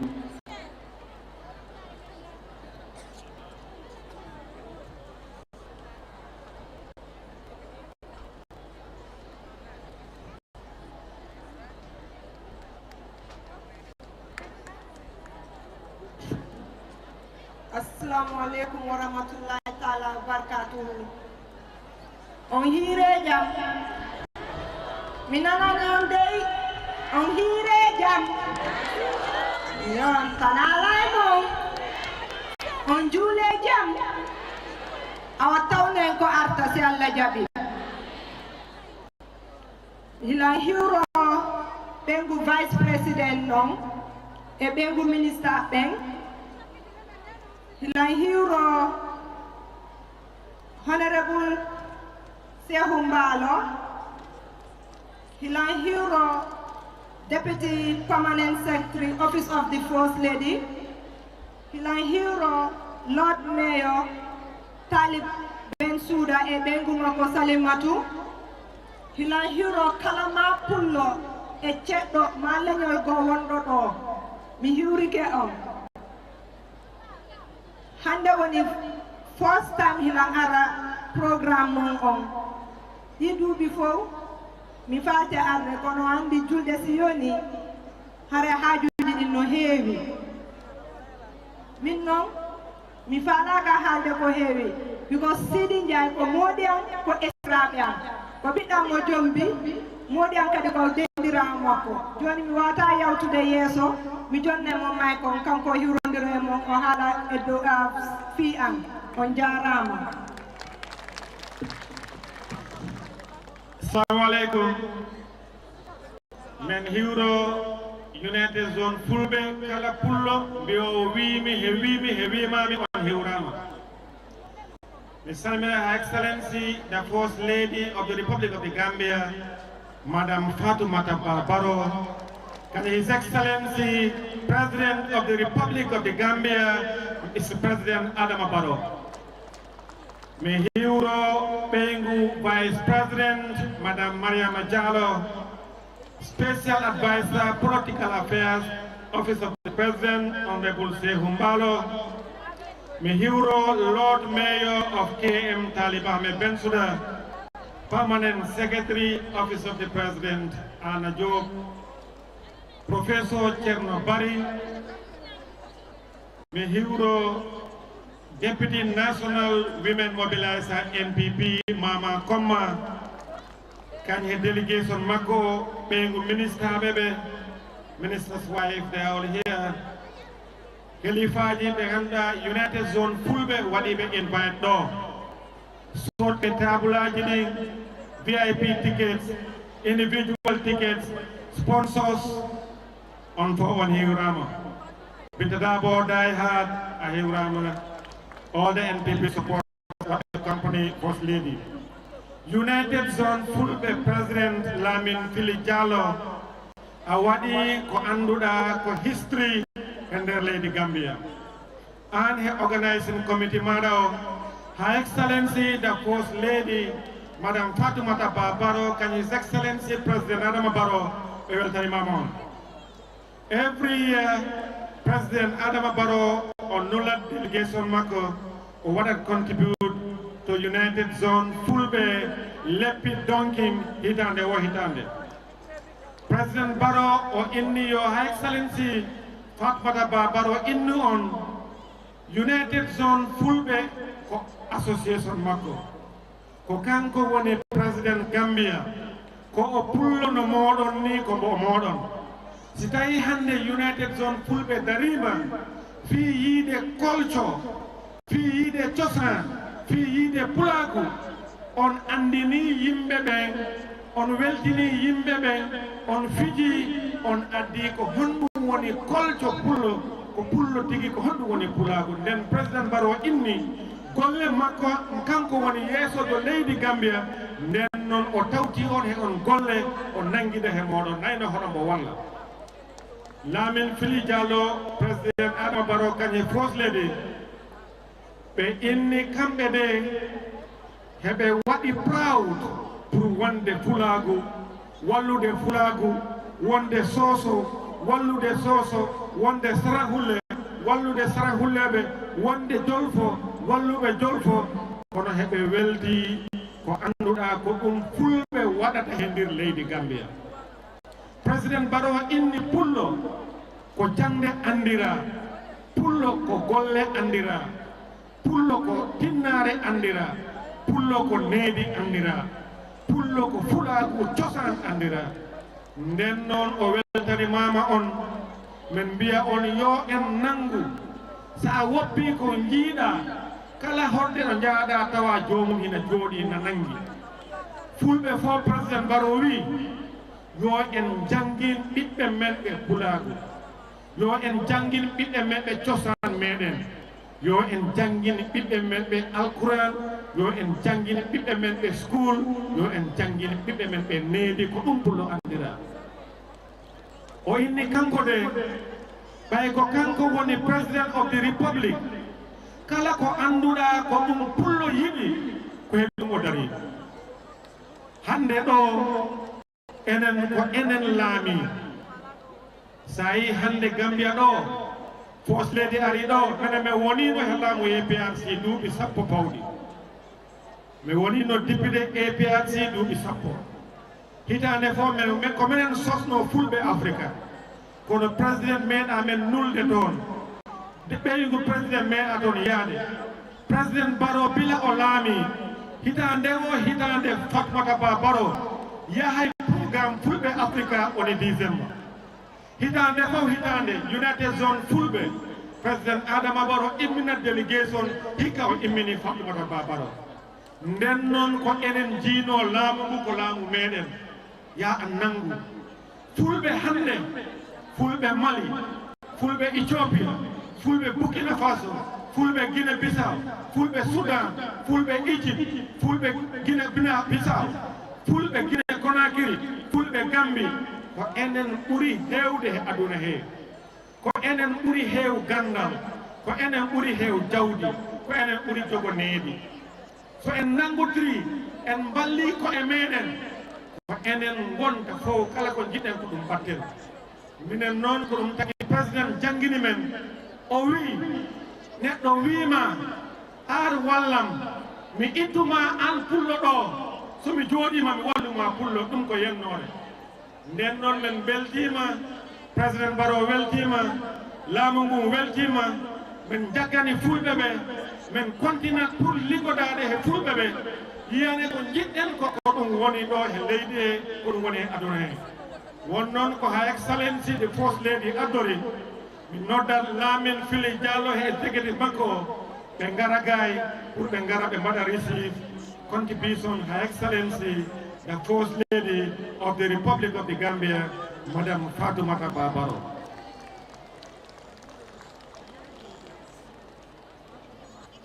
S21: Assalamualaikum warahmatullahi taala wabarakatuh. On hire jam. Minana nyondei. On hire jam. Yon tanalai mo. On jule jam. Awatau ko arta si Allah jabi. Hilang hero bengu vice president nong. E bengu minister beng. Hilang hero Honorable Sehumbalo, Hilang hero Deputy Permanent Secretary, Office of the First Lady, Hilang hero Lord Mayor Talib Bensouda e Bengumako Salimatu, Hilang hero Kalama Pullo e Chetto Malenyol go wondo do mi hiurike on. Hande woni first time hilang ara programme on yidu before mi faate arde kono andi julde siyoni hare hajuji din no heewi min non mi faalaga haalde ko heewi because Sidi Njai ko modian ko islamian ko biddam mo jombi modian kadi ko dendira makko joni mi wata yawtude yeso mi jonne mo may kon kanko hiwrondiro e mon o haala e dow fi an on jarama.
S14: Assalamu alaikum. Men hiwro United Zone Fulbe kala pullo mbi o wiimi he wiimami on hiwrama. Mi salmina Her Excellency the First Lady of the Republic of the Gambia, Madam Fatoumata Baro, and His Excellency President of the Republic of the Gambia, Mr. President Adama Barrow. Mehiro Pengu Vice President, Madam Maria Majalo, Special Advisor, Political Affairs, Office of the President, Honorable Sehumbalo, Mehiro Lord Mayor of KM Talib Ahmed Bensouda, Permanent Secretary, Office of the President, Anna Job, Professor Cherno Bari, Mehiro Deputy National Women Mobilizer NPP, Mama Koma, Kanye Delegation Mako, Pengu Minister Bebe, Minister's wife, they are all here. Khalifaji Beganda, United Zone Fulbe, Wadibe invite do. Sort Tabula VIP tickets, individual tickets, sponsors on for one Hiurama. Bintadabo Die Hard, a Hiurama. All the NPP support the company First Lady. United Zone Fulbe President Lamin Fili Jallow a waɗi ko annduɗa ko history e nder leydi Gambia. An he organizing committee maɗa o Her Excellency the First Lady Madam Fatoumata Baro and His Excellency President Adama Barrow weltanimama. Every year President Adama Barrow on Nulat delegation mako o waɗat contribute to United Zone Fulbe Leppi Donkin hitande o hitande. President Barrow o inni yo Her Excellency Fatoumata Baro innu on United Zone Fulbe ko association mako ko kanko woni President Gambia ko o pullo no moɗon ni ko mo moɗon si tawi hande United Zone Fulbe darima fi yiide culture fi yiide cosan fi yiide pulaku on andini yimɓe ɓen on weltini yimɓe ɓen on fiji on addi ko honɗum woni culture pullo ko pullo tigi ko honɗum woni pulaku nden President Barrow inni golle makko kanko woni yeesojo leydi Gambia nden noon o tawti on he on golle o nanguide he moɗon nayno hono mo walla. Lamin Fili Jallow President Adama Barrow kañe First Lady ɓe inni kamɓe de heɓe waɗi proud pour wonde fulagu wallude fulagu wonde soso wallude soso wonde sarahulle wallude sarahulleɓe wonde jolfo walluɓe jolfo kono heɓe weldi ko annduɗa ko ɗum fulɓe waɗata he nder leydi Gambia. President Barrow inni pullo ko jangde andira pullo ko golle andira pullo ko tinnare andira pullo ko needi andira pullo ko fulagu cosan andira nden noon o weltanimama on min mbiya on yo en nangu sa woppi ko jiiɗa kala horde no jaaɗa tawa jomum hina jooɗi na nangi fulɓe fo President Barrow wi yo en jangin ɓiɓɓe men ɓe pulagu yo en jangin ɓiɓɓe men ɓe cosan meɗen yo en jangin ɓiɓɓe men ɓe alquran yo en jangin ɓiɓɓe men ɓe school yo en jangin ɓiɓɓe men ɓe needi ko ɗum pullo andira o inni kanko de ɓay ko kanko woni President of the Republic kala ko annduɗa ko ɗum pullo yiɗi ko heɓum o dari hande ɗo enen ko enen laami sa yi hande Gambia ɗo First Lady ari ɗo mene mi wonino he laamu APRC duuɓi sappo pawɗi mi wonino député APRC duuɓi sappo hitande fo men ko minen sosno fulɓe Africa kono président meeɗa men nulde toon ɓeygu président meeɗa toon yaade President Barrow bila o laami hitande o hitande Fatoumata Barrow yahay programme fulɓe Africa woni 10e hitande fof hitande United Zone Fulbe President Adama Barrow immina délégation hikka o immini Fatoumata Barrow nden noon ko enen jiino laamu ngu ko laamu meɗen ya a nangu fulɓe hande fulɓe Mali fulɓe Ethiopia fulɓe Burkina Faso fulɓe Guinée Bissau fulɓe Soudan fulɓe Egypte fulɓe Guinée Bissau fulɓe Guinée Conakry fulɓe Gambie ko enen ɓuri heewde e aduna he ko enen ɓuri heew gandal ko enen ɓuri heew jawdi ko enen ɓuri jogo needi so en nangotiri en balli ko e meɗen ko enen gonta fof kala ko jiɗɗen ko ɗum batten minen noon ko ɗum tagi président jangini men o wi neɗɗo wiima ar wallam mi ittuma an pullo ɗo somi jooɗima mi walluma pullo ɗum ko yennore nden noon men beltima président Barrow weltima laamu ngu weltima min jaggani fulɓe ɓe min continue pour liggodade he fulɓe ɓe yiyane ko jiɗɗen ko ɗum woni ɗo he leydi he ko ɗum woni e aduna he won noon ko ha excellency de First Lady addori mi noddat Lamin Fili Jallow he executive makko o ɓe ngara gay pour ɓe ngara ɓe mbaɗa receive contribution ha excellency the First Lady of the Republic of the Gambia Madam Fatoumata Barrow.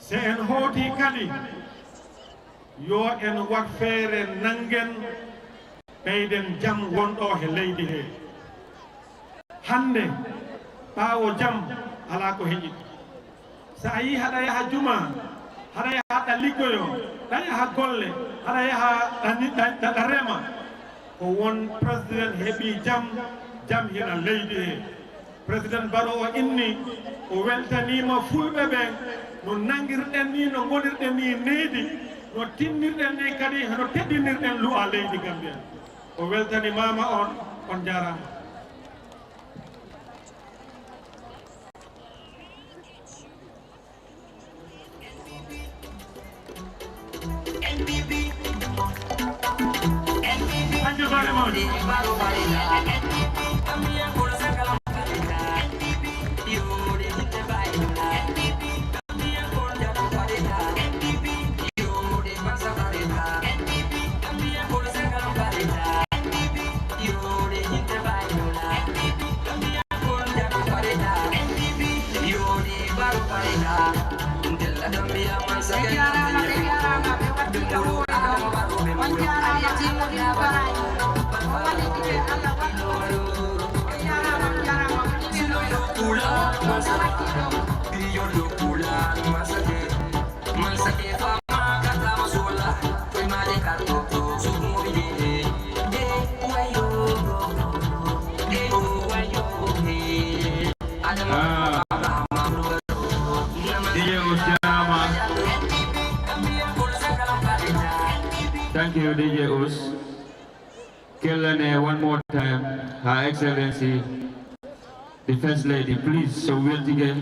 S14: Se en hooti kadi yo en wat feere nangen ɓeyden jam wonɗo he leydi he hande ɓaawo jam ala ko heƴi so a yi haɗa yaha juma haɗa yaha ɗa liggoyo ɗa yaha golle haɗa yaha ɗa rema ko won président heeɓi jam jam hina leydi he président Barrow o inni o weltanima fulɓe ɓen no nangirɗen ni no gonirɗen ni needi no tinnirɗen ni kadi no teddinirɗen lu'a leydi Gambia o weltani mama on jarama Thank you very much.
S2: Thank you, DJ Us. Kellene, one more time, Her Excellency, the First Lady, please, so we'll take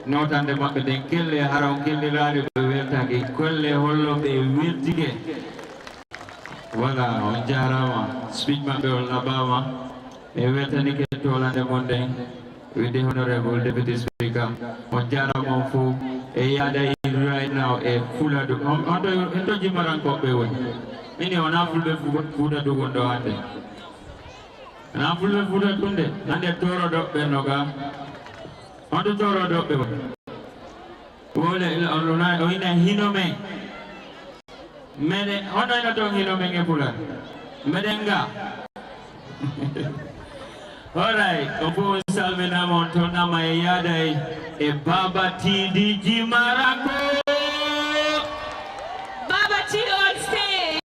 S2: note on the market. Then Kelle, Haram Kelle, Radi, we'll take Kelle, Hollow, we'll take Wala, on Jarama, speak my girl, Alabama, a we'll take all on the Monday with the Honorable Deputy Speaker, on Jarama, Fu, a yada right now, a full of the Jimaran Kope. Ini ona fulbe fuda dugondo ande. Na fulbe fuda tunde, nande toro dope noga. Onde toro dope. Wole il olona oina hinome. Mede ona ina to hinome ngepula. Medenga. Alright, opo salve na montona mayada e Baba TD Jimarako.
S10: Baba TD on stage.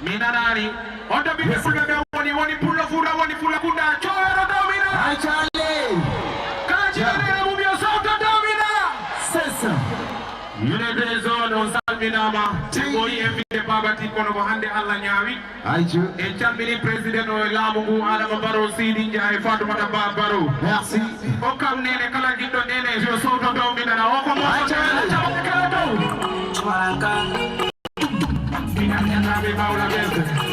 S14: Minanari, ondo bide fuga woni pulla fura woni fulla kunda choro domina. Hai Charlie. Kajira mubio sauta domina. Sesa. Yune zone on salminama. Tegoi evite baba tikono ko hande alla nyaawi. Aichu. E chambini president o lamungu Adama Barrow sidi njaay Fatoumata Ba Barrow. Merci. O kam nene kala giddo nene jo sauta domina na o ko mo. Hai Charlie. Kala do. Chuaranka. Nabi Paula Bente.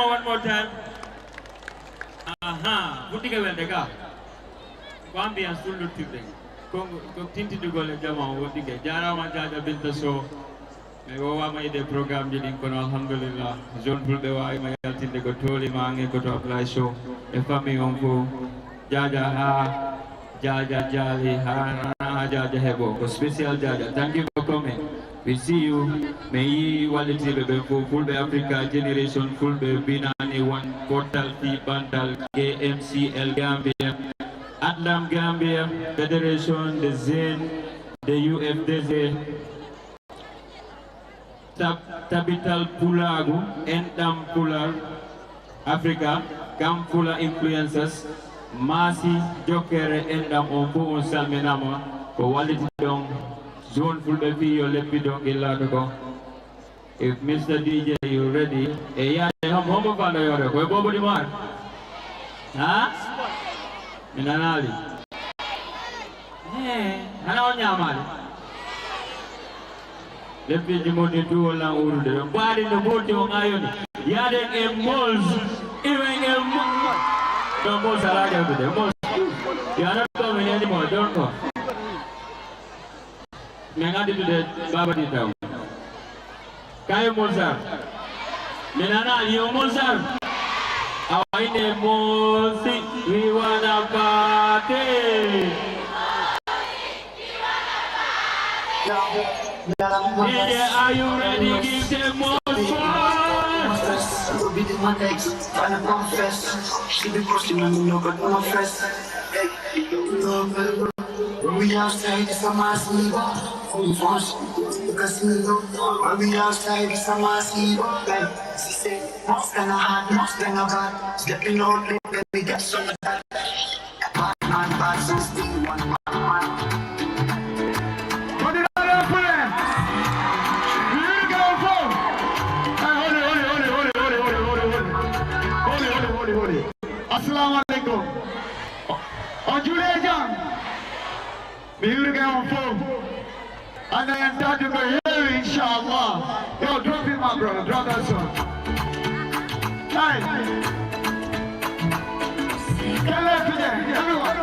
S2: One more time. Aha, putting a vendega. Bambi and Sulu Tipping. Tinti to go like Jama, what to get Jara Majaja Binta so. Megoa made the program didn't con Alhamdulillah. Zone Pulbewa, my altin the Gotoli Mange go to apply show. A family uncle Jaja Ha Jaja Jali Ha Jaja Hebo. Special Jaja. Thank you for coming. We see you. May you quality for FULBE Africa Generation FULBE Binani One Portal T Bantal KMCL Gambia Atlam Gambia Federation the Zen the UFDZ Tabital Pulagu Endam Pular Africa Gampula Influencers Masi Jokere Endam Ombu Salmenama for quality dong Zone FULBE Vio LEPPI DONKIN. If Mr. DJ, you ready? Yeah, I'm home of the other. Where Bobo the man? Huh? Minanali. Eh, ano nyaman? Lepi jimoni tu lang urude. Bari no boti mo ngayon. Yade moles. Even moles. Don't moles alaga today. Moles. You are not coming anymore. Don't go. Mengadi today. Baba di tahu. Kayo molesar. Minanali yung molesar. Awaine molsi. We wanna party. Yeah, are you ready? Give them more stress.
S1: Be the one ex, trying to confess. She be pushing on me, but no stress. We outside, it's a mass leader. Because me know, we outside, it's a mass leader. She say, what's gonna hard, what's gonna bad. Stepping out, let me get some of that. Bad, 16, one man.
S17: Assalamu alaikum. On Julia John, we will get on phone. And I am starting to go here, inshallah. Yo, drop it, my brother. Drop that song. Hey. Hello to them, everyone.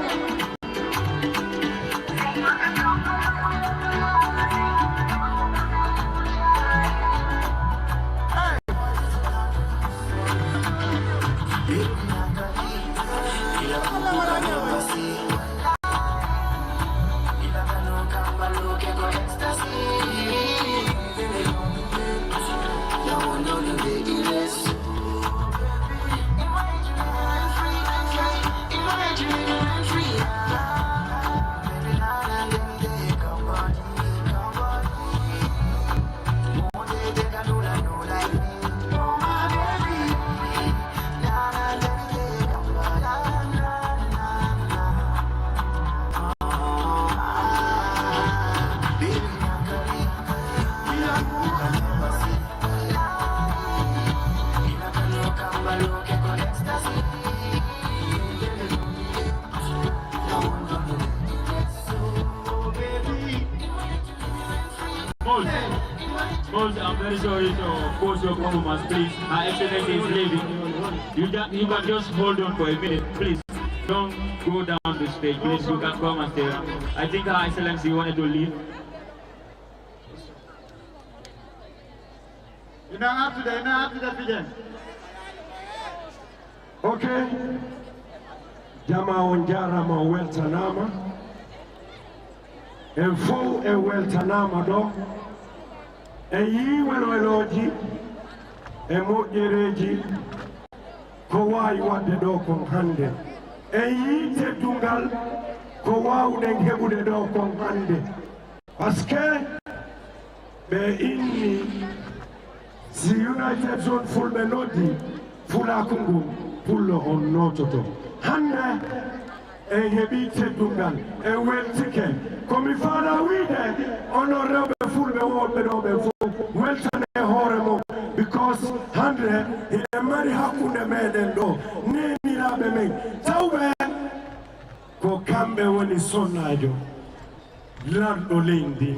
S2: I'm very sorry to pause your performance, please. Her Excellency is leaving. You can just hold on for a minute, please. Don't go down the stage, please. You can come and stay. I think Her Excellency wanted to leave.
S17: You don't have to begin. Okay. Jama onjara ma weltanama. Enfo e weltanama do. Eyi weloji e mojereji ko wayi wadde do kon hande eyi teddungal ko wawden heɓude do kon hande parce que ɓe inni si United Zone fulɓe noddi fulaku ngu pullo on nototo hande en heɓi teddungal e weltike komi faala wiide onon rewɓe fulɓe woɓɓe ɗo ɓe fof weltane hoore mum because hande ene mari hakkunde meɗen ɗo neniraɓe men tawɓe ko kamɓe woni sonnajo lanɗo leydi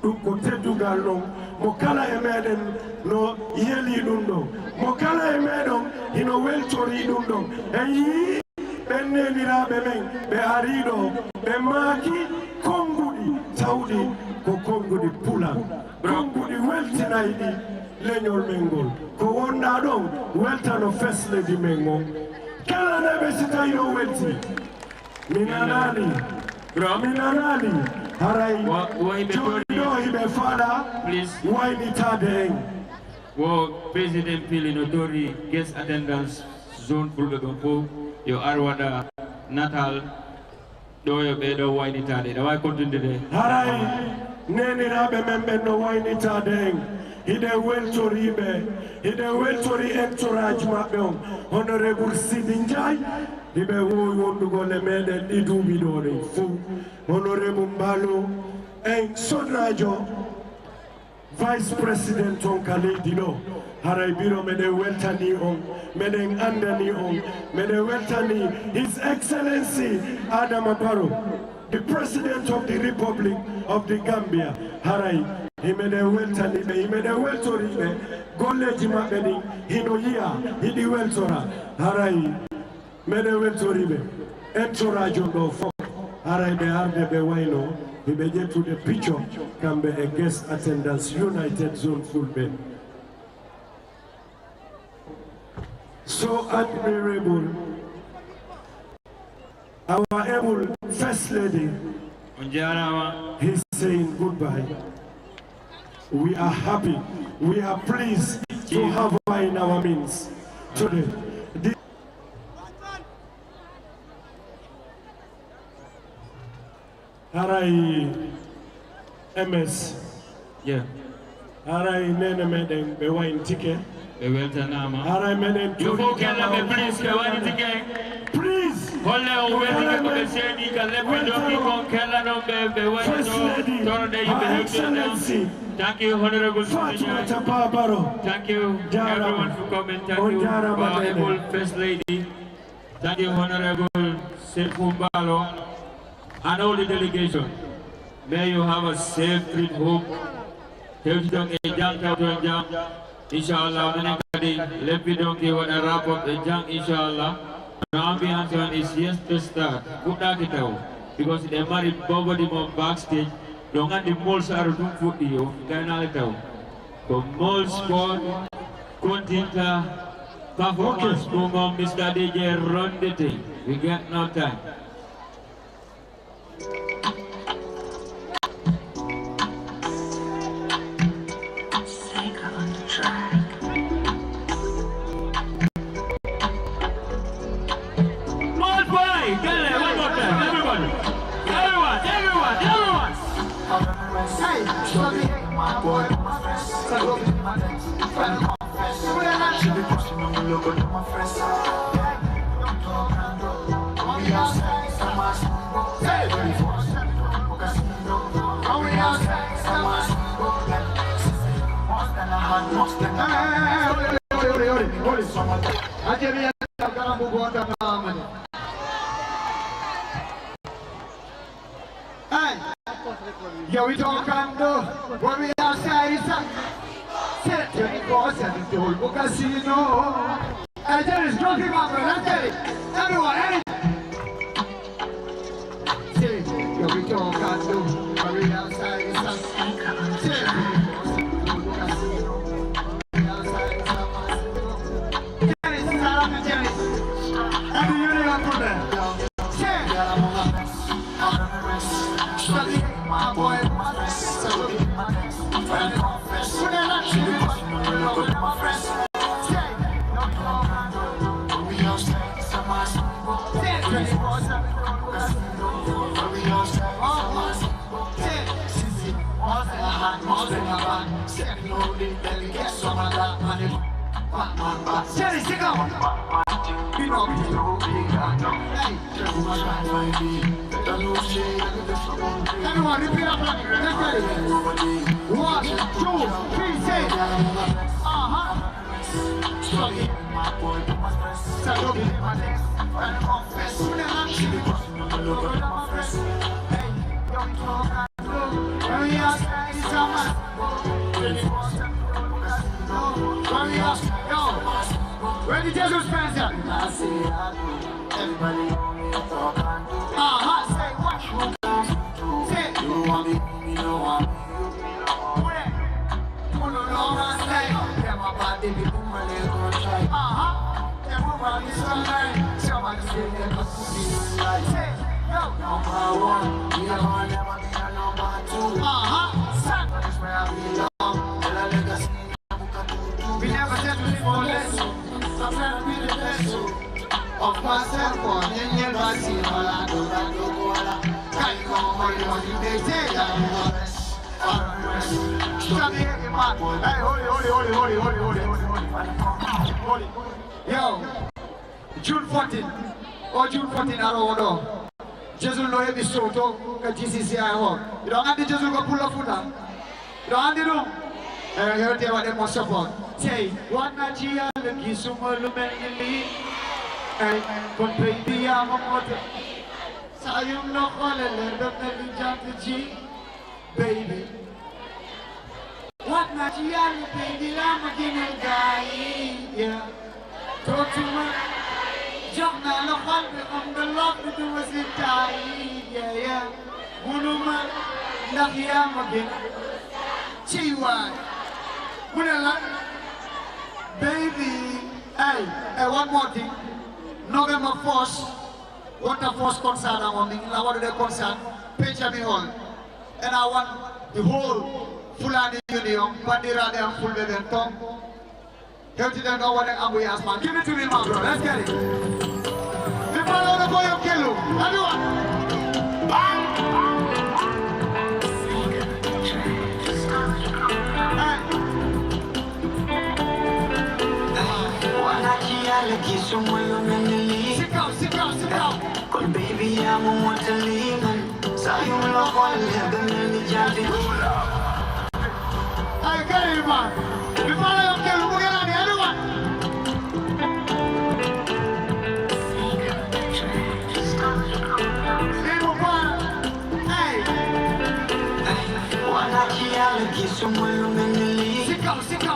S17: ɗum ko teddugal ɗon mo kala e meɗen no yeli ɗum ɗon mo kala e meɗon hino weltori ɗum ɗon e yii ɓen neniraɓe men ɓe ariɗo ɓe maaki konguɗi tawɗi ko konguɗi pulan konguɗi weltinayɗi leñol men ngol ko wonɗa ɗon weltano fesledi men on kala neɓe si tawi ɗo welti mi nanani haray joni ɗo hiɓe faɗa waynitade en
S2: wo président pili no tori guest attendance zone fulɓe ɓen fof yo ar waɗa natal ɗo yo ɓeɗo waynitade ɗa wawi continude
S17: haray neniraɓe men ɓen no waynitade en hiɗe weltori entourage maɓɓe on honorable Sidi Ndiaye hiɓe wowi wonɗugol e meɗen ɗi duuɓi ɗo ɗen fof honorable Mbalo en sonnajo
S6: Vice President on Kalidino, Haraibiro Mede Weltani on, Mede Andani on, Mede Weltani, His Excellency Adam Aparo, the President of the Republic of the Gambia, Harai, Himede Weltani, Himede Weltori, Goleji Mabeni, Hinoya, Hidi Weltora, Harai, Mede Weltori, Entourage of Fok, Harai de Arde Bewaino. We may get to the picture, can be a guest attendance, United Zone FULBE. So admirable, our able First Lady, he's saying goodbye. We are happy, we are pleased to have her in our midst today. Arai MS.
S2: Yeah.
S6: Arai nene meden be wine ticket.
S2: Be weltanama.
S6: Arai meden
S2: you go kella me please be wine ticket.
S6: Please.
S2: Holle o welike ko be sedi ka leppi donkin kon kella no be wine to toro de yimbe
S6: Excellency.
S2: Thank you, Honorable
S6: Thank you,
S2: everyone for coming. Thank you, Honorable First Lady. Thank you, Honorable Sefumbalo, and all the delegation. May you have a safe trip home. Inshallah, LEPPI DONKIN will wrap up the junk, inshallah. The ambience is just to start. Good luck, because they married Bobo backstage. Don't have the malls are doing for you, can I tell? The mall squad, Continta, performance, Mr. DJ, run the thing. We got no time.
S1: Hey, show me my boy, my friends. So go be my next friend, my friends. She be pushing on me, look at my friends. Don't talk and go. We outside, some mass. Hey, ready for us. We outside, some mass. More than a hand, more than a hand. Hold it, someone. I give you a gun, water, man. Hey. Yo, we don't come do when we outside is up. Set 24/7 to hold casino. And there is nothing about it. I tell it. Everyone, hey. Say, yo, we don't come do when we outside is up. Set 24/7 to hold casino. We outside is up. Jenny, Sarah, Jenny. And the union put there. Say, my boy, my friends, so look at my next friend, confess. When I see the question, I'm look at my friends. Say, no talk, we all say, some mass. Say, 24/7, we all say, some mass. Say, sissy, more than a hand, more than a band. Say, no, then we get some of that money. Say, stick out. We know we don't be that. Hey, just my right by me. Everyone, repeat after me. Let's get it. 1, 2, 3, say. Stop it. My boy, my friends. Stop it. My next friend, confess. When I'm shooting, look at my friends. Hey, yo, we talk and look. When we outside, it's our man. When we outside, yo. Where the Jesus Spencer? I see everybody only talk and do. Say what you say. You want me, you don't want me. You no longer say. Them about the people when they go try. Them about this online. Somebody say they got to be like. Say, yo, number 1. We are gonna never be a number 2. Son, that is where I belong. And I legacy. We never said to live for less. I'm trying to be the best of myself. For any embassy, all I do, that no water. Can't go on you they say I'm the best. Stop here, man. Hey, hold it. Yo, June 14 or June 14, I don't know. Jesus no heavy soto, ka GCC I hope. You don't have the Jesus go pull up foot. You don't have the room.
S17: heard what they must support. Say, what not here, the Kisumolu Menili, but baby, I'm a mother. So you know all a little bit of baby. What not here, baby, I'm a guy, yeah. Talk to me. Jump now, look on the love to do as it die, yeah. Munuma, Nahiam again. Chiwa. Munala, baby. Hey, one more thing. November 1st, what the first concert I want, I want the concert, Benjamin Hall. And I want the whole Fulani Union, Bandira and Fulbe and Tom. Help you know what I'm going to ask, man. Give it to me, man, bro. Let's get it. The man on the boy of Kelu. Everyone. Sit down.
S1: Baby, I'm a Montalina. So you love all the many jumping.
S17: I get it, man. The man of Kelu, look at me, everyone.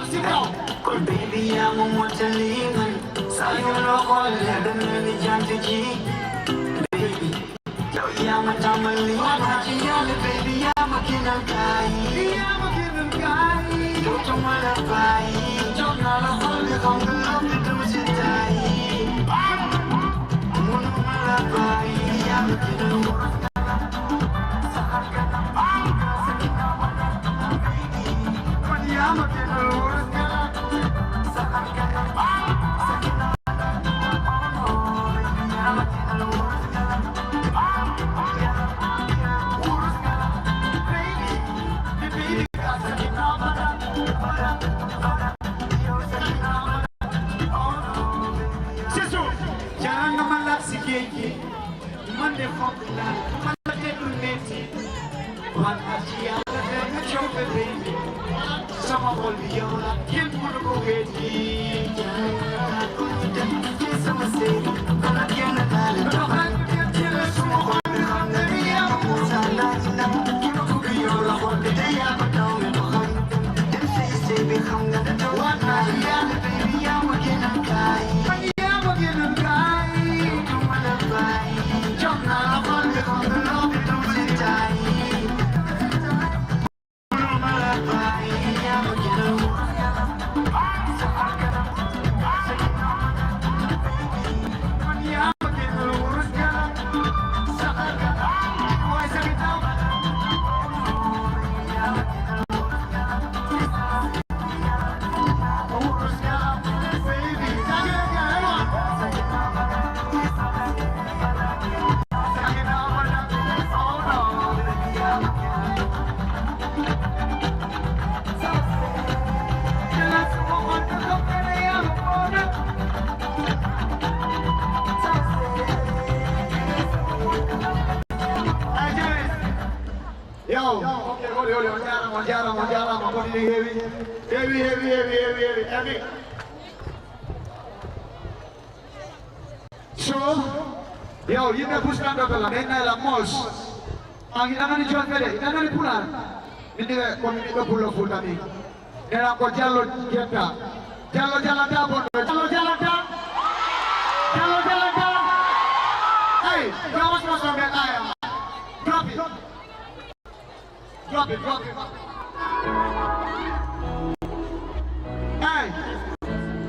S17: Sit down.
S1: Baby, I'm a Montalina. So you love all the many jumping. Baby, I'm a Tamalina. Baby, I'm a Kinnan guy. Don't you want to buy? Don't know how to come to love to do it. I'm going to buy. I'm a Kinnan
S17: Heavy. So, yo, you push down the bell, then I mos. Ang ina ni John Pele, ina ni pulan. Hindi ko minito pulo fulani. Era ko jallo jeta. Jallo da bondo. Jallo da. Hey, vamos nos a ver ahí. Drop it. Hey,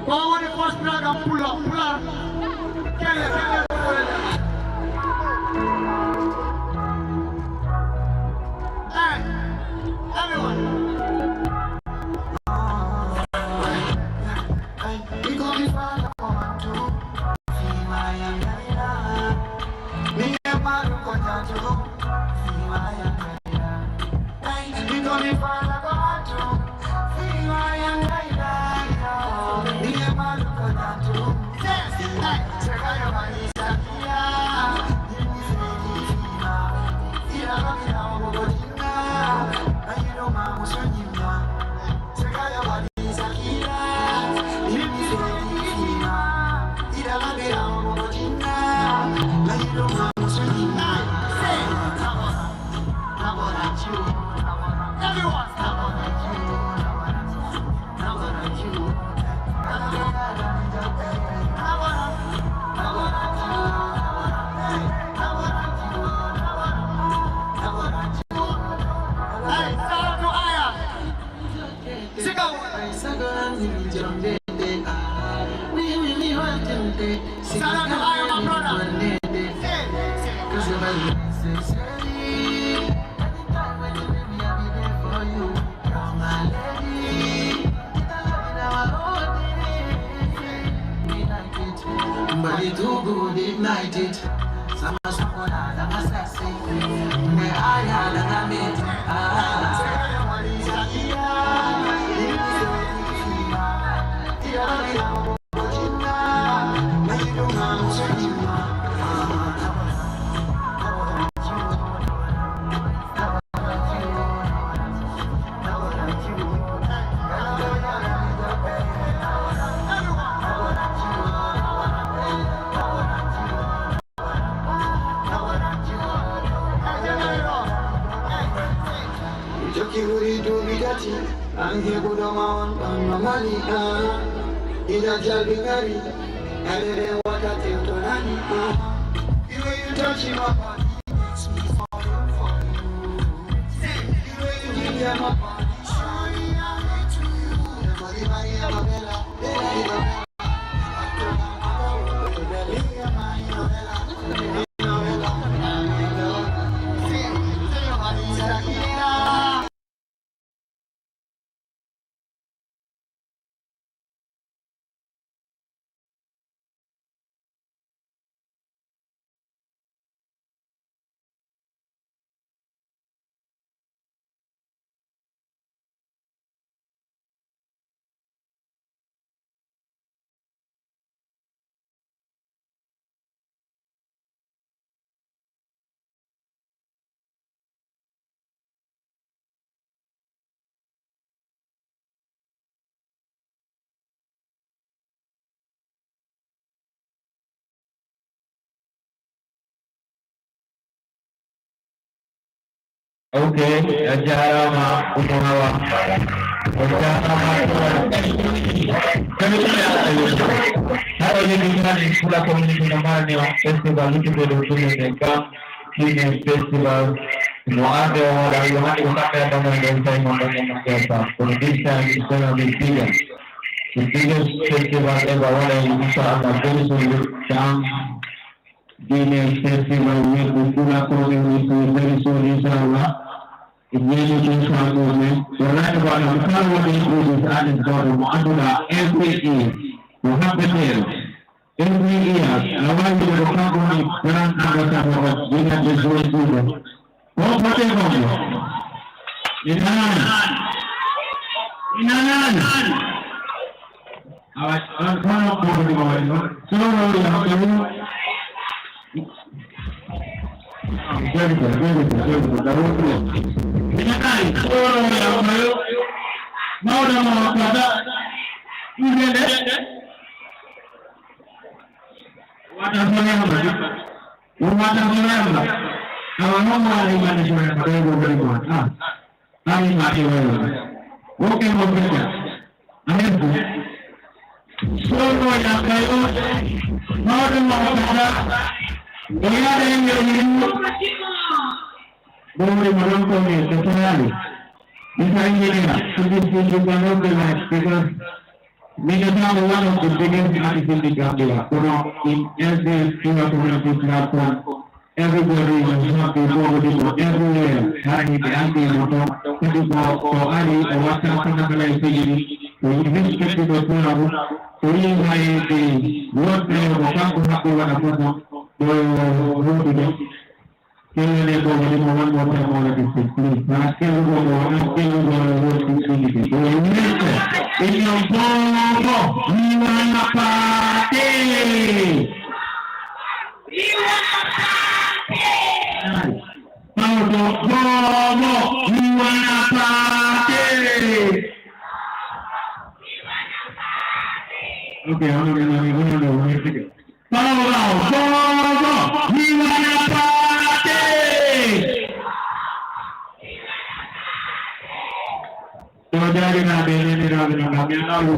S17: go on the first plug and pull up. Get it. Hey, everyone. We gon' be fine, me and my look on to see my we gon' be fine, see my me and my look on to hey, check out your money.
S1: Shout out to Lion, my brother. Cause you're very necessary. Anytime when you need me, I'll be there for you. You're my lady. Body too good, ignite it. Sama sukuna, sama sexy. Ne aya, na meet. I'm here with my money, in a jelly berry, and then what I take to Nani. The way you touch my body makes me fall for you. The way you give me my body, surely I'm into you. The body, my bella, bella.
S2: Okay, Jarama Umawa. How are you doing? Pula community namanya festival itu berlangsung dekat Keynote festival. Semua ada orang yang ada dengan desain macam biasa. Kondisi is gonna be bigger. The biggest festival ever. Orang insyaAllah very soon. Keynote festival with Pula community very soon insyaAllah. In many national movement, the right about the power of is added God of Adula every year. We have the nails. Every year, I want you to come on the grand ambassador of United States. What whatever. Inanan. I'm trying to go to the world. So, very good. Inakai, orang yang mau dah mau pada ini deh. Wadah mana lagi? Wadah mana lagi? Kalau mau lagi mana sebenarnya pada ibu beriman. Kami mati lagi. Oke mungkin. Amin tu. Semua yang kayu mau dah mau pada. Dia ada yang ini. Boleh menonton ni sesuatu. Misalnya ni lah, sedikit juga orang because Minnesota one of the biggest artists in the Gambia. So in every single community platform, everybody is happy for everywhere. Hari ini anti motor, jadi kalau hari awak akan nak jadi, ini seperti itu pun. So ini hari buat orang happy wana pun. Can you go with one more time on the please? Now, can you go on and can you go on the in your bomb, we want a party! We want a party! We want a party! Okay, I'm going to go on the we want a party! Jadi nabi ini nabi yang lalu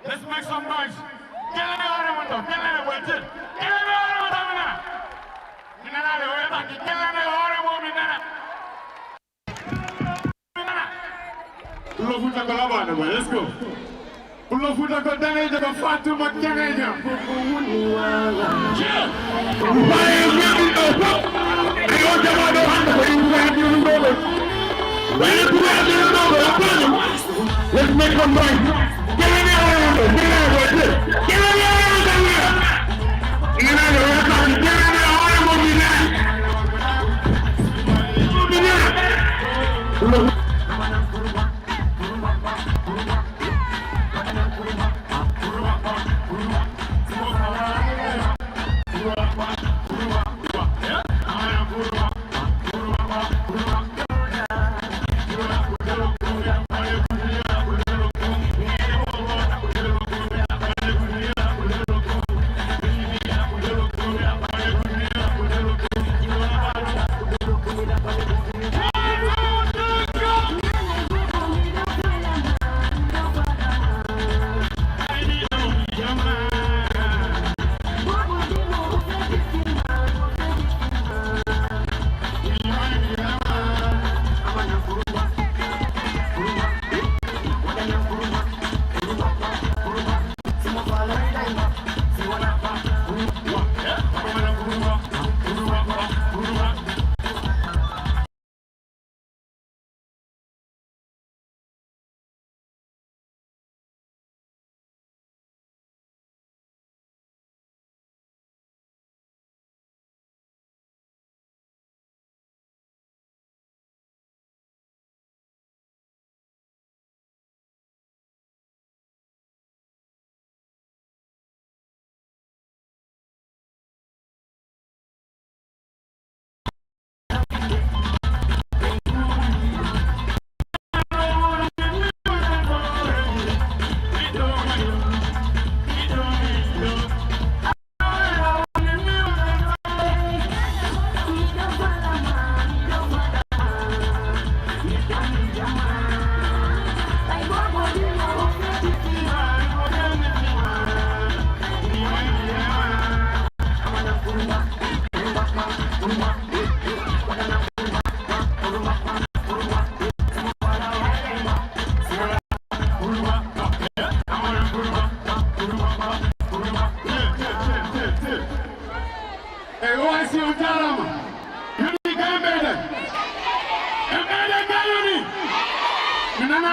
S7: Let's make some noise. Let's go. Ulofuta ko daneja ko Fatuma Keneja. Let's make some noise.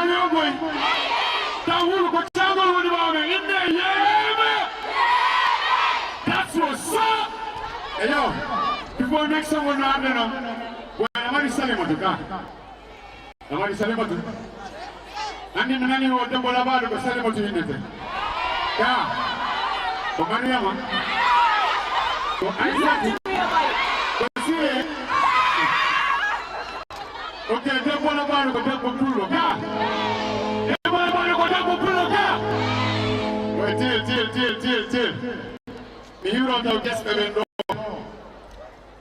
S7: Mario boy. Tawul ko tango woni baame inde yeme. That's what's up. Hey yo, before next someone no no. Boy, amari salimatu ka. Amari salimatu. Andi nani wo dembo la bado ko salimatu yinete. Ya. Ko Mariama. Ko Aisha. Ko Sire. Okay, dembo la bado ko dembo pulo ka. Dembo la bado ko dembo pulo ka. Wait, till. Mi hiro taw guest bebe do.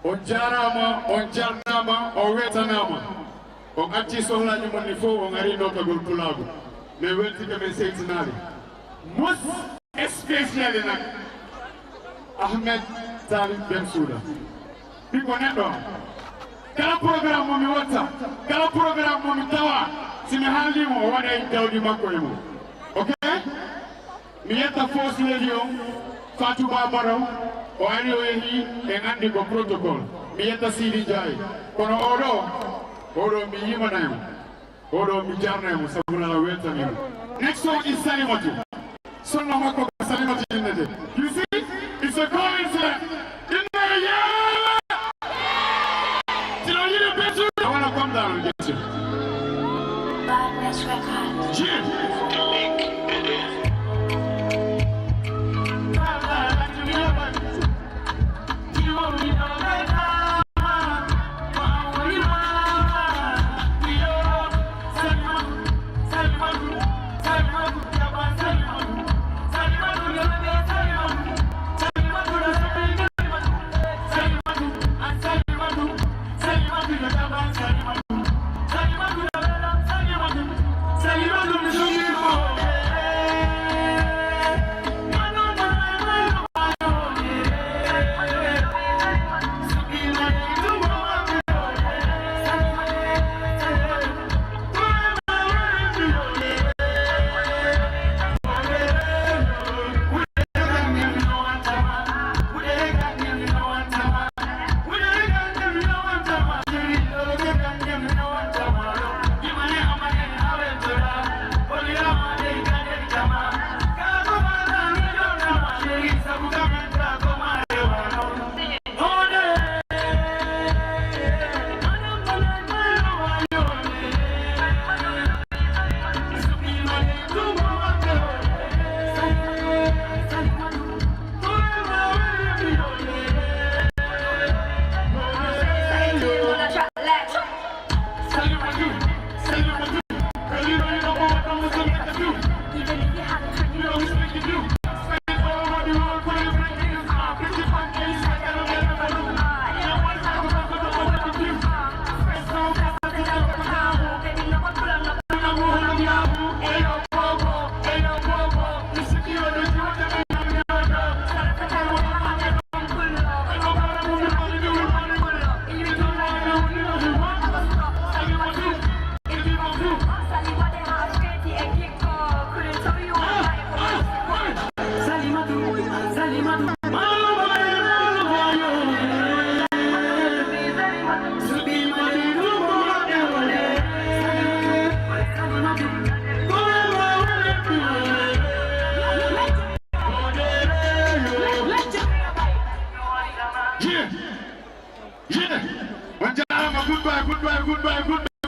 S7: On jarama, on jarnama, on wetanama. On acci sohla ñu moni fo on ari do tagul pulago. Me welti ke me seytinali. Mus especially nak Ahmed Talib Bensouda. Biko nedo. Kala programme mo mi wata, kala programme mo mi tawa, simi haldi mo wada en tawdi makko e mo. Okay? Mi yetta force legion Fatou Babaro o ari o yehi e andi ko protocol. Mi yetta Sidi Jai. Kono odo mi yimanaymo. Odo mi jarnaymo sabuna la weltami. Next song is Salimatu. Sonna makko Salimatu yinete. You see? It's a coincidence. I want to come down and get you.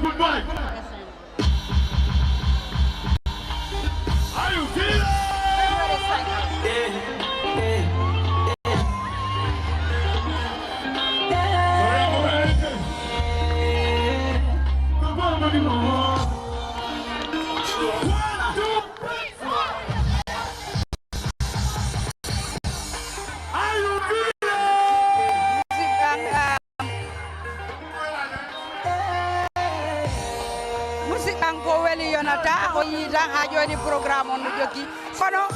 S7: Goodbye. Are you feeling?
S11: Hajoni programme on jogi kono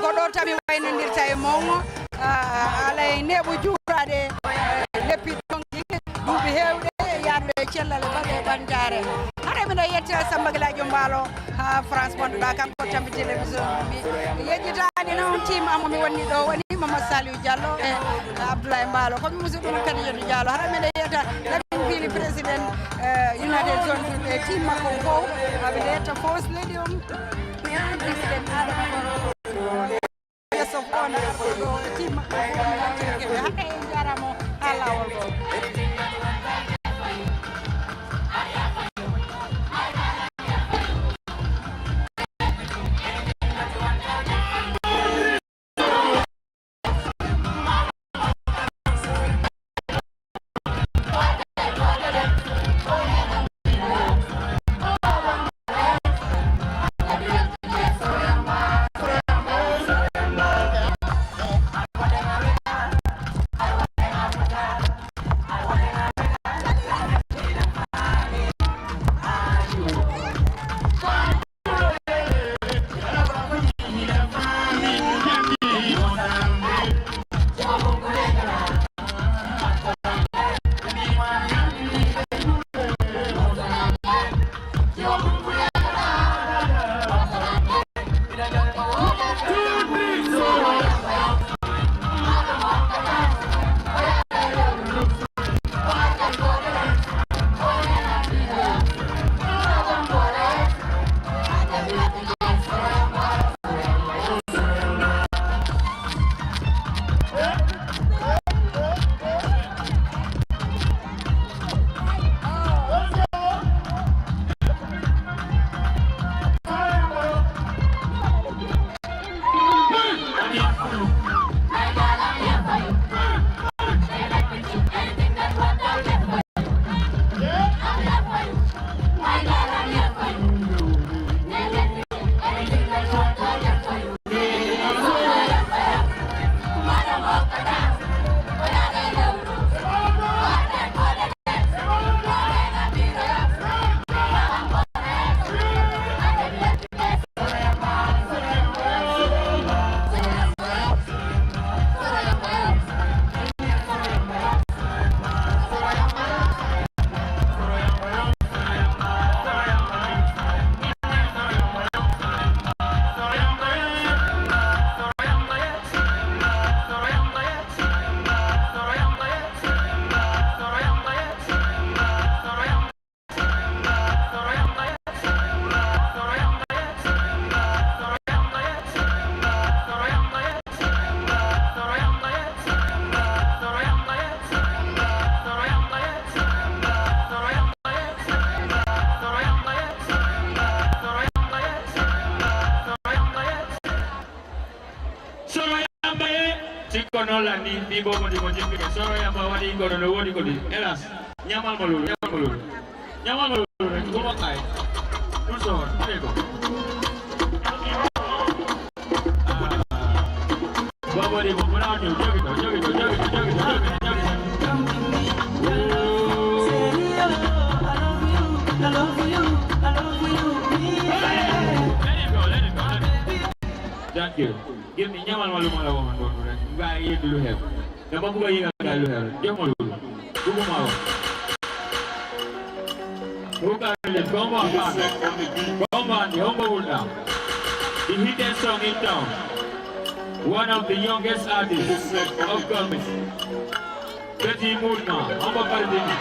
S11: godo tami waynondirta e mongo alay nebu juurade leppi donkin duubi hewde yaade cellale bade bandare hare mina yettel sambaglajo mbalo ha France bonda kanko tambi télévision mi yejitani non team amomi wonni do woni Mama Saliou Diallo e Abdoulaye Mbalo ko mi musidum kadi yodo Diallo hare mina yetta Deputy President United Zone Fulbe team Makoko abileta First Lady President Adam yes of honor team Makoko jaramo halawol go
S2: Bibo mo di ko jimpi ke soro ya bawa di ko no wodi ko di elas nyamal malulu ko makai so ko bawa di ko na ni jogi I love you let it go thank you give me nyamal malu woman Gak iya dulu ya. Kenapa buka iya nggak dulu ya? Dia mau dulu. Gue mau. Bukan lihat Komba Unda. The hittest song in town. One of the youngest artists of Gombe. Betty Mudma. Komba Kardini.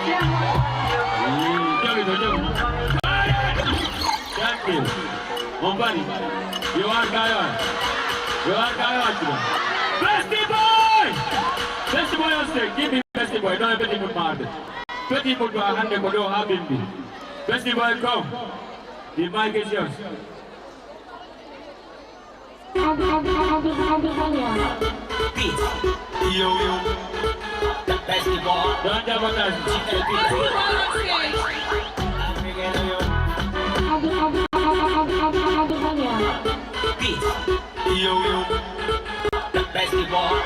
S2: Jom. Thank you. Mombari. You are Gayon. Bestie boy on stage, give me Bestie boy, don't have Betty Mood Martin. Betty Mood will hand the Kodo Habimbi. Bestie boy, come. The mic is yours. Yo. Bestie boy. Don't have a nice. Yo. Bestie boy.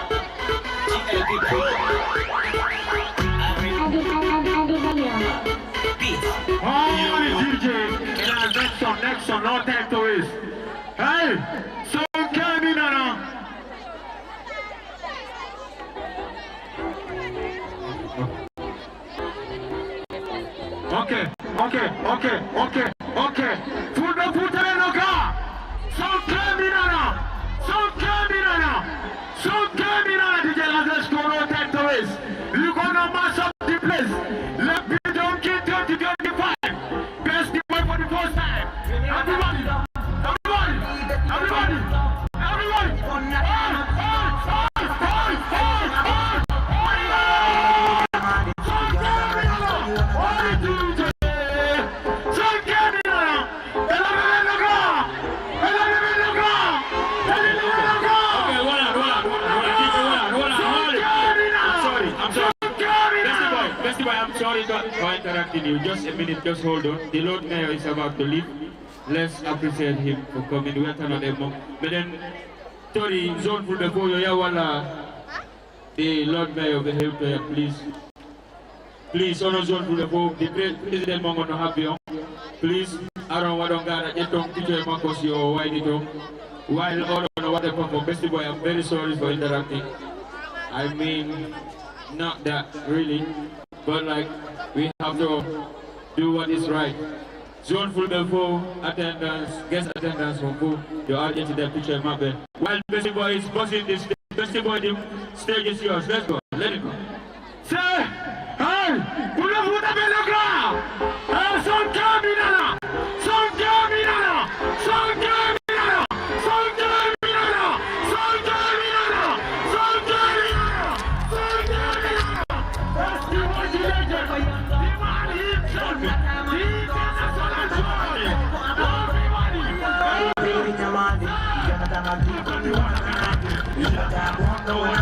S6: Holy DJ, next song, no time to waste. Hey, so coming now. Okay. Put in the car. So coming now. DJ, let's go, no time to waste. You gonna mash up the place. Let me don't
S2: continue. Just a minute, just hold on. The Lord Mayor is about to leave. Let's appreciate him for coming. Welcome on them. But then, Tori, zone for the boy, the Lord Mayor of the Hill Player, please. Please, on zone for the boy, the President Mongono Happy. Please, Aaron Wadongara, Jetong, Teacher Makosi, or Waidito. While all on what for Best Boy, I'm very sorry for interrupting. I mean, not that really, but like, we have to do what is right. Zone full before attendance, guest attendance from full, the audience in the picture map. While Best Boy is bossing this stage, Best Boy, the stage is yours. Let's go, let it go.
S7: Say, hey, pull up with the bellogra. Son Caminana, Son Caminana, Son Caminana, Son Caminana, Son Caminana, Son Caminana, Son Caminana. That's the one you legend. The man himself, the international joy.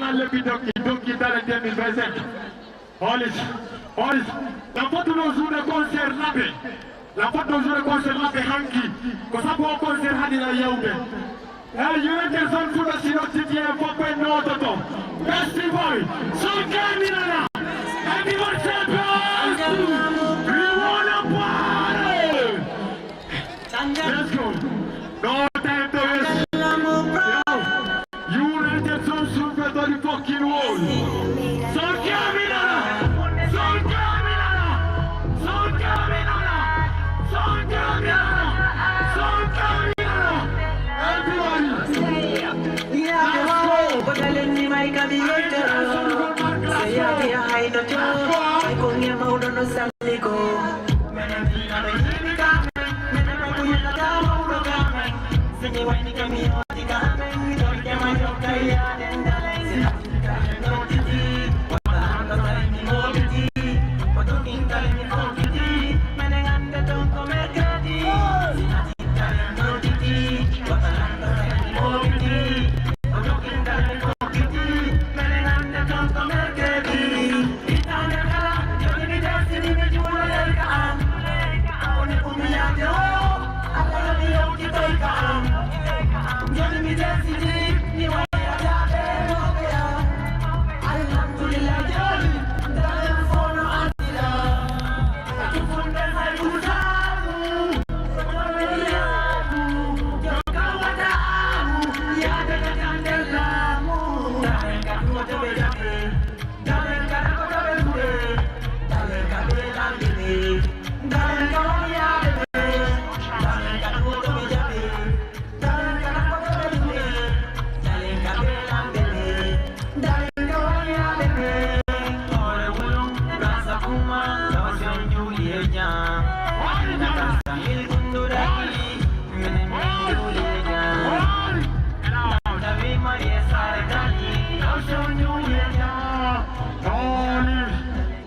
S7: LEPPI DONKIN dans le 2025. La photo nos jours de concert labe. La photo nos jours de concert labe hanki. Ko sabu concert hadina yawbe. United Zone Full Sino City and Papa no Toto. Festival. So Caminana. Everyone say we wanna party. Let's go. No time to waste. United Zone Super to the fucking wall. So Caminana. So Caminana. So Caminana. So Caminana. So Caminana. Everybody.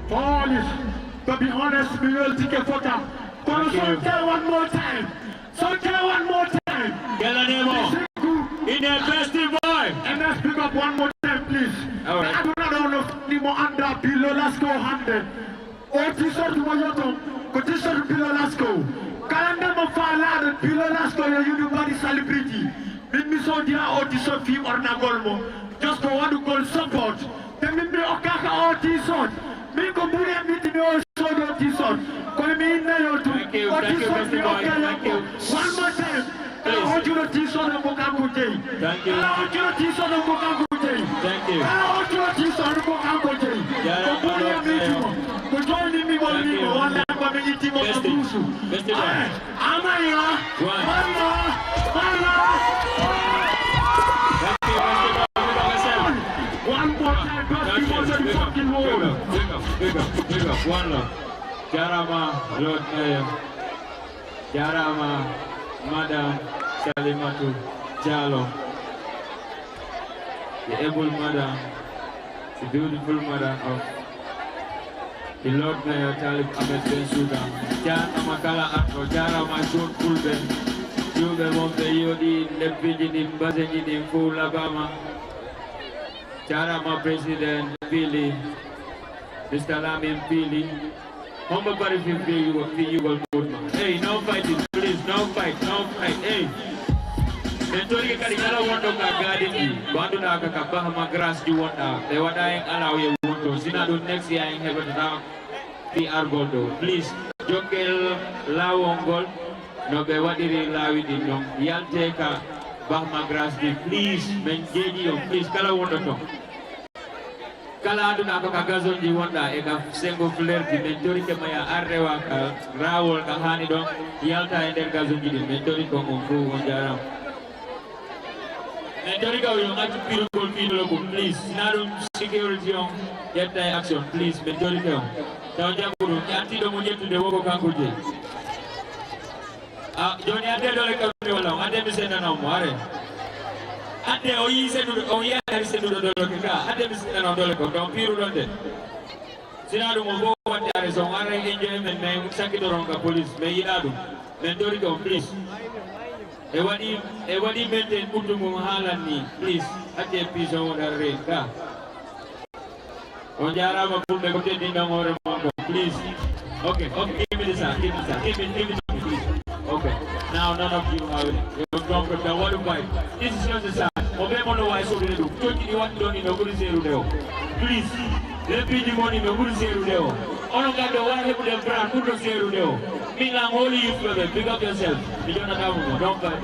S17: Polish. To be honest, we will take a photo. One more time. One more time.
S2: In the festival.
S17: And let's pick up one more time, please.
S2: All right.
S17: I do not know anymore under below. Let's go 100. Or t-shirt moyoto. Go t-shirt below. Let's go. Calendar of Falad below. Let's go. You body celebrity. With me so dear or t-shirt fee or nagolmo. Just go want to call support. Then me okaka or t-shirt. Me go buri meeting or so your t-shirt. Call me in there too.
S2: Thank you, thank you, Mr. Boy. Thank you.
S17: One more time.
S2: Please.
S17: I want you to t-shirt and Mokango Day.
S2: Thank you.
S17: I want you to t-shirt and Mokango Day.
S2: Thank you.
S17: I want you to t-shirt and Mokango Day. Go buri meeting. Go join me one day. One day I'm going to meet you.
S2: Mr. Boy.
S17: Amaya. One more time, but you want to fucking hold.
S2: Big up, one love. Jarama, Lord Mayor. Jarama, Madam Salimatu Jalo. The able mother, the beautiful mother of the Lord Mayor Talib Ahmed Bensouda. Jan Amakala Akro, Jarama John Fulbe. Jube Mompe Yodi, Lepidi Mbazeni, Full Alabama. Jarama President Pili, Mr. Lamin Pili. Humble body you will put. Hey, no fighting, please, no fight, hey. Mentori Karikala want to garden, Banduna Kakabahama grass you want out. They were dying allow you want to. Sinadu next year in heaven now. PR Goldo. Please, Jokel Lawongol, no be what did allow it in no. Yal take a Bahama grass, please, Menjedi, please, Kala want to. Kala adu na kakazon di wanda eka sengo flair di mentori ke maya arrewa ka rawol ka hani dong yalta ender gazon di mentori ko ngfu onjaram mentori ka yo ngati piru gol piru ko please narum security on yetta action please mentori ka taw jaburu yanti do mo jettu de wogo kanko je joni ade dole ka wala ade mi sena no mare ade o yi senu o yi ari senu do dole ka ade mi sena no dole ko don piru don de sinadu mo bo wante are so ngare enjoyment me sakito ron ka police me yidadu mentori ko please e wadi maintain kutu mo halan ni please ade piso mo dare ka on jara ma fulbe ko te dinga ngore mo please okay give me this give me please okay now none of you have your drum for the water pipe this is just the side obe mo no why so do do ni what don't no go zero deo please LEPPI di money no go zero deo ono ga do wa hebu de brand go zero deo milang holy you big up yourself you don't know don't fight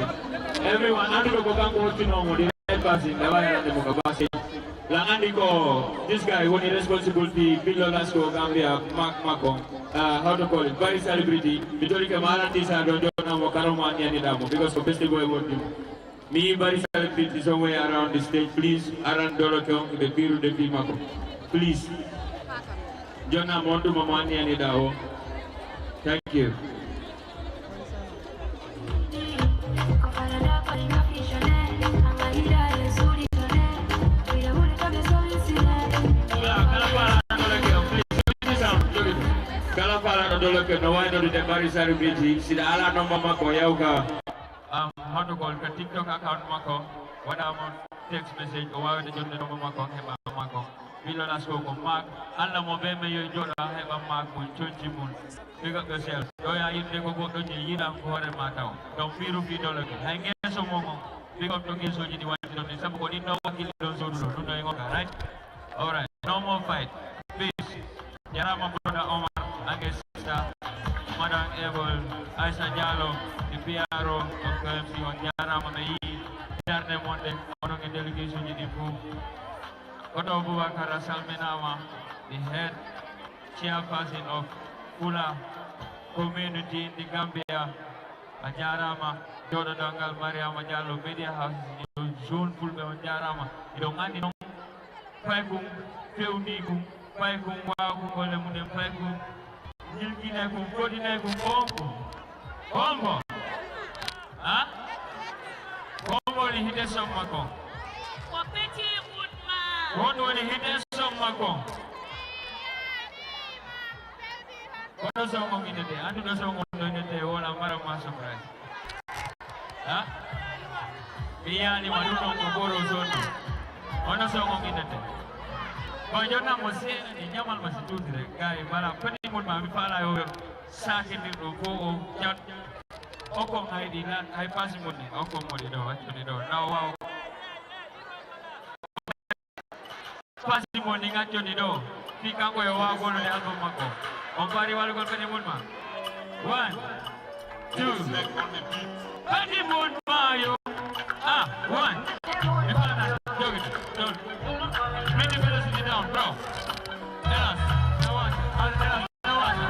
S2: everyone andu ko kango tino mo di passing the way and mo ka pass Langandi ko, this guy when he responsibility Bilo Lasco Gambia Mako, how to call it, very celebrity. Mitori Kamaranti sa dojo na mo karoma niya ni damo because of festival work him. Me very celebrity somewhere around the stage, please. Around Dolokong the Piru de Pimako, please. Jona Montu mama niya ni dao. Thank you. Kalau para dolo ke no why no de bari celebrity sida ala no mama ko yauka how to call ka TikTok account mako wada mo text message o wawe de jonde no mama ko heba mako Bilo Lasco ko mak alla mo be me yo joda heba mak mo chonchi mun big up yourself do ya yinde ko goddo ni yidam ko hore ma taw donc biru fi dolo ke hay ngeen so momo big up to ngeen so jidi wadi don ni sabu ko ni no wakil don so do do no ngoka right all right no more fight please Jarama brother Omar against Madam Ebol Aisha Diallo the PRO of KMC on Jarama me yi darne monde on a delegation di fu Koto Boubacar Salmenama the head chairperson of Fula community in the Gambia a Jarama Jodo Dangal Mariama Diallo Media House in zone Fulbe on Jarama ido ngani no fay kum fewni kum fay kum wa kum wala mu dem fay kum jilgine kum kodine kum kombo ha kombo ni hide somma ko
S10: Kopeti Woodman.
S17: What
S2: Wali hite song mako. Kono song minute. Anu do song minute wala mara masuk rai. Ha? Biya ni maduno ngoboro zono. Kono song minute. Bajona mose ni nyamal masitu dire kai mara pani mun ma mi fala yo sakin ni ko jat oko ngai dilan ai pasi mun ni oko mo di do ni do nawa pasi mun ni ngacho ni do ti kango yo wa gono ni album mako on pari walu gol pani mun ma 1 2 pani mun ma yo 1 ni fala na jogi do many fellas sit down bro tell us no one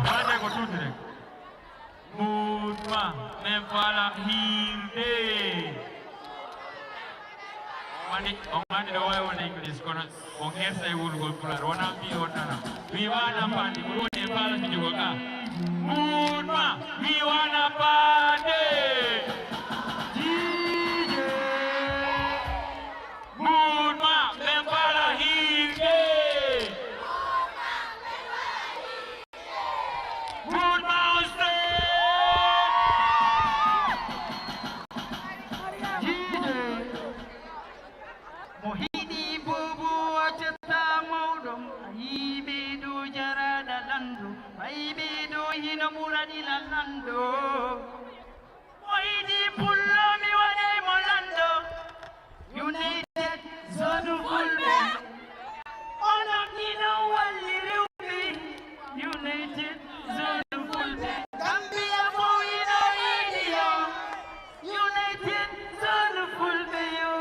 S2: wala ko tudre mutma men fala hilde mani do wayo na English kono on hersa e wurgol pular wona bi wona mi wana pandi ko woni fala mi jogo ka mutma mi wana pande mutma men fala hilde mutma uste
S8: Mohidi bubu aceta maudom aibidu jarada landu aibidu hina muradi lando Mohidi pullo mi wane molando United Zone Fulbe Ono kino wali rubi United Zone Fulbe Gambia for India United Zone Fulbe yo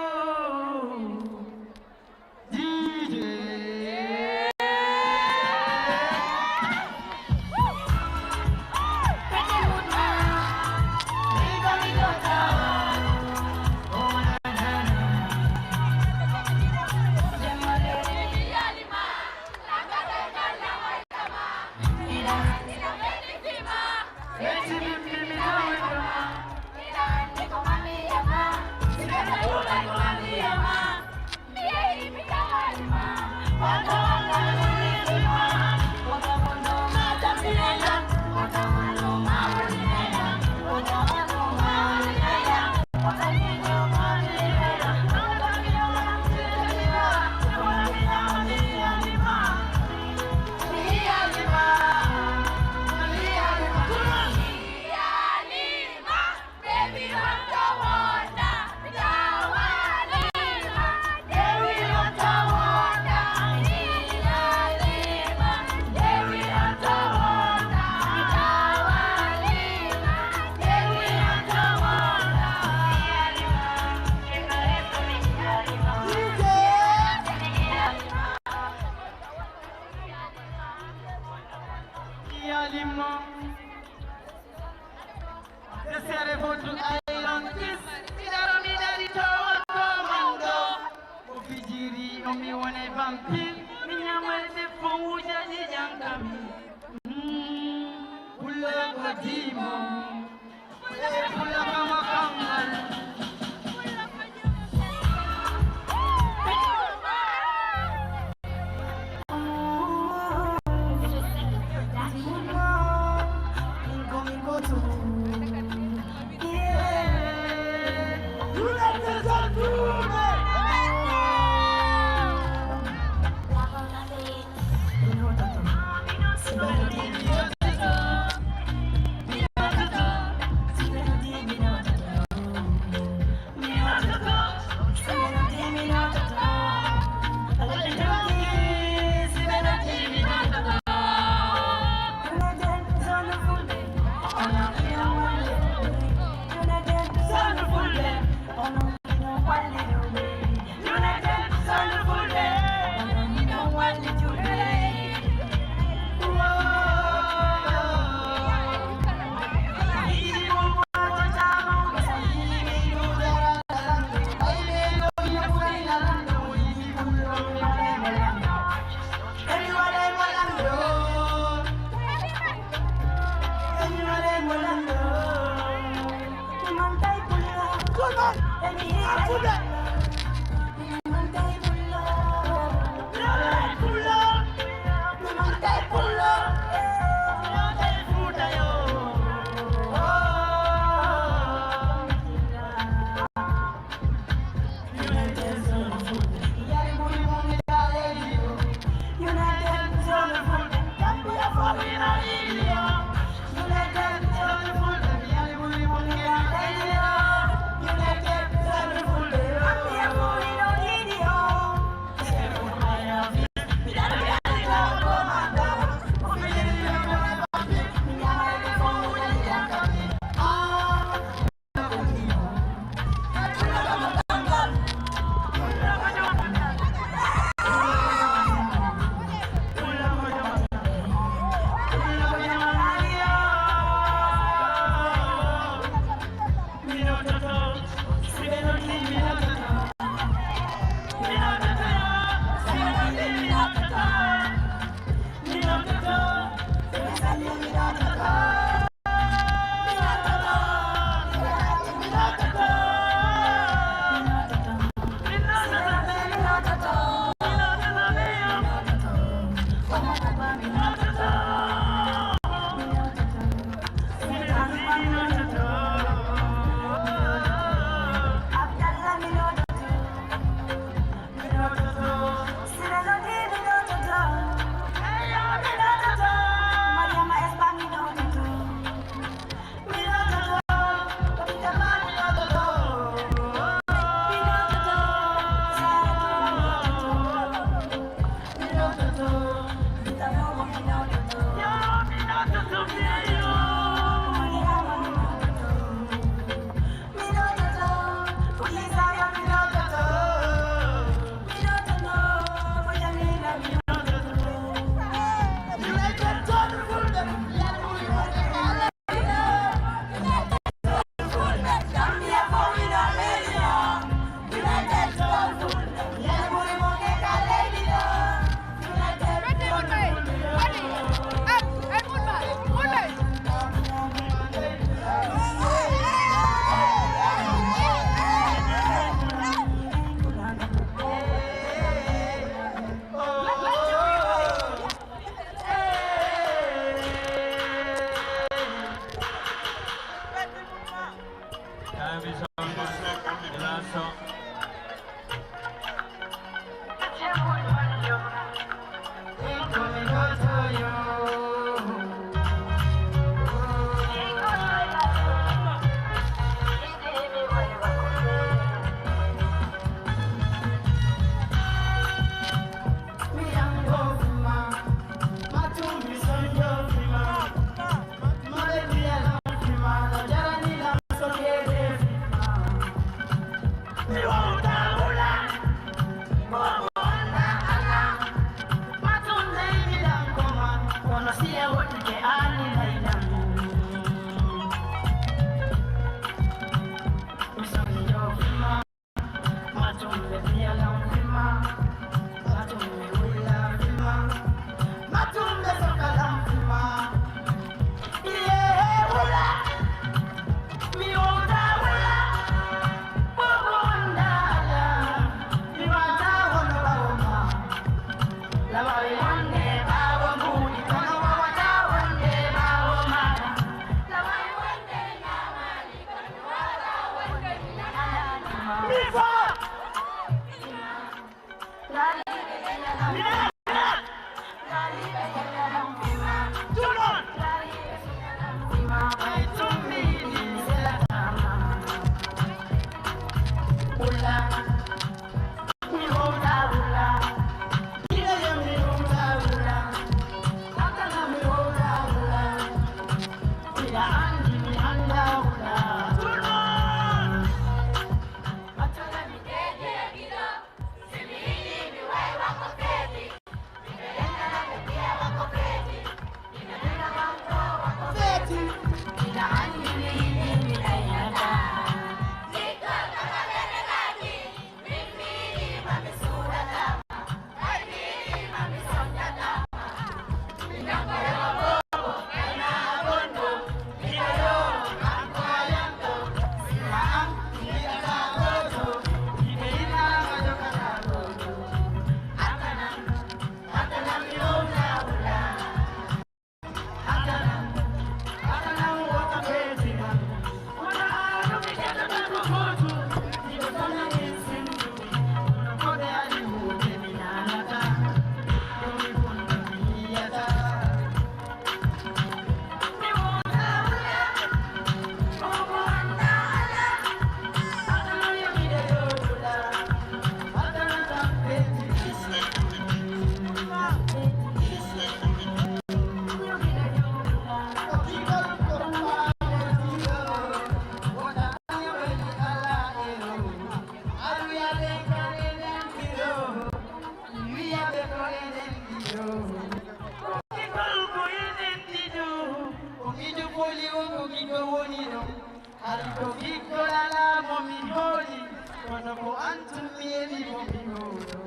S8: ko antum miyeli mo binono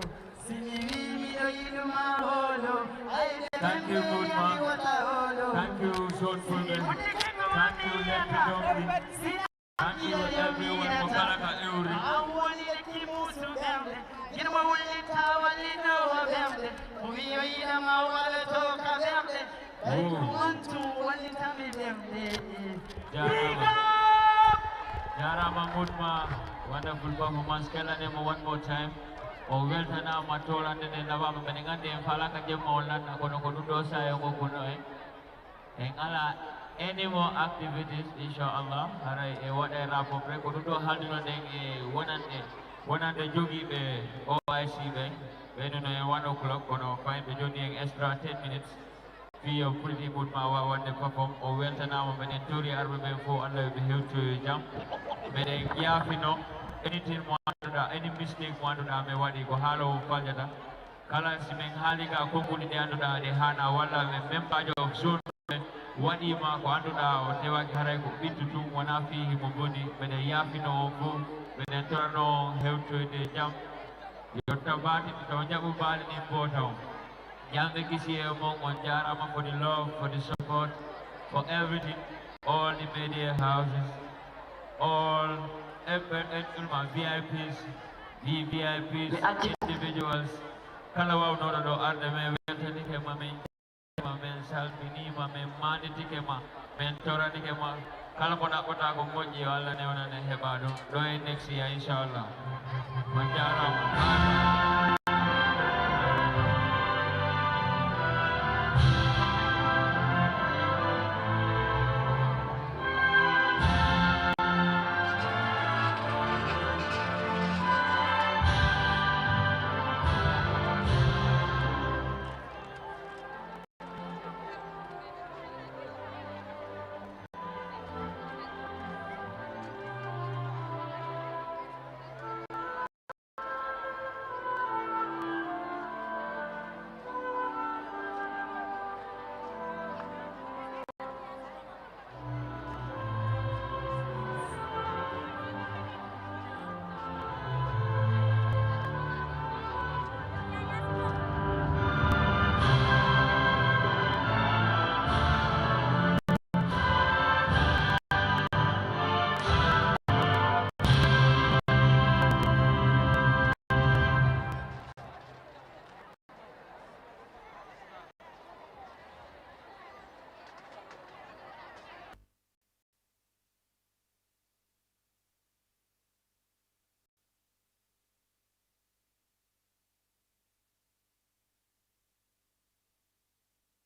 S8: sinimi mi do yiduma holo ay
S2: Thank you, good man. Thank you, Zone Fulbe. Thank you, Leppi Donkin. Thank you, everyone for Kalaka Euri.
S8: awoni kimusu bembe yiduma wulli tawali no bembe mi yo yidama wala to ka bembe ay ko antum wali tami bembe
S2: Jarama Mutma, wonderful performance. Kela nemo one more time. O weltana matola nene nabama meningande falaka jema olanda kono konudo sayo ngokuno ala any more activities inshallah haray e wada rapo pre konudo haldino den e wonande jogi be OIC be no e 1 o'clock kono fay be joni en extra 10 minutes fiyo fulti mutma wawande perform o weltana mo menen tori arbe be fo Allah be hewto jam menen yafino anything any mistake wanduɗa me waɗi ko haalowo faljata kala simin haaliga konkuɗi ɗe annduɗa ɗe hana walla ɓe membajo of zone waɗima ko annduɗa o tewaki haray ko ɓittu tum wona fihi mo boni mbeɗen yaafino on fof mbeɗen torano hewtoyde jaam yo tabatiti taw jaɓu baali ɗin bo taw jamɓe kisi e mon on jarama for the love for the support for everything all the media houses all VIPs, VVIPs, individuals, kala waw noɗo ɗo arde men weltanike ma min men salminima men manditike ma men toranike ma kala ko ɗaɓɓata ko moƴƴi yo Allah newnane heɓa ɗum ɗo e next year inchallah on jarama